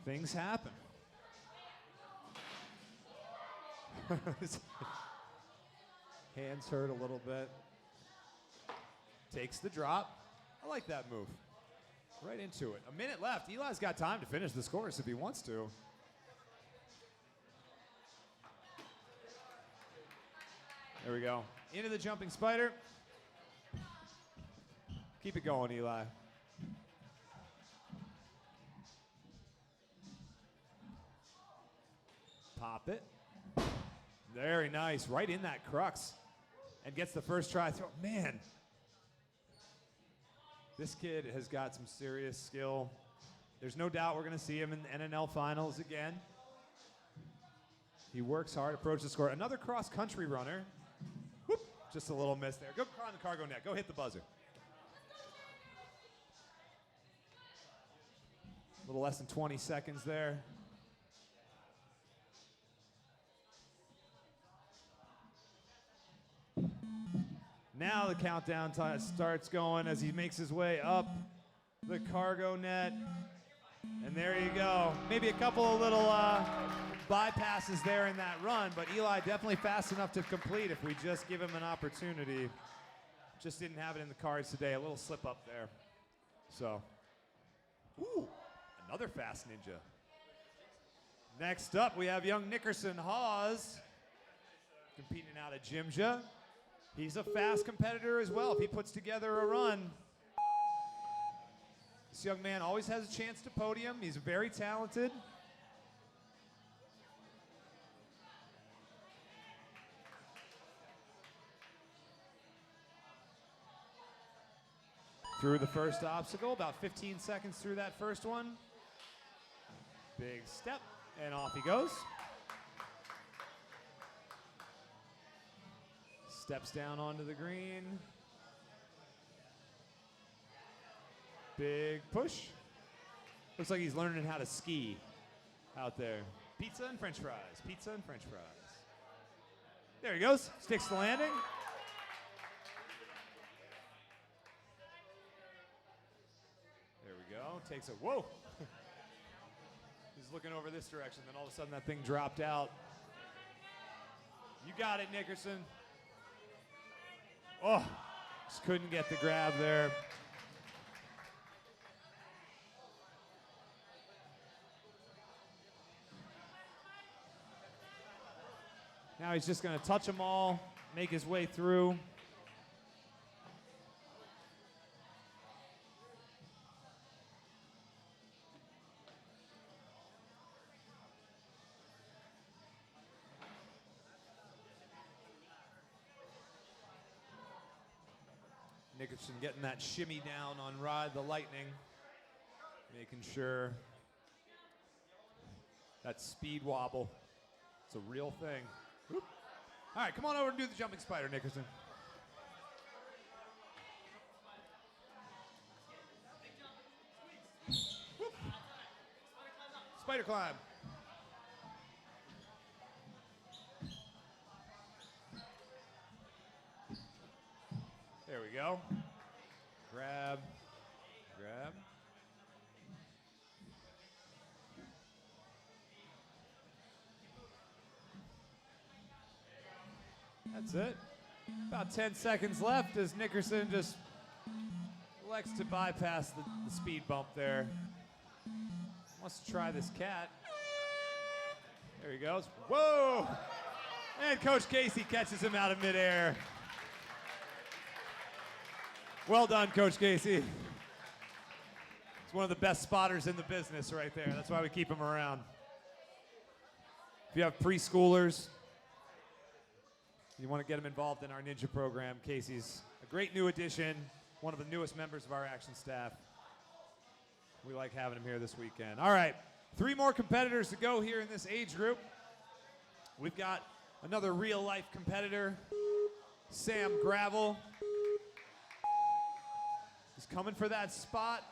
things happen. His hands hurt a little bit. Takes the drop. I like that move. Right into it. A minute left. Eli's got time to finish this course if he wants to. There we go. Into the jumping spider. Keep it going, Eli. Pop it. Very nice. Right in that crux. And gets the first try throw. Man. This kid has got some serious skill. There's no doubt we're going to see him in the NNL finals again. He works hard, approaches the score. Another cross-country runner. Whoop, just a little miss there. Go on the cargo net. Go hit the buzzer. A little less than 20 seconds there. Now the countdown starts going as he makes his way up the cargo net. And there you go. Maybe a couple of little bypasses there in that run, but Eli definitely fast enough to complete if we just give him an opportunity. Just didn't have it in the cards today. A little slip up there. So, ooh, another fast ninja. Next up, we have young Nickerson Hawes competing out of Jimja. He's a fast competitor as well. If he puts together a run, this young man always has a chance to podium. He's very talented. Through the first obstacle, about 15 seconds through that first one. Big step, and off he goes. Steps down onto the green. Big push. Looks like he's learning how to ski out there. Pizza and french fries. Pizza and french fries. There he goes. Sticks the landing. There we go. Takes a, whoa. He's looking over this direction, then all of a sudden that thing dropped out. You got it, Nickerson. Oh, just couldn't get the grab there. Now he's just going to touch them all, make his way through. Nickerson getting that shimmy down on Ride the Lightning, making sure that speed wobble, it's a real thing. Whoop. All right, come on over and do the jumping spider, Nickerson. Whoop. Spider climb. There we go. Grab, grab. That's it. About 10 seconds left as Nickerson just elects to bypass the speed bump there. Wants to try this cat. There he goes. Whoa! And Coach Casey catches him out of midair. Well done, Coach Casey. He's one of the best spotters in the business right there. That's why we keep him around. If you have preschoolers, you want to get them involved in our Ninja program, Casey's a great new addition, one of the newest members of our action staff. We like having him here this weekend. All right, 3 more competitors to go here in this age group. We've got another real-life competitor, Sam Gravel. He's coming for that spot.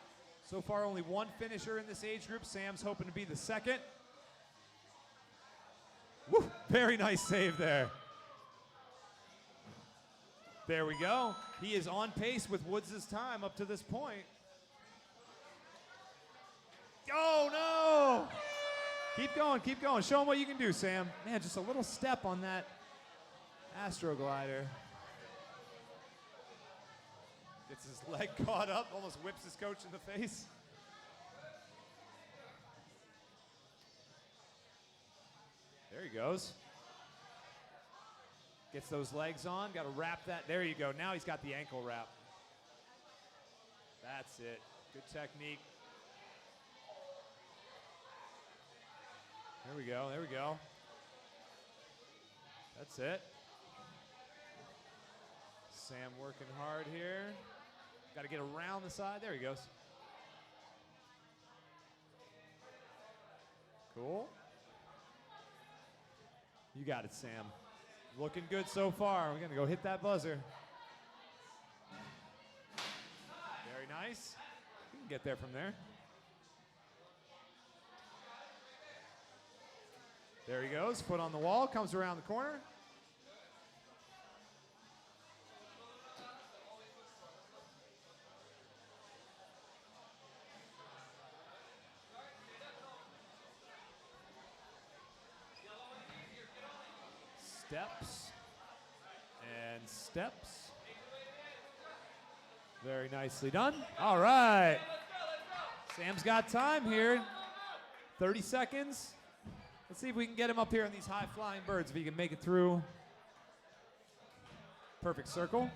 So far, only 1 finisher in this age group. Sam's hoping to be the second. Woo, very nice save there. There we go. He is on pace with Woods' time up to this point. Oh, no! Keep going, keep going. Show him what you can do, Sam. Man, just a little step on that Astroglider. Gets his leg caught up, almost whips his coach in the face. There he goes. Gets those legs on, got to wrap that. There you go. Now he's got the ankle wrap. That's it. Good technique. There we go, there we go. That's it. Sam working hard here. Got to get around the side. There he goes. Cool. You got it, Sam. Looking good so far. We're going to go hit that buzzer. Very nice. You can get there from there. There he goes. Foot on the wall. Comes around the corner. Steps and steps. Very nicely done. All right. Sam's got time here. 30 seconds. Let's see if we can get him up here on these high-flying birds, if he can make it through. Perfect circle.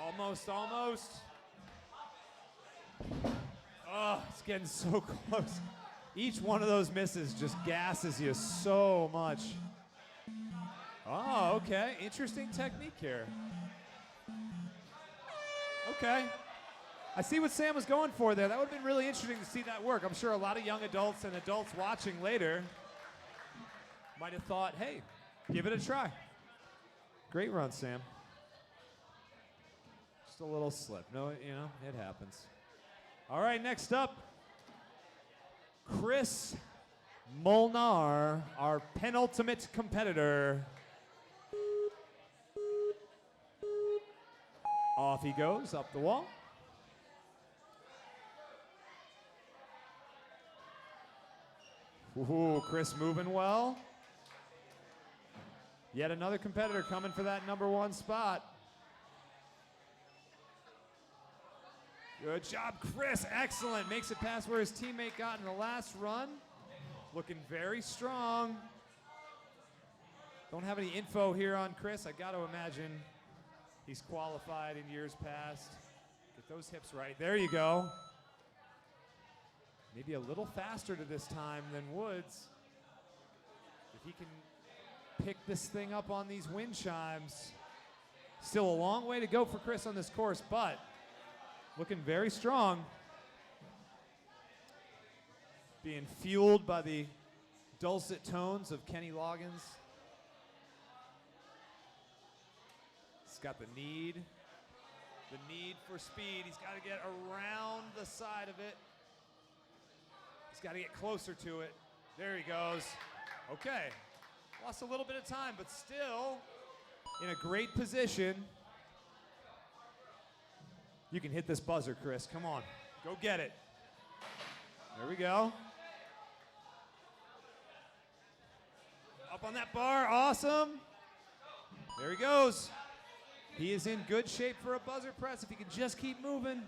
Almost, almost. Oh, it's getting so close. Each one of those misses just gasses you so much. Oh, okay. Interesting technique here. Okay. I see what Sam was going for there. That would have been really interesting to see that work. I'm sure a lot of young adults and adults watching later might have thought, hey, give it a try. Great run, Sam. Just a little slip. No, you know, it happens. All right, next up, Rhys Molnar, our penultimate competitor. Off he goes, up the wall. Ooh, Rhys moving well. Yet another competitor coming for that #1 spot. Good job, Rhys. Excellent. Makes it past where his teammate got in the last run. Looking very strong. Don't have any info here on Rhys. I got to imagine he's qualified in years past. Get those hips right. There you go. Maybe a little faster to this time than Woods. If he can pick this thing up on these wind chimes. Still a long way to go for Rhys on this course, but looking very strong. Being fueled by the dulcet tones of Kenny Loggins. He's got the need for speed. He's got to get around the side of it. He's got to get closer to it. There he goes. Okay. Lost a little bit of time, but still in a great position. You can hit this buzzer, Rhys. Come on. Go get it. There we go. Up on that bar. Awesome. There he goes. He is in good shape for a buzzer press if he can just keep moving.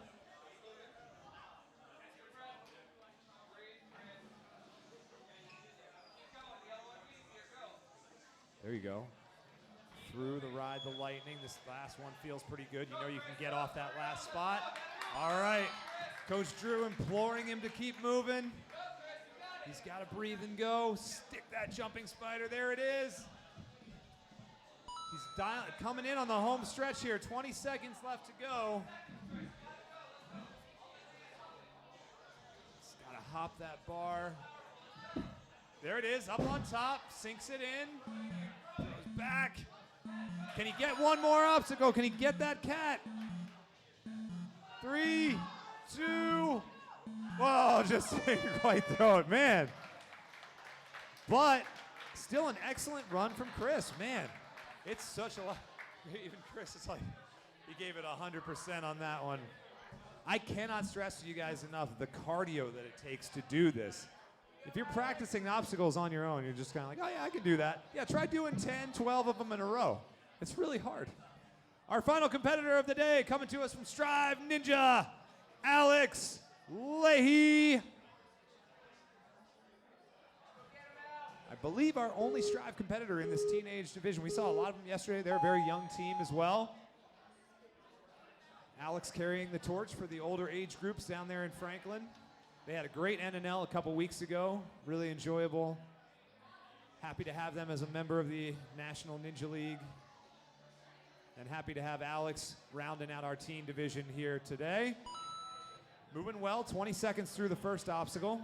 There you go. Through the ride, the lightning. This last one feels pretty good. You know you can get off that last spot. All right. Coach Drew imploring him to keep moving. He's got to breathe and go. Stick that jumping spider. There it is. He's coming in on the home stretch here. 20 seconds left to go. He's got to hop that bar. There it is, up on top, sinks it in, goes back. Can he get one more obstacle? Can he get that cat? 3, 2, whoa, just didn't quite throw it, man. But still an excellent run from Chris, man. It's such a lot. Even Chris is like, he gave it 100% on that one. I cannot stress to you guys enough the cardio that it takes to do this. If you're practicing obstacles on your own, you're just kind of like, oh yeah, I can do that. Yeah, try doing 10, 12 of them in a row. It's really hard. Our final competitor of the day, coming to us from Strive Ninja, Alex Leahy. I believe our only Strive competitor in this teenage division. We saw a lot of them yesterday. They're a very young team as well. Alex carrying the torch for the older age groups down there in Franklin. They had a great NNL a couple weeks ago. Really enjoyable. Happy to have them as a member of the National Ninja League. And happy to have Alex rounding out our teen division here today. Moving well, 20 seconds through the first obstacle.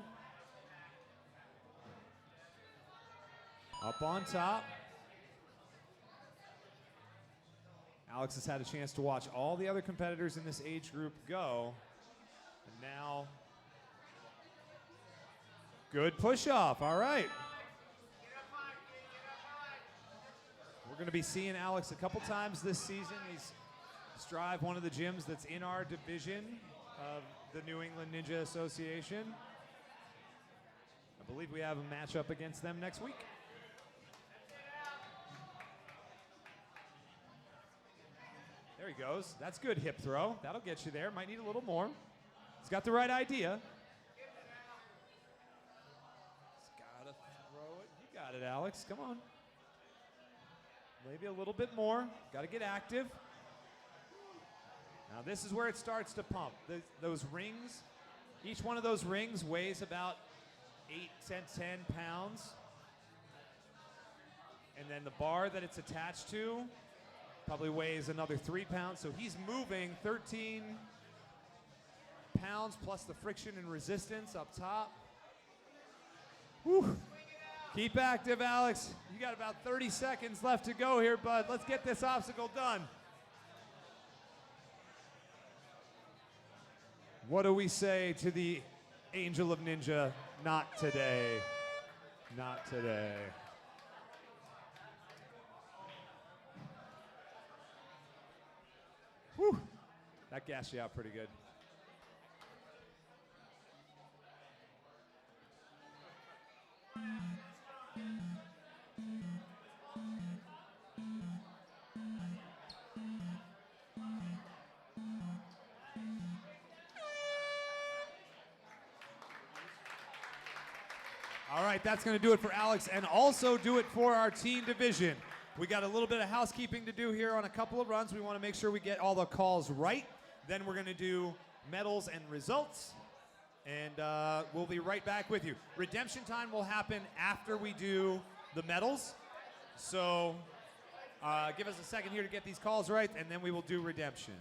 Up on top. Alex has had a chance to watch all the other competitors in this age group go. And now, good push off, all right. We're gonna be seeing Alex a couple times this season. He's Strive, one of the gyms that's in our division of the New England Ninja Association. I believe we have a matchup against them next week. There he goes. That's good hip throw. That'll get you there. Might need a little more. He's got the right idea. He's got to throw it. You got it, Alex. Come on. Maybe a little bit more. Got to get active. Now this is where it starts to pump. Those rings, each one of those rings weighs about 8 to 10 pounds. And then the bar that it's attached to probably weighs another 3 pounds. So he's moving 13 pounds plus the friction and resistance up top. Whew. Keep active, Alex. You got about 30 seconds left to go here, bud. Let's get this obstacle done. What do we say to the Angel of Ninja? Not today. Not today. Whew. That gassed you out pretty good. All right, that's going to do it for Alex and also do it for our teen division. We got a little bit of housekeeping to do here on a couple of runs. We want to make sure we get all the calls right. Then we're going to do medals and results. And we'll be right back with you. Redemption time will happen after we do the medals. So give us a second here to get these calls right, and then we will do redemption.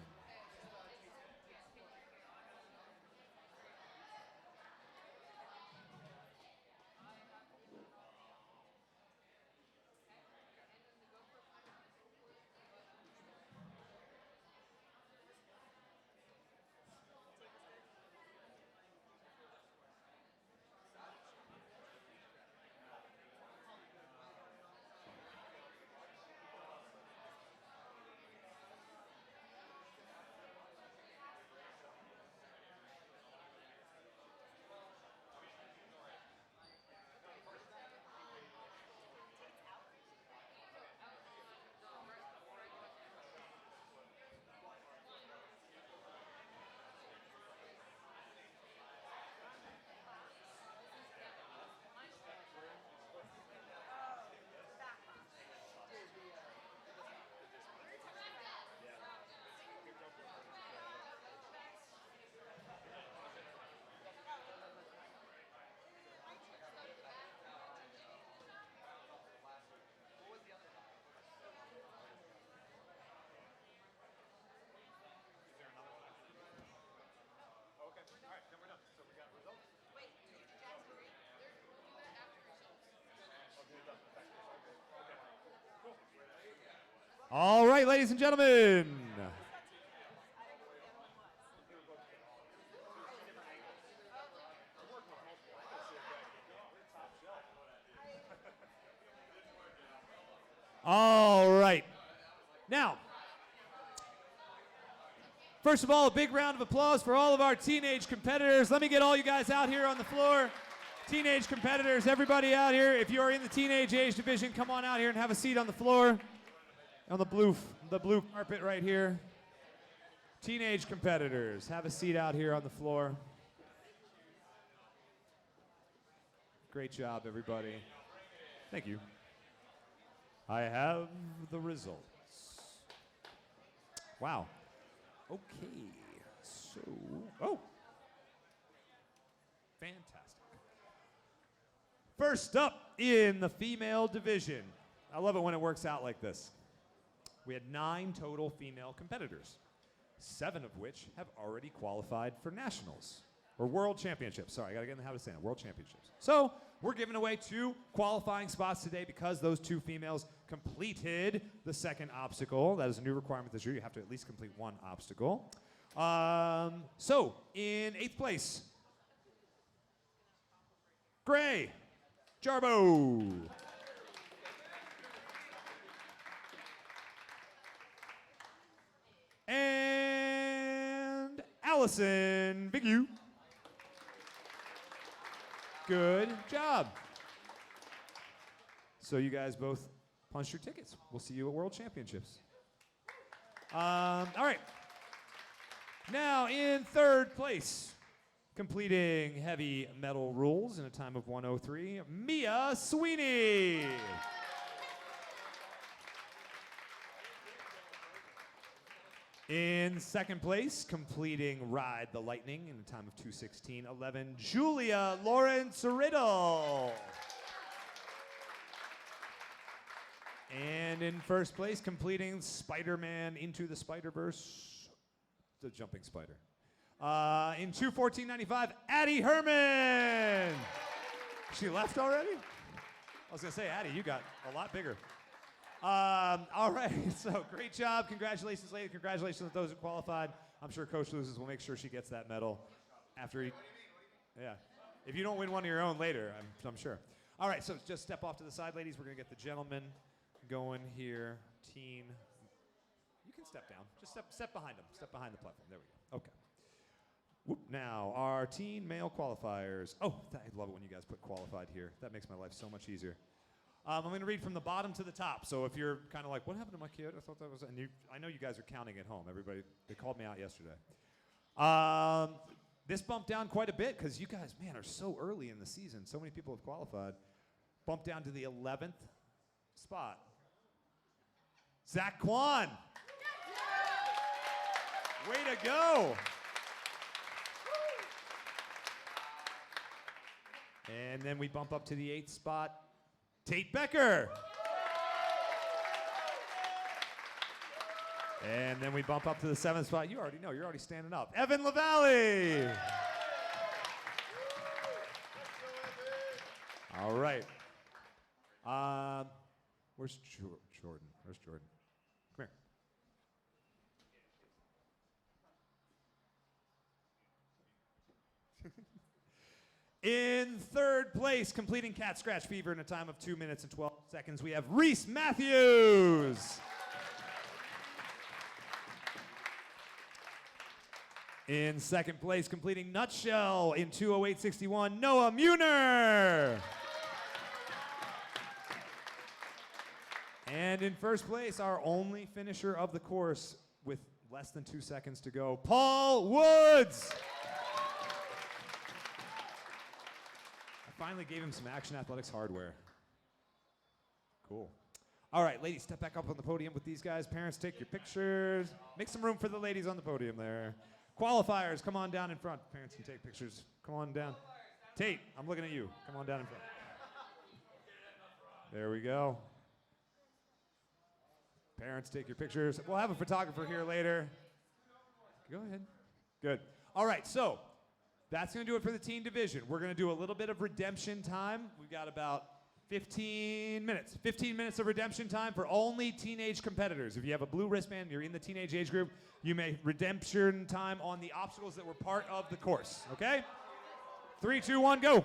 All right, ladies and gentlemen. All right. Now, first of all, a big round of applause for all of our teenage competitors. Let me get all you guys out here on the floor. Teenage competitors, everybody out here. If you are in the teenage age division, come on out here and have a seat on the floor. On the blue carpet right here. Teenage competitors, have a seat out here on the floor. Great job, everybody. Thank you. I have the results. Wow. Okay. So, fantastic. First up in the female division. I love it when it works out like this. We had 9 total female competitors, 7 of which have already qualified for nationals, or world championships. Sorry, I gotta get in the habit of saying it, world championships. So, we're giving away 2 qualifying spots today because those 2 females completed the second obstacle. That is a new requirement this year. You have to at least complete 1 obstacle. So, in 8th place, Gray, Jarboe. And Allison, big U. Good job. So you guys both punched your tickets. We'll see you at World Championships. All right. Now in 3rd place, completing heavy metal rules in a time of 1:03, Mia Sweeney. In 2nd place, completing Ride the Lightning in a time of 2:16:11, Julia Lawrence Riddle. And in 1st place, completing Spider-Man Into the Spider-Verse, the jumping spider. In 2:14:95, Addie Herman. She left already? I was gonna say, Addie, you got a lot bigger. All right, so great job. Congratulations, ladies. Congratulations to those who qualified. I'm sure Coach Loses will make sure she gets that medal after he, yeah. If you don't win one of your own later, I'm sure. All right, so just step off to the side, ladies. We're gonna get the gentleman going here. Teen, you can step down. Just step behind him. Step behind the platform. There we go. Okay. Whoop. Now, our teen male qualifiers. Oh, I love it when you guys put qualified here. That makes my life so much easier. I'm going to read from the bottom to the top. So if you're kind of like, what happened to my kid? I thought that was, and I know you guys are counting at home. Everybody, they called me out yesterday. This bumped down quite a bit because you guys, man, are so early in the season. So many people have qualified. Bumped down to the 11th spot. Zach Kwan. Way to go. And then we bump up to the 8th spot. Tate Becker. And then we bump up to the 7th spot. You already know, you're already standing up. Evan LaValle. All right. Where's Jordan? Where's Jordan? Come here. In 3rd place, completing Cat Scratch Fever in a time of 2 minutes and 12 seconds, we have Rhys Matthews. In 2nd place, completing Nutshell in 2:08:61, Noah Muner. And in 1st place, our only finisher of the course with less than 2 seconds to go, Paul Woods. Finally gave him some Action Athletics hardware. Cool. All right, ladies, step back up on the podium with these guys. Parents, take your pictures. Make some room for the ladies on the podium there. Qualifiers, come on down in front. Parents can take pictures. Come on down. Tate, I'm looking at you. Come on down in front. There we go. Parents, take your pictures. We'll have a photographer here later. Go ahead. Good. All right, so that's going to do it for the teen division. We're going to do a little bit of redemption time. We've got about 15 minutes. 15 minutes of redemption time for only teenage competitors. If you have a blue wristband, you're in the teenage age group, you may redemption time on the obstacles that were part of the course, okay? 3, 2, 1, go.